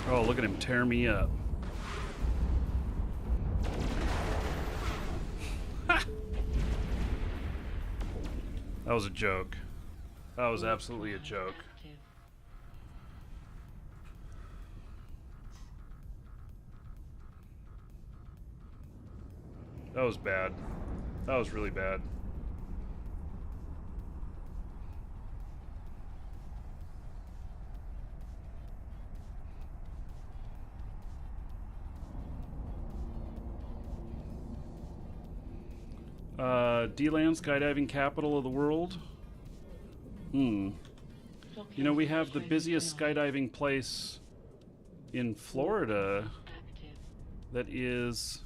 Oh, look at him tear me up. That was a joke. That was absolutely a joke. Active. That was bad. That was really bad. D-Land, skydiving capital of the world. You know, we have the busiest skydiving place in Florida Active. that is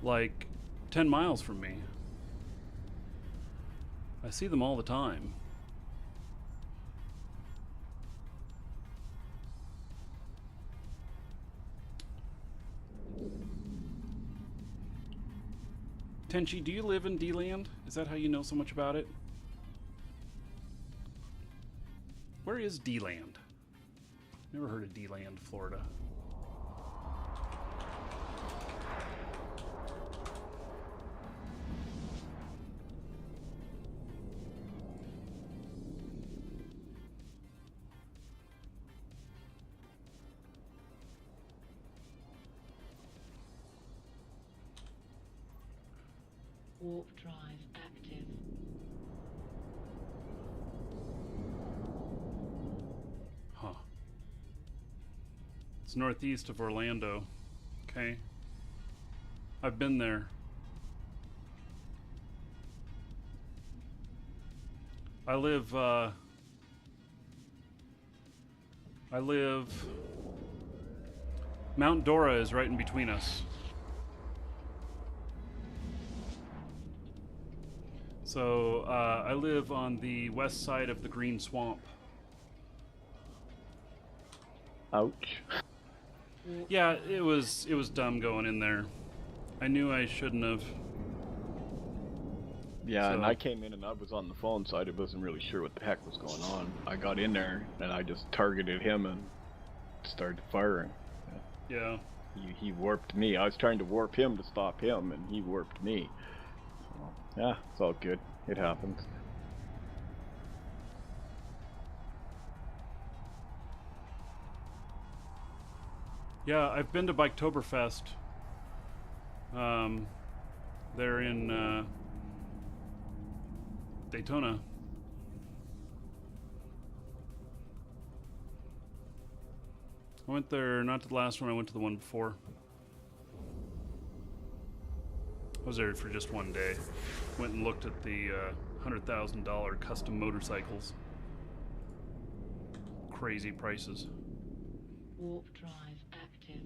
like 10 miles from me. I see them all the time. Tenchi, do you live in D-Land? Is that how you know so much about it? Where is D-Land? Never heard of D-Land, Florida. Warp drive active. Huh. It's northeast of Orlando. Okay. I've been there. I live Mount Dora is right in between us. So, I live on the west side of the Green Swamp. Ouch. Yeah, it was dumb going in there. I knew I shouldn't have. Yeah, and So- I came in and I was on the phone, so I wasn't really sure what the heck was going on. I got in there and I just targeted him and started firing. Yeah. He warped me. I was trying to warp him to stop him, and he warped me. So, yeah, it's all good. It happens. Yeah, I've been to Biketoberfest. They're in Daytona. I went there, not to the last one, I went to the one before. I was there for just one day. Went and looked at the $100,000 custom motorcycles. Crazy prices. Warp drive active.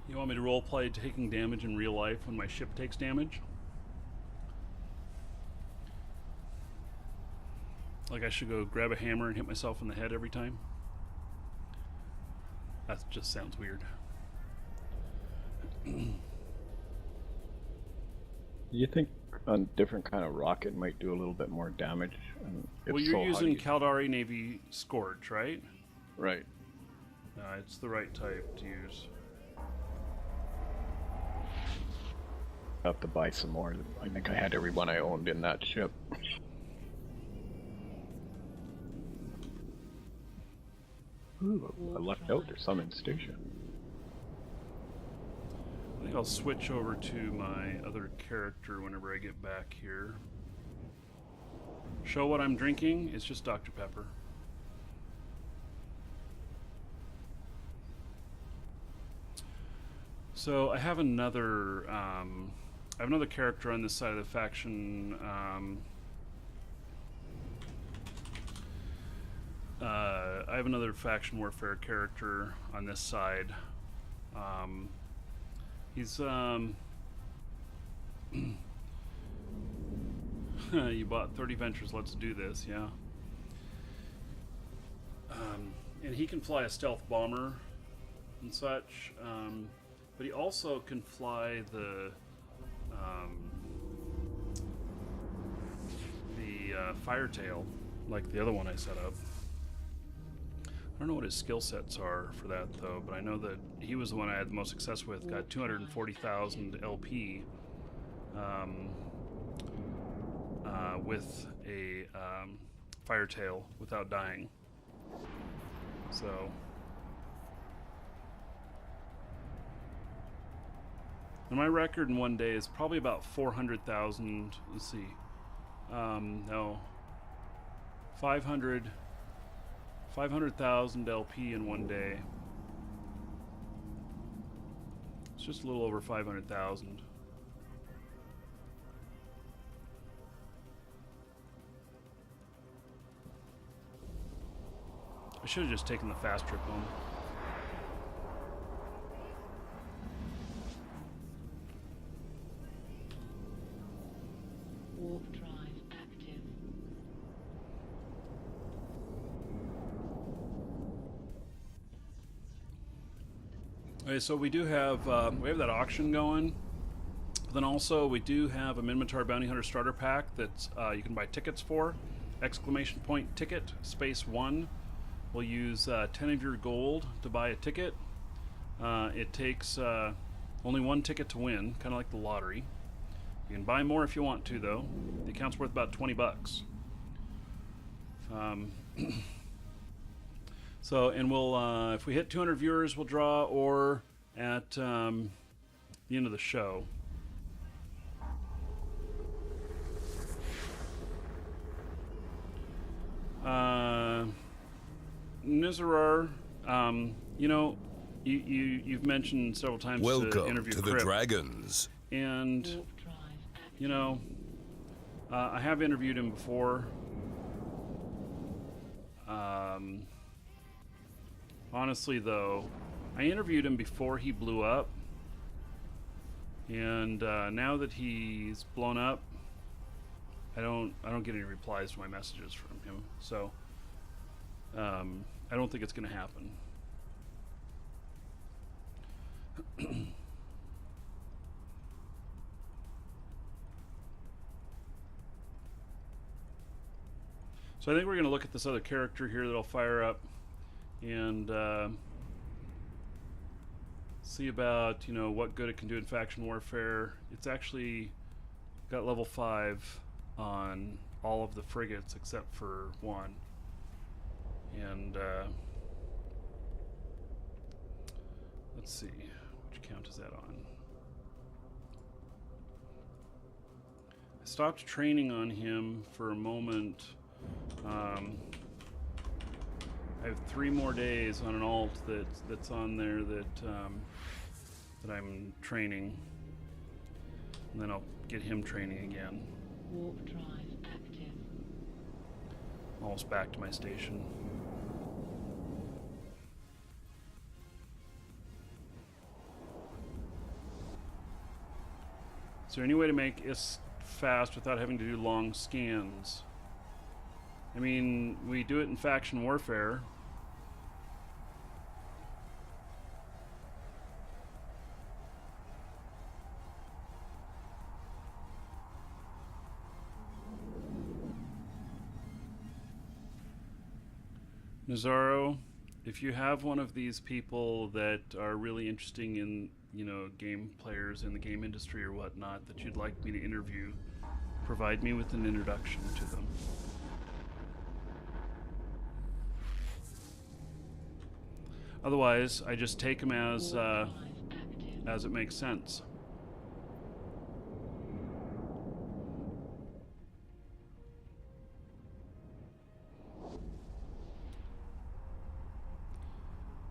You want me to roleplay taking damage in real life when my ship takes damage? Like I should go grab a hammer and hit myself in the head every time? That just sounds weird. You think a different kind of rocket might do a little bit more damage? And if Well, so, you're how do using you- Caldari Navy Scorch, right? Right. No, it's the right type to use. Have to buy some more. I think I had everyone I owned in that ship. Ooh, I lucked out. There's some in station. I think I'll switch over to my other character whenever I get back here. Show what I'm drinking. It's just Dr. Pepper. So I have another character on this side of the faction. I have another faction warfare character on this side. He's you bought 30 ventures. Let's do this, yeah. And he can fly a stealth bomber and such. But he also can fly the Firetail, like the other one I set up. I don't know what his skill sets are for that though, but I know that he was the one I had the most success with. Got 240,000 LP with a Firetail without dying. So. And my record in one day is probably about 400,000. Let's see. No. 500,000 LP in one day. It's just a little over 500,000. I should have just taken the fast trip home. Warp drive active. Okay, so we do have that auction going. Then also we do have a Minotaur Bounty Hunter starter pack that you can buy tickets for. Exclamation point ticket space 1. We'll use 10 of your gold to buy a ticket. It takes only one ticket to win, kind of like the lottery. You can buy more if you want to, though. The account's worth about 20 bucks. So, and we'll, if we hit 200 viewers, we'll draw, or at the end of the show. Nizarar, you know, you've mentioned several times to Welcome interview to the Crip, Dragons. and Warp drive active. you know, I have interviewed him before. Honestly, though, I interviewed him before he blew up, And now that he's blown up, I don't get any replies to my messages from him. So I don't think it's going to happen. So I think we're going to look at this other character here that I'll fire up and see about, you know, what good it can do in faction warfare. It's actually got level 5 on all of the frigates except for one. And let's see, which count is that on? I stopped training on him for a moment. I have 3 more days on an alt that's on there that I'm training, and then I'll get him training again. Warp drive active. Almost back to my station. Is there any way to make IS fast without having to do long scans? I mean, we do it in faction warfare. Nazaro, if you have one of these people that are really interesting in, you know, game players in the game industry or whatnot that you'd like me to interview, provide me with an introduction to them. Otherwise, I just take them as it makes sense.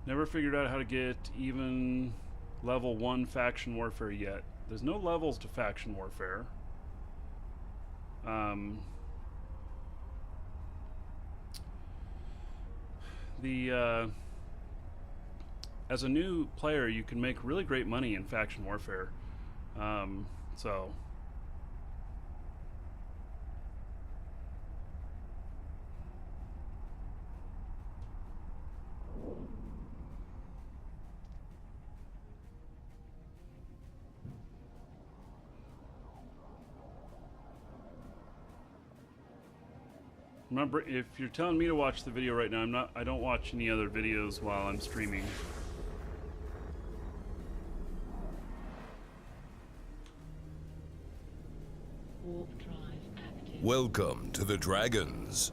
Never figured out how to get even level 1 faction warfare yet. There's no levels to faction warfare. As a new player, you can make really great money in faction warfare. So if you're telling me to watch the video right now, I don't watch any other videos while I'm streaming. Warp drive active. Welcome to the Dragons.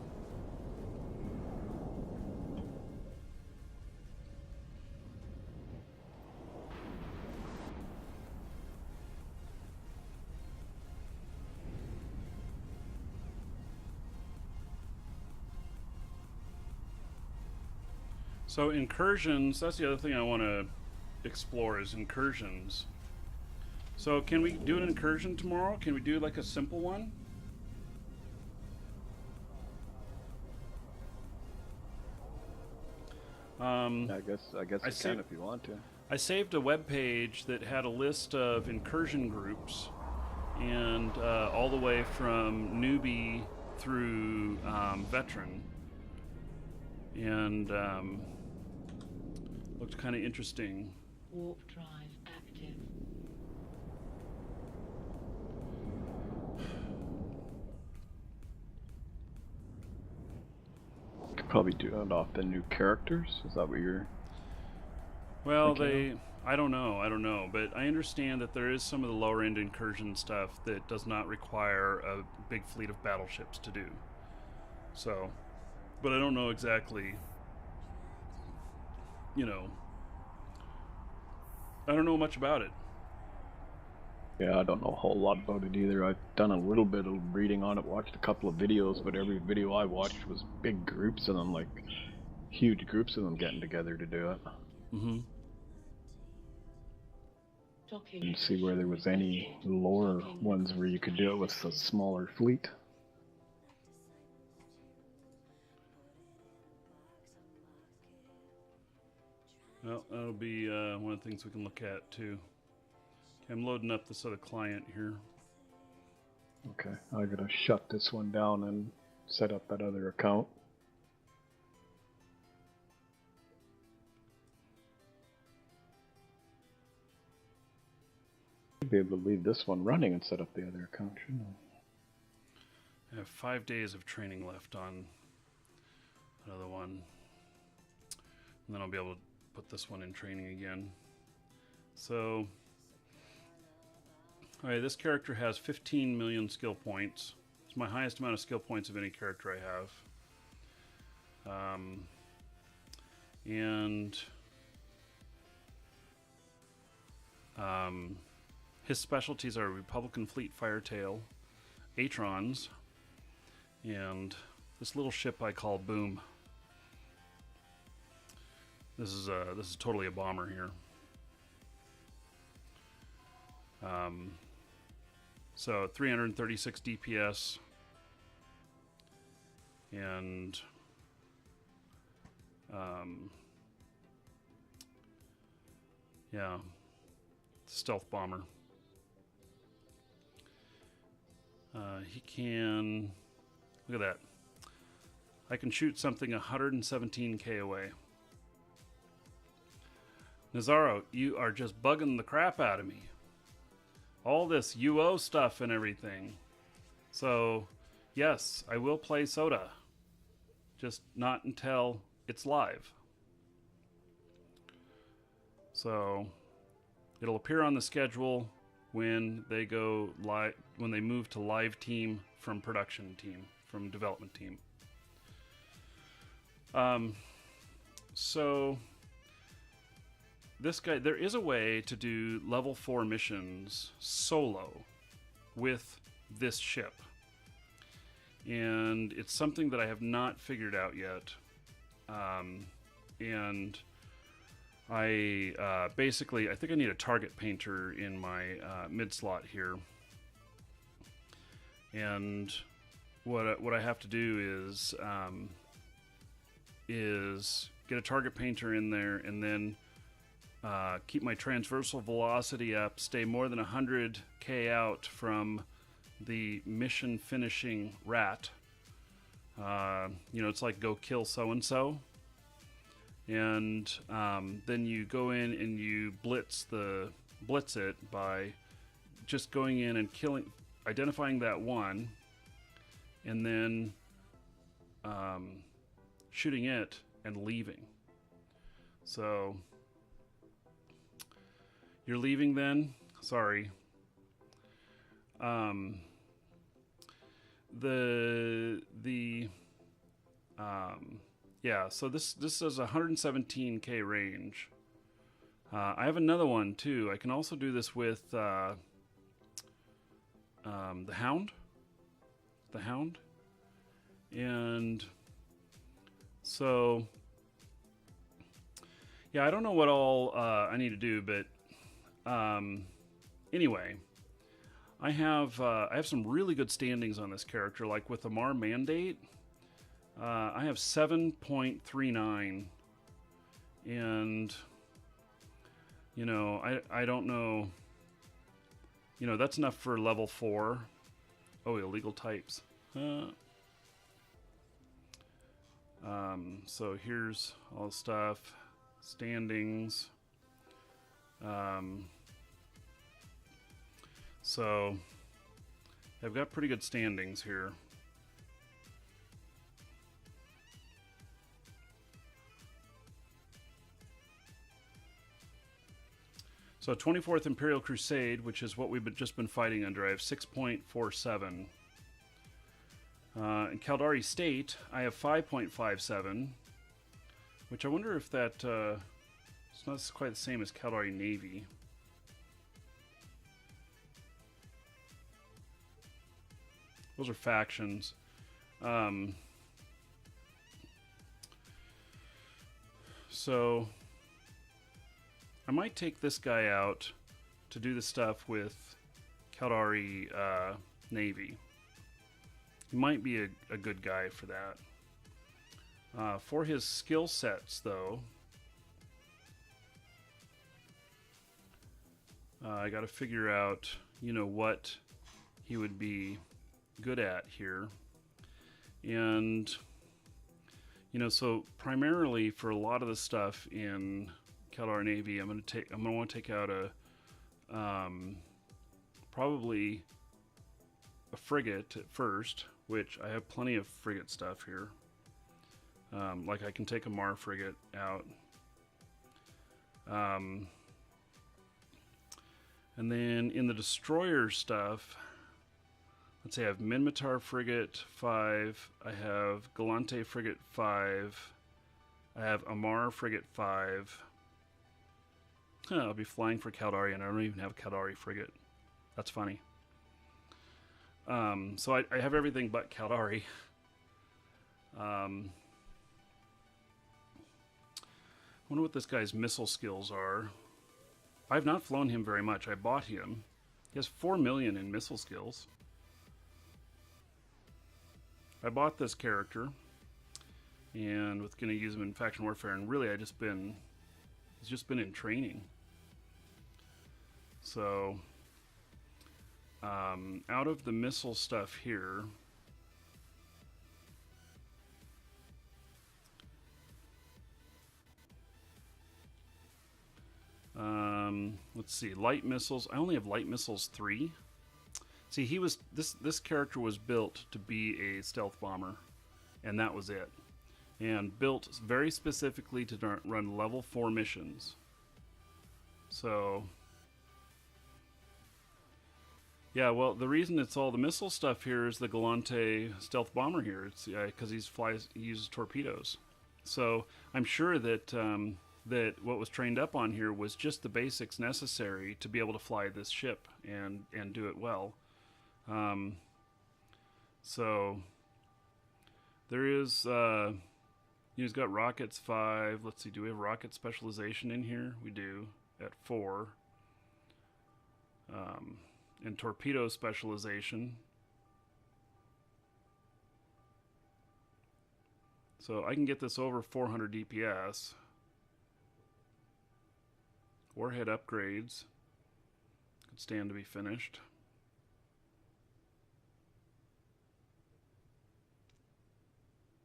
So incursions, that's the other thing I want to explore is incursions. So can we do an incursion tomorrow? Can we do like a simple one? I guess you can if you want to. I saved a web page that had a list of incursion groups, and all the way from newbie through veteran, and looked kind of interesting. Warp drive active. Could probably do it off the new characters. Is that what you're? Well, I don't know, but I understand that there is some of the lower end incursion stuff that does not require a big fleet of battleships to do. So, but I don't know exactly, you know, I don't know much about it. Yeah, I don't know a whole lot about it either. I've done a little bit of reading on it, watched a couple of videos, but every video I watched was big groups of them, like huge groups of them getting together to do it. Mm-hmm. And see where there was any lower ones where you could do it with a smaller fleet. Well, that'll be one of the things we can look at too. I'm loading up this other client here. Okay, I gotta shut this one down and set up that other account. Should be able to leave this one running and set up the other account, shouldn't I? I have 5 days of training left on another one. And then I'll be able to put this one in training again. So, alright, this character has 15 million skill points. It's my highest amount of skill points of any character I have. His specialties are Republican Fleet Firetail, Atrons, and this little ship I call Boom. This is totally a bomber here. So 336 DPS, and yeah, it's a stealth bomber. He can, look at that. I can shoot something 117k away. Nazaro, you are just bugging the crap out of me. All this UO stuff and everything. So, yes, I will play Soda. Just not until it's live. So, it'll appear on the schedule when they go live, when they move to live team from production team, from development team. So this guy, there is a way to do level 4 missions solo with this ship. And it's something that I have not figured out yet. And I basically, I think I need a target painter in my mid slot here. And what I have to do is get a target painter in there, and then keep my transversal velocity up, stay more than 100k out from the mission finishing rat. You know, it's like go kill so and so. And then you go in and you blitz it by just going in and identifying that one, and then shooting it and leaving. So you're leaving then? Sorry. Yeah, so this is 117k range. I have another one too. I can also do this with the Hound. And so, yeah, I don't know what all I need to do, but anyway, I have some really good standings on this character. Like with the Mar Mandate, I have 7.39, and you know, I don't know. You know, that's enough for level 4. Oh, illegal types. So here's all the stuff, standings. So I've got pretty good standings here. So 24th Imperial Crusade, which is what we've just been fighting under, I have 6.47. In Caldari State, I have 5.57, which I wonder if that it's not quite the same as Caldari Navy. Those are factions. So I might take this guy out to do the stuff with Caldari Navy. He might be a good guy for that. For his skill sets, though, I got to figure out, you know, what he would be good at here. And, you know, so primarily for a lot of the stuff in Caldari Navy, I'm going to want to take out a, probably a frigate at first, which I have plenty of frigate stuff here. Like I can take a Mar frigate out. And then in the destroyer stuff, let's say I have Minmatar frigate 5, I have Galante frigate 5, I have Amar frigate 5. I'll be flying for Caldari and I don't even have a Caldari frigate. That's funny. So I have everything but Caldari. I wonder what this guy's missile skills are. I've not flown him very much. I bought him. He has 4 million in missile skills. I bought this character and was going to use him in faction warfare, and really he's just been in training. So out of the missile stuff here, let's see, light missiles. I only have light missiles 3. See, this character was built to be a stealth bomber, and that was it. And built very specifically to run level 4 missions. So, yeah, well, the reason it's all the missile stuff here is the Galante stealth bomber here. It's because he uses torpedoes. So I'm sure that that what was trained up on here was just the basics necessary to be able to fly this ship and do it well. So there is, he's got rockets 5. Let's see, do we have rocket specialization in here? We do at 4. And torpedo specialization. So I can get this over 400 DPS. Warhead upgrades could stand to be finished.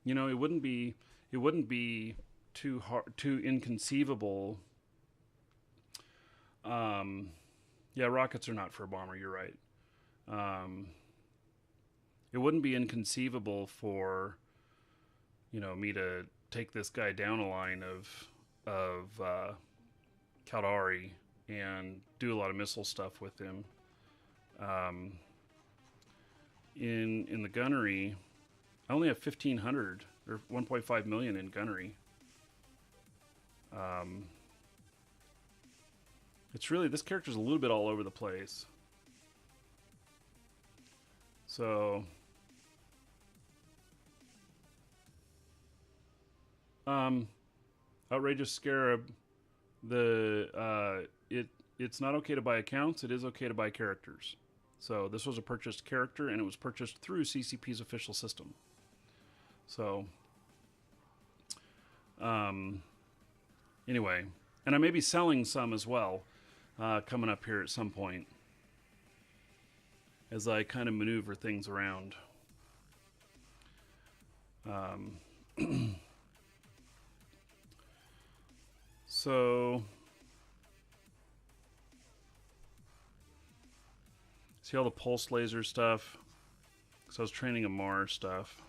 You know, it wouldn't be too inconceivable. Yeah, rockets are not for a bomber, you're right. It wouldn't be inconceivable for, you know, me to take this guy down a line of Caldari and do a lot of missile stuff with him. In the gunnery, I only have 1,500 or 1.5 million in gunnery. It's really, this character's a little bit all over the place. So, Outrageous Scarab, it's not okay to buy accounts, it is okay to buy characters. So this was a purchased character, and it was purchased through CCP's official system. So, anyway, and I may be selling some as well, coming up here at some point, as I kind of maneuver things around. So, see all the pulse laser stuff, because I was training a Mars stuff.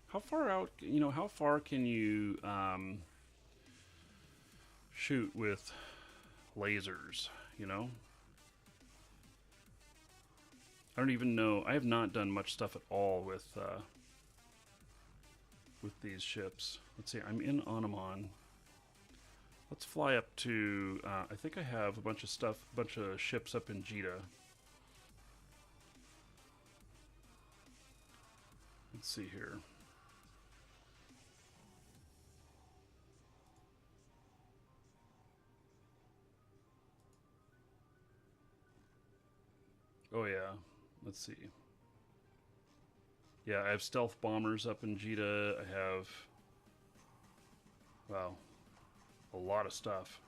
How far out, you know, how far can you shoot with lasers, you know? I don't even know. I have not done much stuff at all with these ships. Let's see, I'm in Onamon. Let's fly up to, I think I have a bunch of ships up in Jeddah. Let's see here. Oh yeah, let's see. Yeah, I have stealth bombers up in Jeddah. I have Wow. A lot of stuff.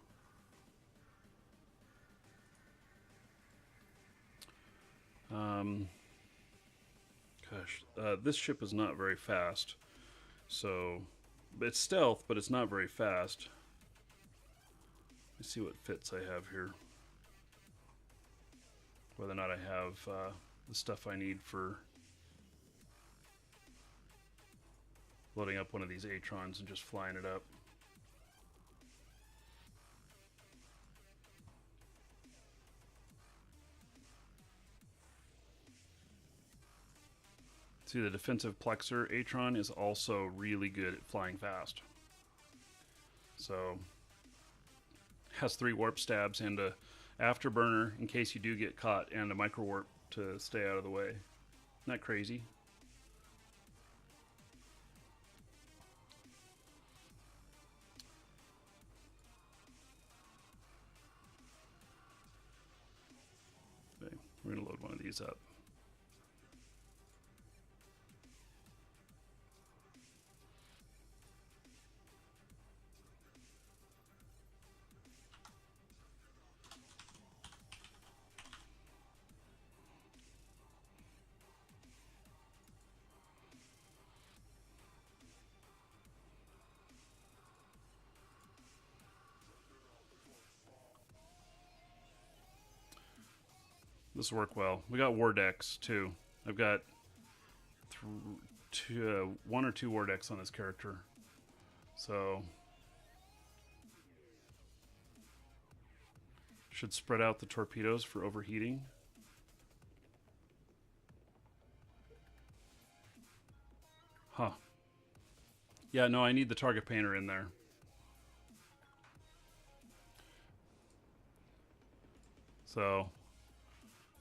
Gosh, this ship is not very fast. So, it's stealth, but it's not very fast. Let's see what fits I have here. Whether or not I have the stuff I need for loading up one of these Atrons and just flying it up. See, the defensive Plexer Atron is also really good at flying fast. So, has 3 warp stabs and a afterburner in case you do get caught, and a micro warp to stay out of the way. Isn't that crazy? Okay, we're gonna load one of these up. This will work well. We got war decks too. I've got 1 or 2 war decks on this character. So should spread out the torpedoes for overheating. Huh. Yeah, no, I need the target painter in there. So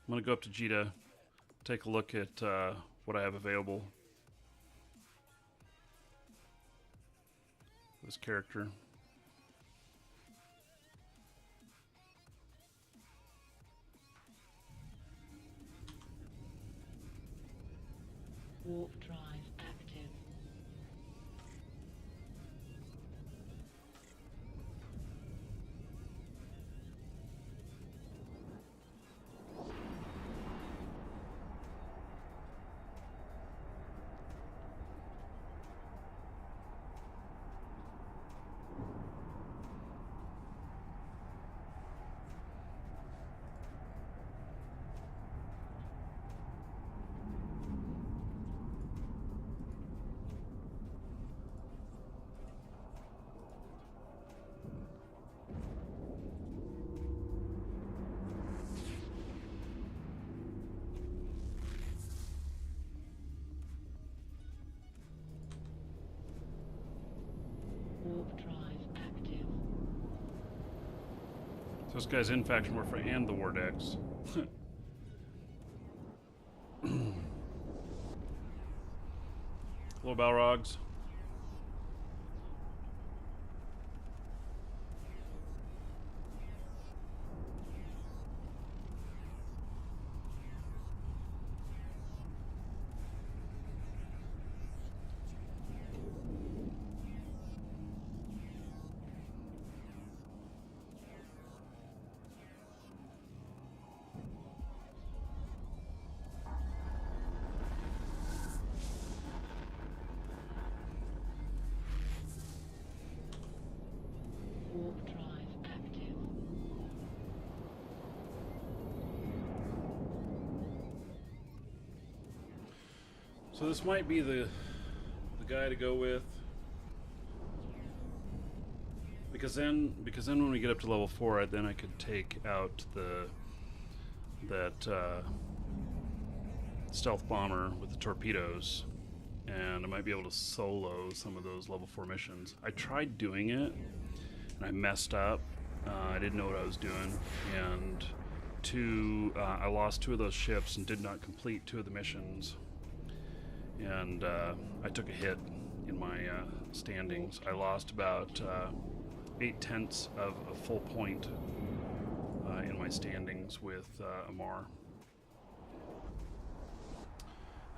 I'm going to go up to Jita, take a look at what I have available. This character. Warp drive active. Warp drive active. So this guy's in faction warfare and the war decks. Hello, Balrogs. Warp drive active. So this might be the guy to go with, because then when we get up to level 4, then I could take out that stealth bomber with the torpedoes, and I might be able to solo some of those level 4 missions. I tried doing it and I messed up. I didn't know what I was doing, and I lost 2 of those ships and did not complete 2 of the missions. And I took a hit in my standings. I lost about 8/10 of a full point in my standings with Amar.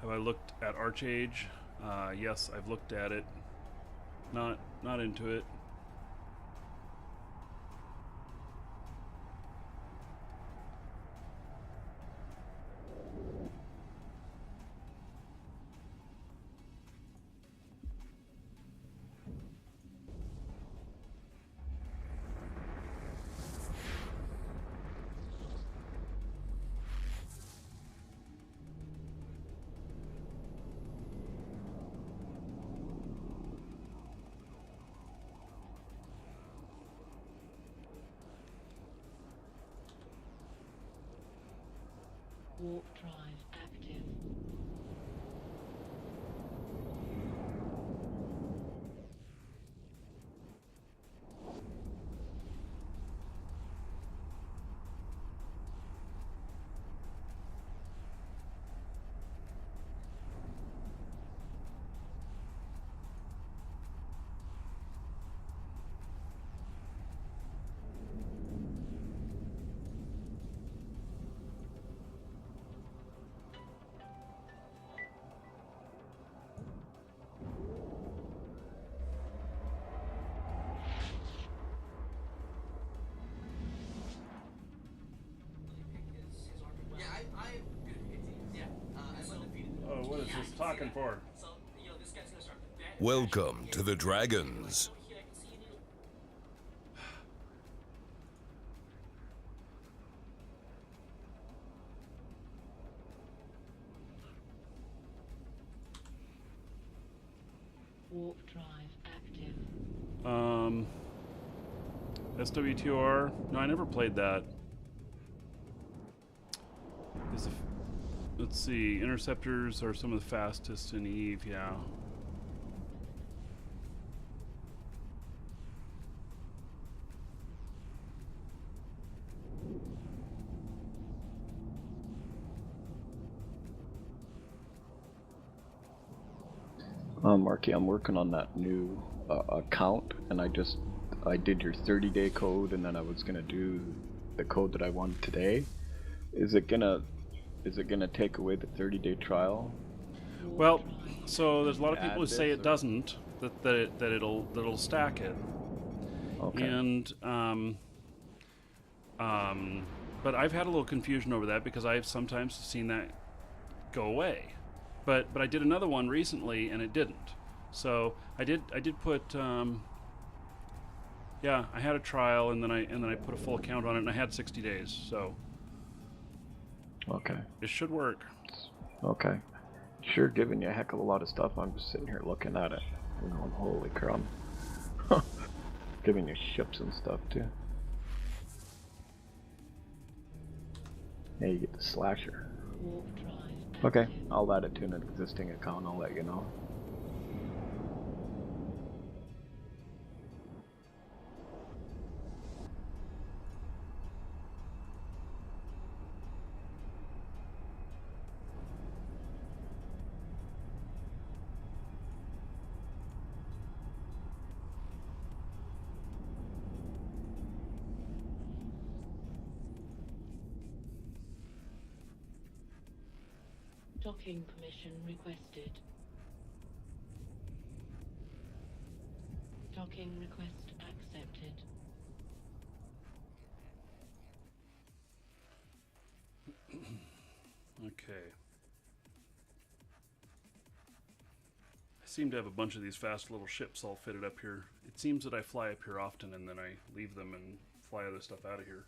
Have I looked at Archage? Yes, I've looked at it. Not into it. Warp drive active. Oh, what is this talking for? Welcome to the Dragons. Warp drive active. SWTR? No, I never played that. Let's see, interceptors are some of the fastest in Eve, yeah. Markee, I'm working on that new account, and I did your 30-day code, and then I was gonna do the code that I wanted today. Is it gonna take away the 30-day trial? Well, so there's a lot of people who Add say this, it or- doesn't, that it'll stack it. Okay. And but I've had a little confusion over that because I've sometimes seen that go away. But I did another one recently and it didn't. So I did put yeah, I had a trial and then I put a full account on it and I had 60 days. So Okay. it should work. Okay. Sure, giving you a heck of a lot of stuff. I'm just sitting here looking at it and going, holy crap. Giving you ships and stuff too. Hey, you get the slasher. Warp drive Okay, active. I'll add it to an existing account. I'll let you know. Docking permission requested. Docking request accepted. Okay. I seem to have a bunch of these fast little ships all fitted up here. It seems that I fly up here often and then I leave them and fly other stuff out of here.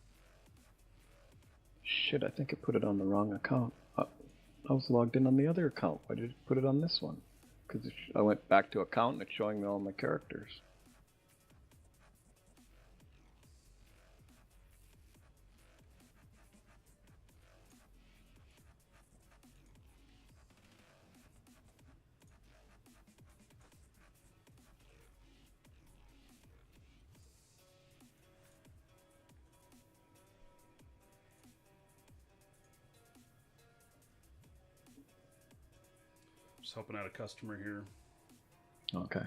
Shit, I think I put it on the wrong account. I was logged in on the other account. Why did it put it on this one? Because I went back to account and it's showing me all my characters. Just helping out a customer here. Okay.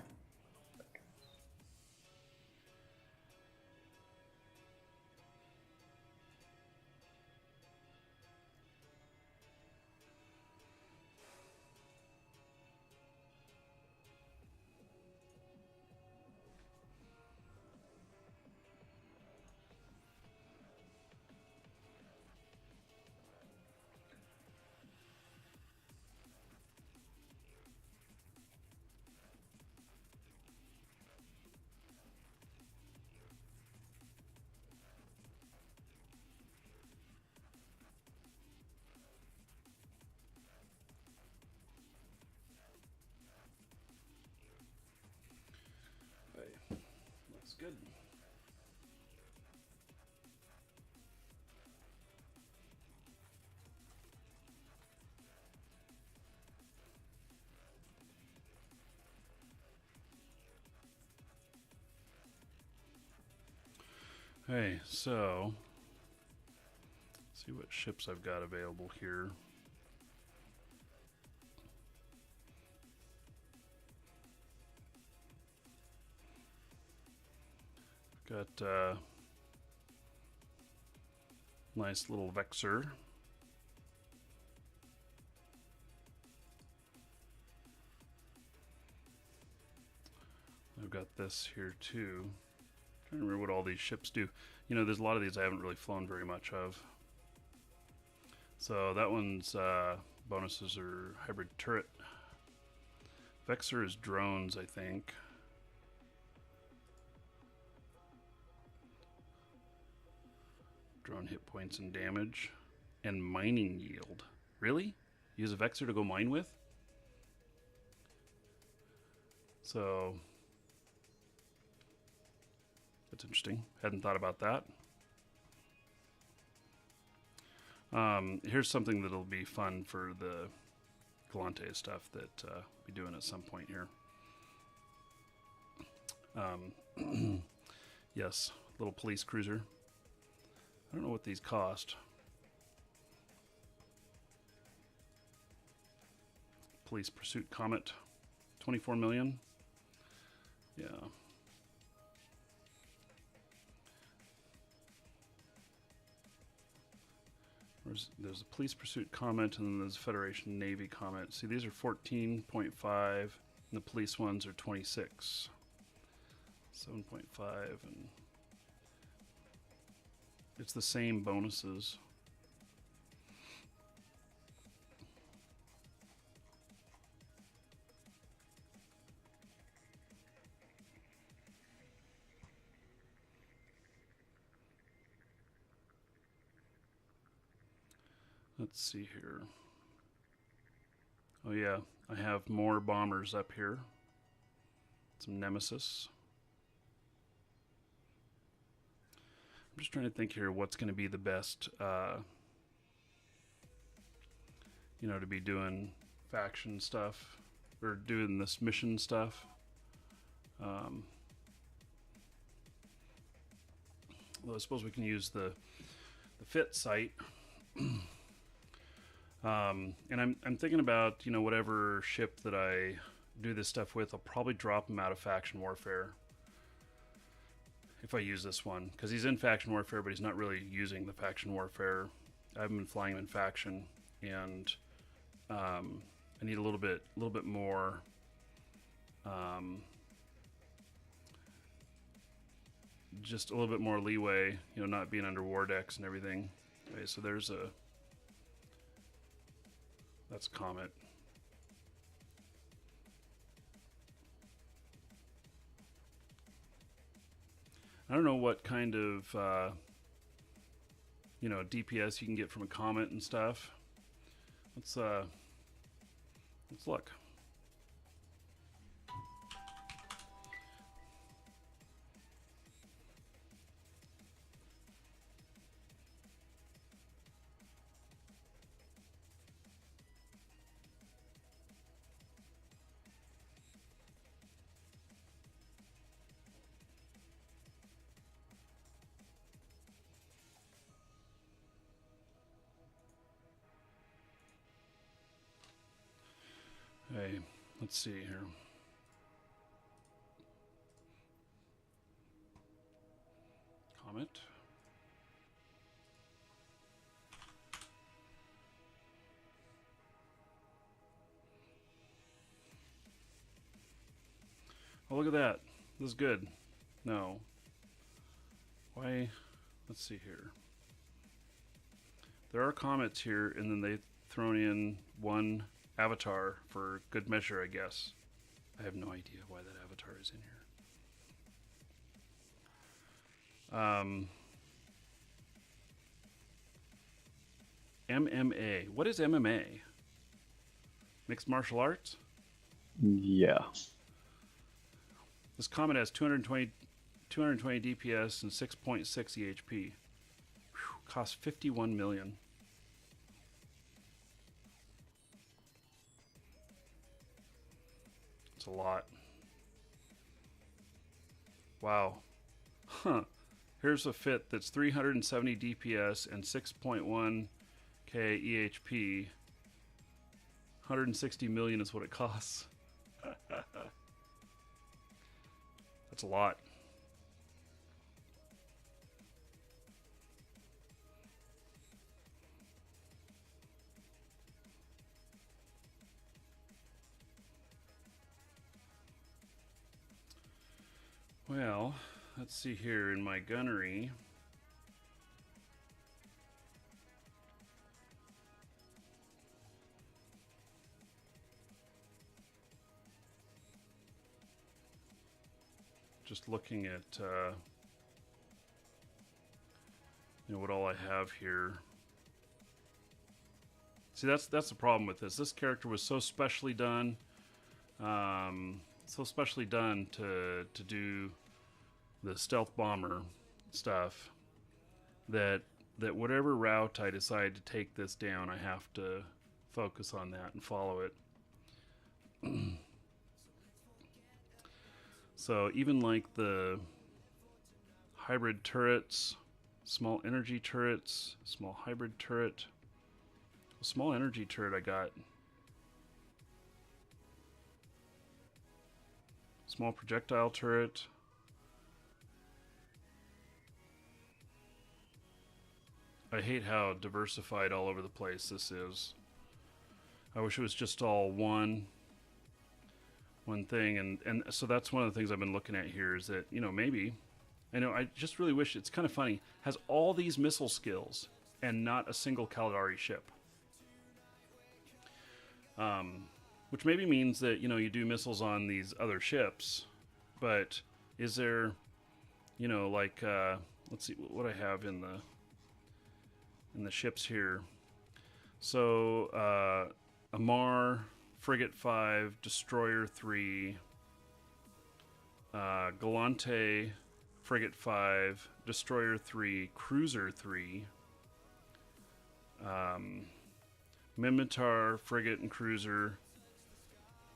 Hey, looks good. Hey, so let's see what ships I've got available here. Got nice little Vexor. I've got this here too. Trying to remember what all these ships do. You know, there's a lot of these I haven't really flown very much of. So that one's bonuses are hybrid turret. Vexor is drones, I think. Drone hit points and damage. And mining yield. Really? Use a Vexor to go mine with? So that's interesting. Hadn't thought about that. Here's something that'll be fun for the Galante stuff that we'll be doing at some point here. Yes, little police cruiser. I don't know what these cost. Police Pursuit Comet, 24 million. Yeah. There's a Police Pursuit Comet, and then there's a Federation Navy Comet. See, these are 14.5, and the police ones are 26. 7.5, and it's the same bonuses. Let's see here. Oh yeah, I have more bombers up here. Some Nemesis. I'm just trying to think here what's going to be the best, you know, to be doing faction stuff or doing this mission stuff. Well, I suppose we can use the fit site. And I'm thinking about, you know, whatever ship that I do this stuff with, I'll probably drop him out of faction warfare if I use this one, because he's in faction warfare, but he's not really using the faction warfare. I haven't been flying him in faction, and I need a little bit more. Just a little bit more leeway, you know, not being under war decks and everything. Okay, so there's a. That's Comet. I don't know what kind of, you know, DPS you can get from a Comet and stuff. Let's look. Hey, let's see here. Comet. Oh, look at that. This is good. No. Why? Let's see here. There are comets here, and then they've thrown in one avatar for good measure, I guess. I have no idea why that avatar is in here. MMA. What is MMA? Mixed martial arts? Yeah. This comet has 220 DPS and 6.6 EHP. Whew, costs 51 million. It's a lot. Wow. Huh. Here's a fit that's 370 DPS and 6.1k EHP. 160 million is what it costs. That's a lot. Well, let's see here in my gunnery. Just looking at you know, what all I have here. See, that's the problem with this. This character was so specially done, to do the stealth bomber stuff that whatever route I decide to take this down, I have to focus on that and follow it. So even like the hybrid turrets, small energy turrets, small hybrid turret, small energy turret I got. Small projectile turret. I hate how diversified all over the place this is. I wish it was just all one thing, and so that's one of the things I've been looking at here is that, you know, maybe, I know, I just really wish, it's kind of funny, has all these missile skills and not a single Caldari ship. Which maybe means that, you know, you do missiles on these other ships, but is there, you know, like, let's see what I have in the ships here. So, Amar, Frigate 5, Destroyer 3, Galante, Frigate 5, Destroyer 3, Cruiser 3, Mimitar, Frigate, and Cruiser.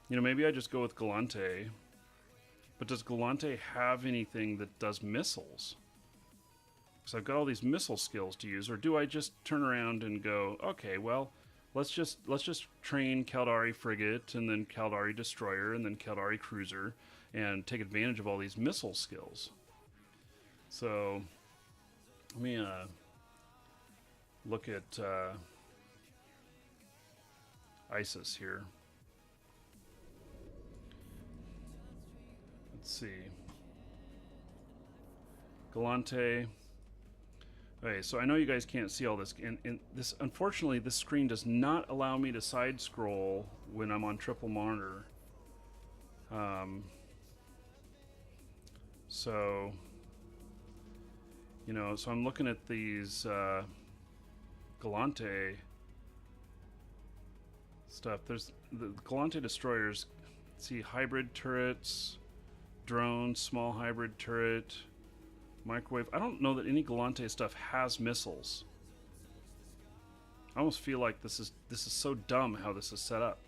You know, maybe I just go with Galante. But does Galante have anything that does missiles? Because I've got all these missile skills to use. Or do I just turn around and go, okay, well, let's just train Caldari Frigate, and then Caldari Destroyer, and then Caldari Cruiser, and take advantage of all these missile skills. So, let me look at ISIS here. Let's see. Galante. Okay, so I know you guys can't see all this, and this, unfortunately, this screen does not allow me to side scroll when I'm on triple monitor. So, you know, so I'm looking at these Galante stuff. There's the Galante destroyers. See, hybrid turrets, drones, small hybrid turret, microwave. I don't know that any Galante stuff has missiles. I almost feel like this is so dumb how this is set up.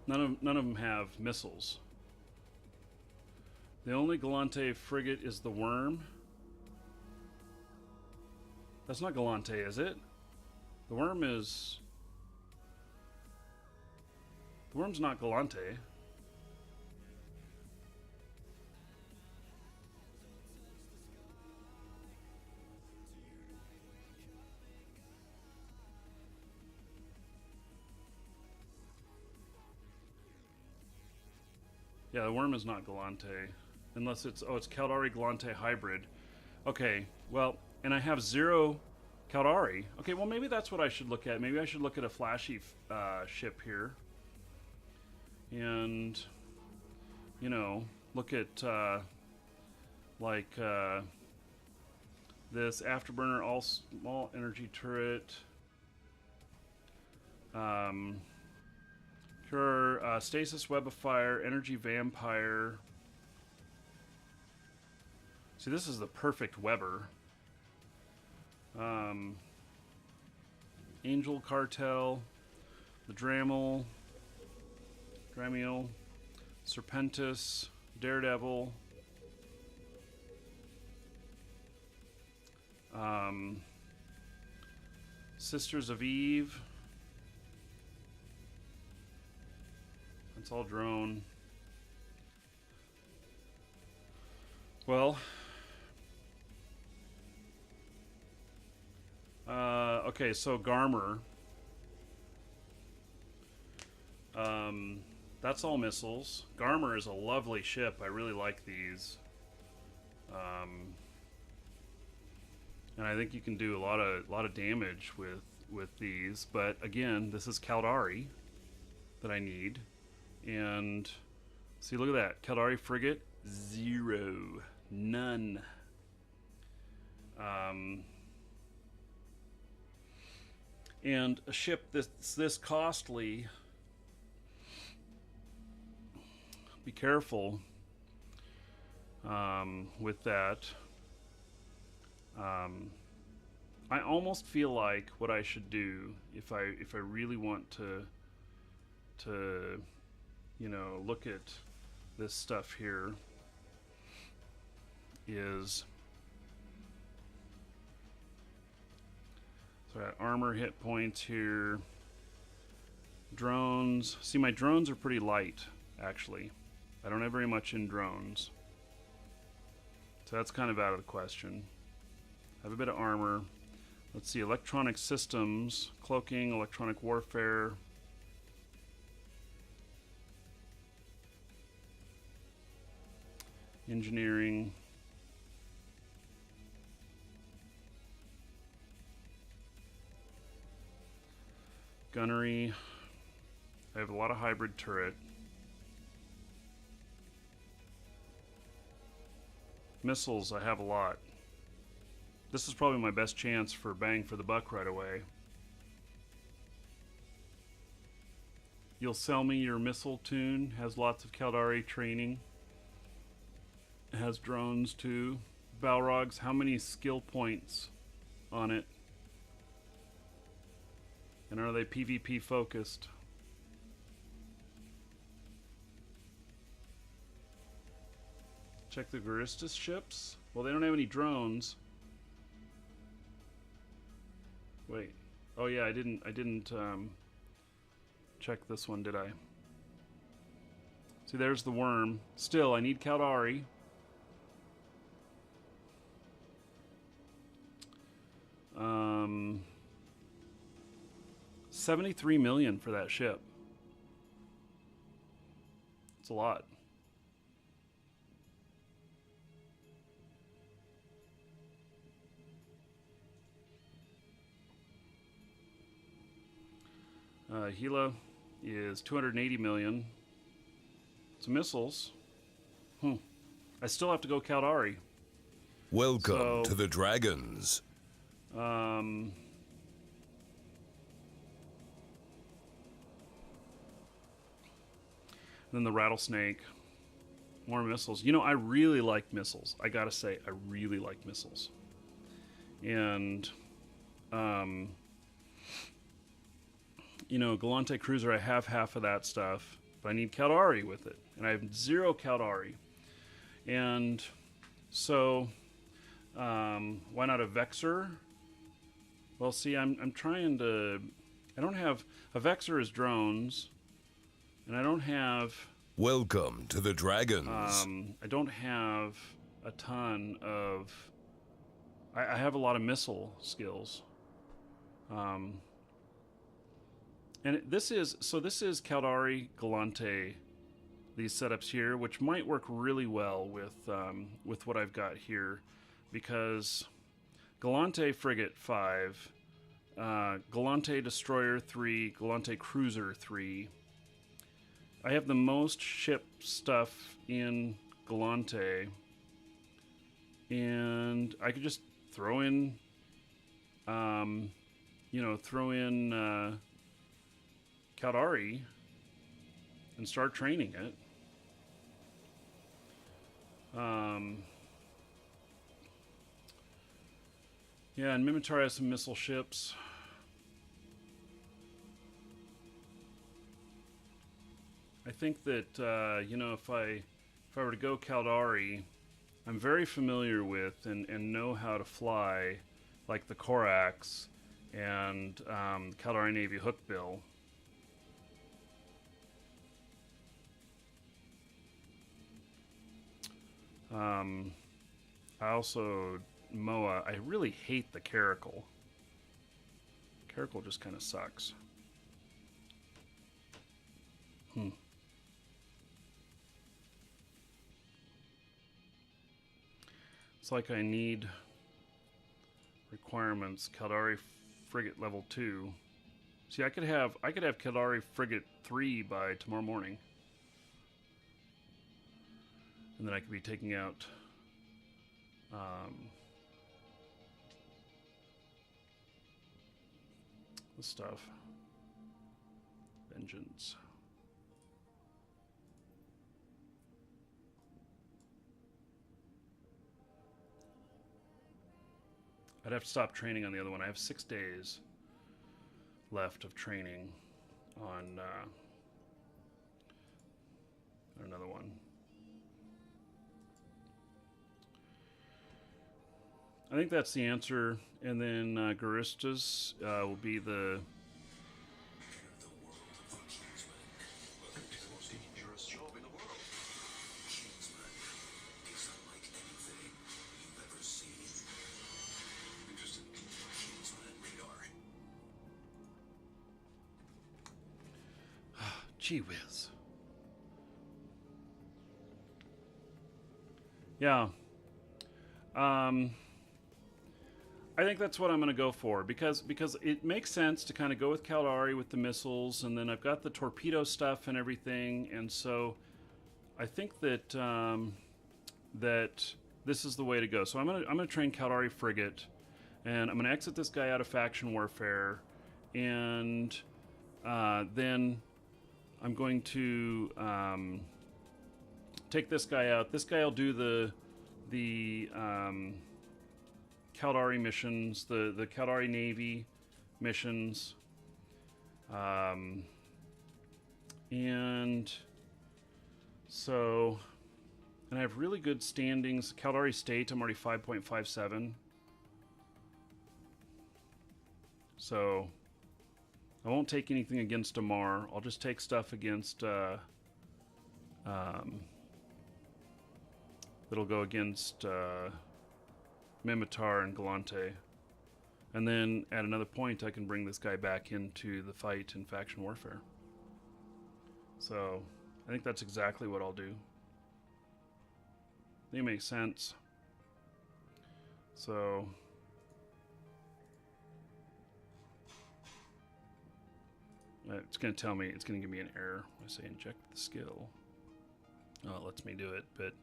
None of them have missiles. The only Galante frigate is the Worm. That's not Galante, is it? The Worm is... The Worm's not Galante. Yeah, the Worm is not Galante. Unless it's... Oh, it's Caldari Galante Hybrid. Okay, well... And I have 0 Caldari. Okay, well maybe that's what I should look at. Maybe I should look at a flashy ship here. And, you know, look at this Afterburner all small energy turret. Cure, Stasis Web of Fire, Energy Vampire. See, this is the perfect Weber. Angel Cartel. the Dramiel, Serpentis, Daredevil, Sisters of Eve. That's all drone. Well, okay, so Garmer. That's all missiles. Garmer is a lovely ship. I really like these. And I think you can do a lot of damage with these. But again, this is Caldari that I need. And see, look at that. Caldari frigate, 0. None. And a ship that's this costly, be careful with that. I almost feel like what I should do if I really want to you know, look at this stuff here is, so I got armor, hit points here, drones. See, my drones are pretty light actually. I don't have very much in drones, so that's kind of out of the question. I have a bit of armor. Let's see, electronic systems, cloaking, electronic warfare. Engineering. Gunnery. I have a lot of hybrid turret. Missiles, I have a lot. This is probably my best chance for bang for the buck right away. You'll sell me your missile tune. Has lots of Caldari training. It has drones too. Balrogs, how many skill points on it? And are they PvP focused? Check the Guristas ships. Well, they don't have any drones. Wait. Oh yeah, I didn't check this one, did I? See, there's the worm. Still, I need Caldari. Um, 73 million for that ship. It's a lot. Gila is 280 million. It's missiles. I still have to go Caldari. Welcome to the Dragons. And then the rattlesnake. More missiles. You know, I really like missiles. I gotta say, I really like missiles. And, you know, Galante Cruiser, I have half of that stuff, but I need Caldari with it. And I have 0 Caldari. And so, why not a Vexor? Well, see, I'm trying to... I don't have... A Vexor is drones, and I don't have... Welcome to the Dragons. I don't have a ton of... I have a lot of missile skills. And this is Caldari, Galante, these setups here, which might work really well with what I've got here, because Galante Frigate 5, Galante Destroyer 3, Galante Cruiser 3. I have the most ship stuff in Galante, and I could just throw in, Caldari and start training it. Yeah, and Mimitar has some missile ships. I think that you know, if I were to go Caldari, I'm very familiar with and know how to fly, like the Corax and Caldari Navy hookbill. I also Moa. I really hate the Caracal. Caracal just kind of sucks. It's like I need requirements. Caldari frigate level 2. See, I could have Caldari frigate 3 by tomorrow morning, and then I could be taking out the stuff. Vengeance. I'd have to stop training on the other one. I have 6 days left of training on another one. I think that's the answer. And then Garistas will be the... Gee whiz. Yeah. I think that's what I'm going to go for because it makes sense to kind of go with Caldari with the missiles, and then I've got the torpedo stuff and everything, and so I think that that this is the way to go. So I'm gonna train Caldari frigate, and I'm gonna exit this guy out of faction warfare, and then I'm going to take this guy out. This guy will do the Caldari missions, the Caldari Navy missions, and so, and I have really good standings. Caldari State, I'm already 5.57, so I won't take anything against Damar. I'll just take stuff against that'll go against Mimitar and Galante. And then at another point I can bring this guy back into the fight in faction warfare. So I think that's exactly what I'll do. I think it makes sense. So it's going to tell me, it's going to give me an error. I say inject the skill. Oh, it lets me do it, but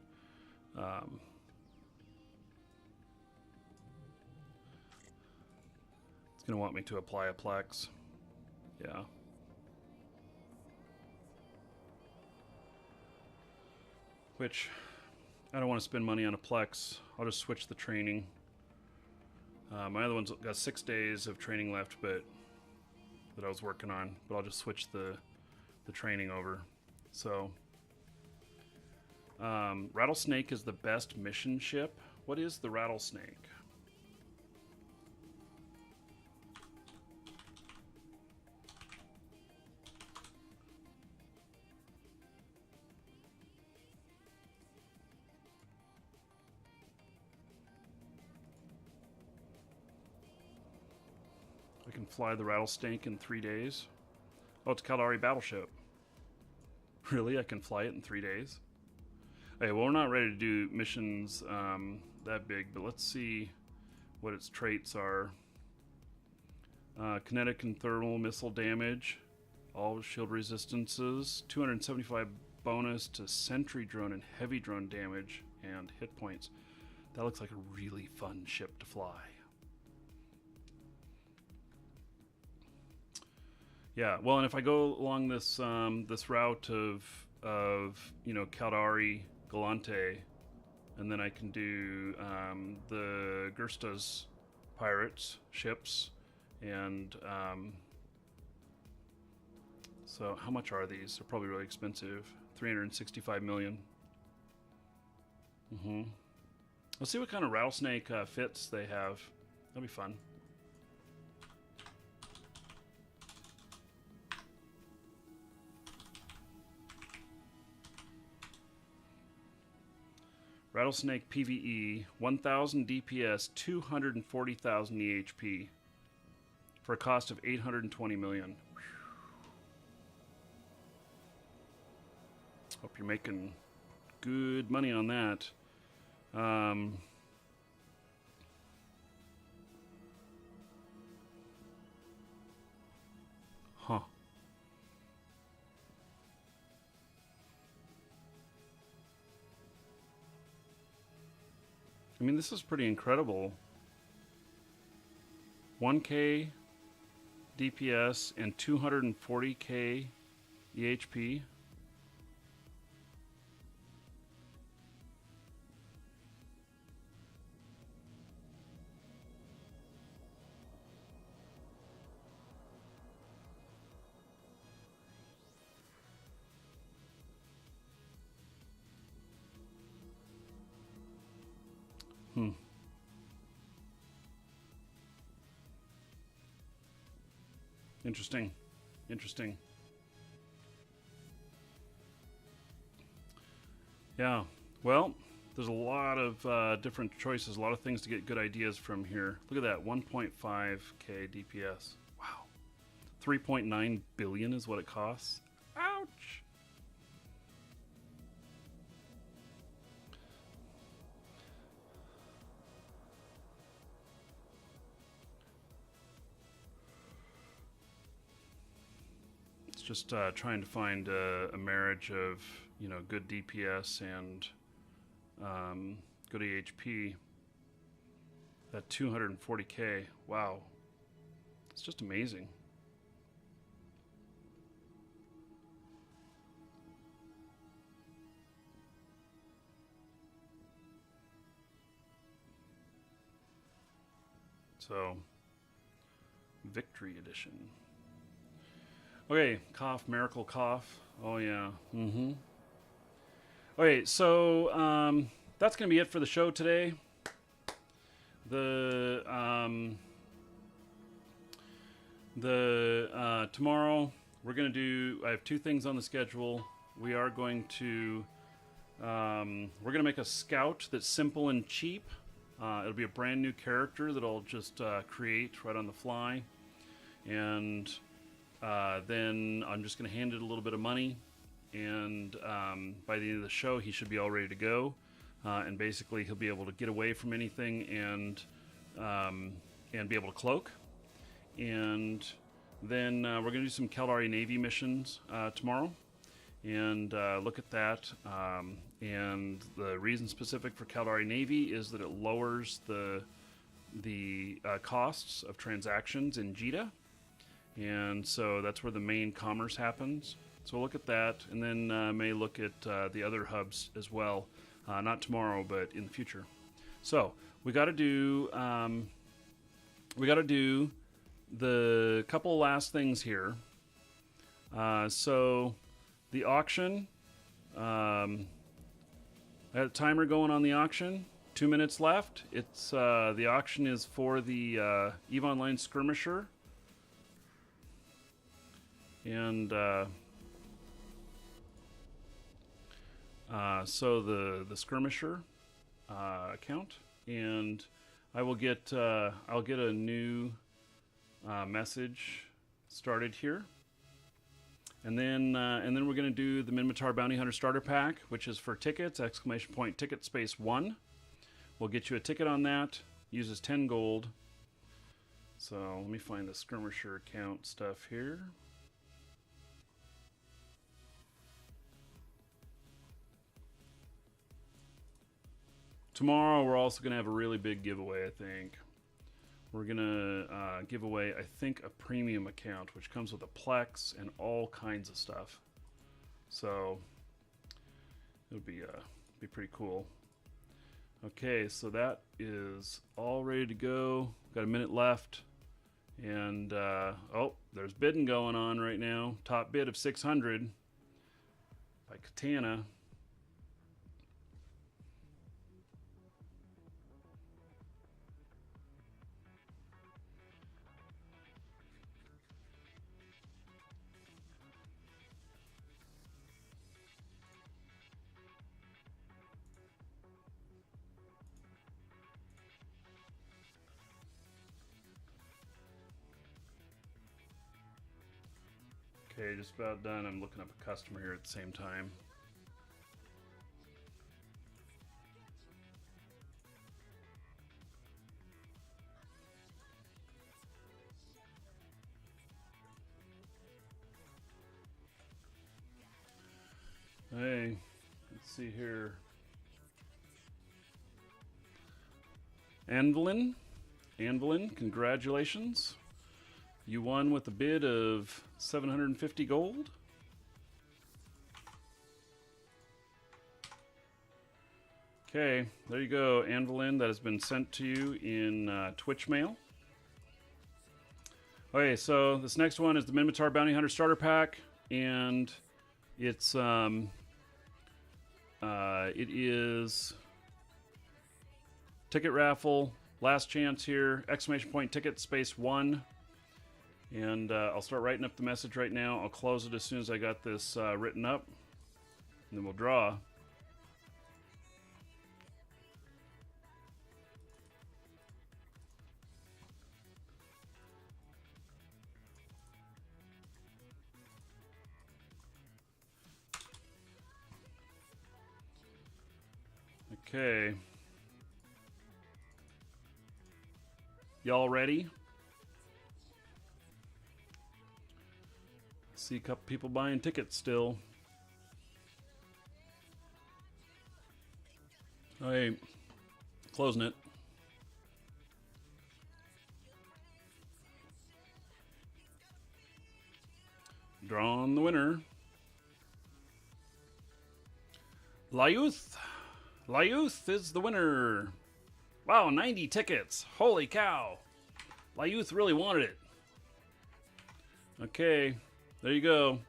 it's going to want me to apply a Plex. Yeah. Which, I don't want to spend money on a Plex. I'll just switch the training. My other one's got 6 days of training left, but that I was working on, but I'll just switch the training over. So Rattlesnake is the best mission ship. What is the Rattlesnake? I can fly the Rattlesnake in 3 days. Oh, it's a Caldari battleship. Really? I can fly it in 3 days? Okay, well, we're not ready to do missions that big, but let's see what its traits are. Kinetic and thermal missile damage, all shield resistances, 275 bonus to sentry drone and heavy drone damage, and hit points. That looks like a really fun ship to fly. Yeah, well, and if I go along this this route of you know, Caldari, Galante, and then I can do the Gersta's pirates ships, and So how much are these? They're probably really expensive. 365 million. Let's see what kind of rattlesnake fits they have. That'll be fun. Rattlesnake PvE, 1000 DPS, 240,000 EHP for a cost of 820 million. Hope you're making good money on that. Huh. I mean, this is pretty incredible. 1k DPS and 240k EHP. Interesting. Interesting. Yeah. Well, there's a lot of different choices, a lot of things to get good ideas from here. Look at that, 1.5k DPS. Wow. 3.9 billion is what it costs. Ouch. Just trying to find a marriage of, you know, good DPS and good EHP. That 240k, wow, it's just amazing. So, Victory Edition. Okay, cough, miracle cough. Oh yeah. Okay, so that's gonna be it for the show today. Tomorrow we're gonna do. I have two things on the schedule. We are going to. We're gonna make a scout that's simple and cheap. It'll be a brand new character that I'll just create right on the fly, and. Then I'm just going to hand it a little bit of money, and by the end of the show he should be all ready to go, and basically he'll be able to get away from anything and be able to cloak. And then we're going to do some Caldari Navy missions tomorrow, and look at that. And the reason specific for Caldari Navy is that it lowers the costs of transactions in JITA. And so that's where the main commerce happens. So we'll look at that, and then may look at the other hubs as well. Not tomorrow, but in the future. So we got to do the couple last things here. So the auction. I had a timer going on the auction. 2 minutes left. It's the auction is for the EVE Online Skirmisher. And so the skirmisher account, and I will get I'll get a new message started here, and then we're gonna do the Minmatar Bounty Hunter Starter Pack, which is for tickets! Ticket space 1. We'll get you a ticket on that. Uses 10 gold. So let me find the skirmisher account stuff here. Tomorrow we're also going to have a really big giveaway, I think. We're going to give away, I think, a premium account, which comes with a Plex and all kinds of stuff. So it'll be pretty cool. Okay, so that is all ready to go. Got a minute left. And, oh, there's bidding going on right now. Top bid of 600 by Katana. Okay, just about done. I'm looking up a customer here at the same time. Hey, let's see here. Anvilin, congratulations. You won with a bid of 750 gold. Okay, there you go, Anvilin. That has been sent to you in Twitch mail. Okay, so this next one is the Minmatar Bounty Hunter Starter Pack, and it's it is ticket raffle, last chance here, exclamation point ticket space 1. And I'll start writing up the message right now. I'll close it as soon as I got this written up. And then we'll draw. Okay. Y'all ready? See a couple people buying tickets still. Hey, closing it. Drawing the winner. Layuth. Layuth is the winner. Wow, 90 tickets. Holy cow. Layuth really wanted it. Okay. There you go.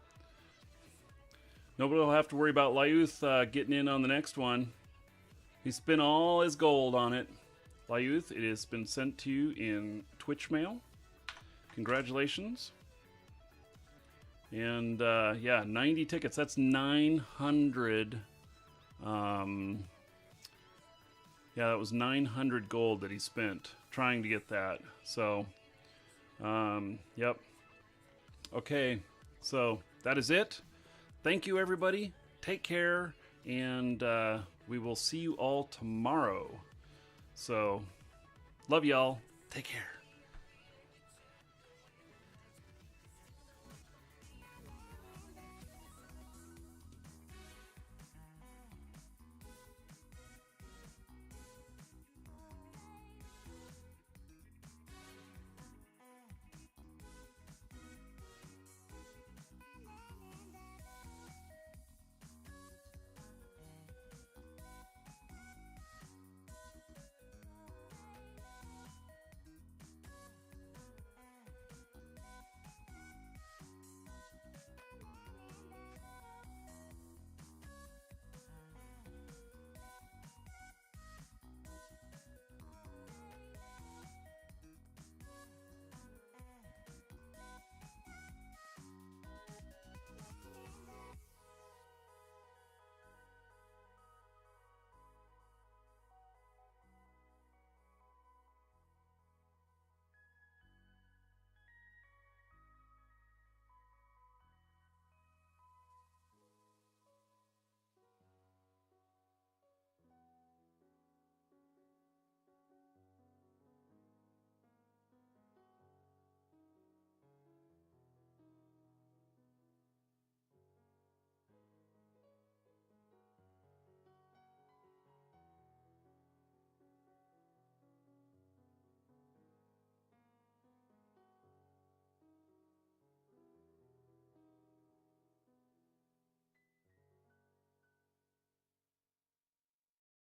Nobody will have to worry about Layuth getting in on the next one. He spent all his gold on it. Layuth, it has been sent to you in Twitch mail. Congratulations. And yeah, 90 tickets. That's 900. Yeah, that was 900 gold that he spent trying to get that. So, yep. Okay. So that is it. Thank you, everybody. Take care, and we will see you all tomorrow. So, love y'all. Take care.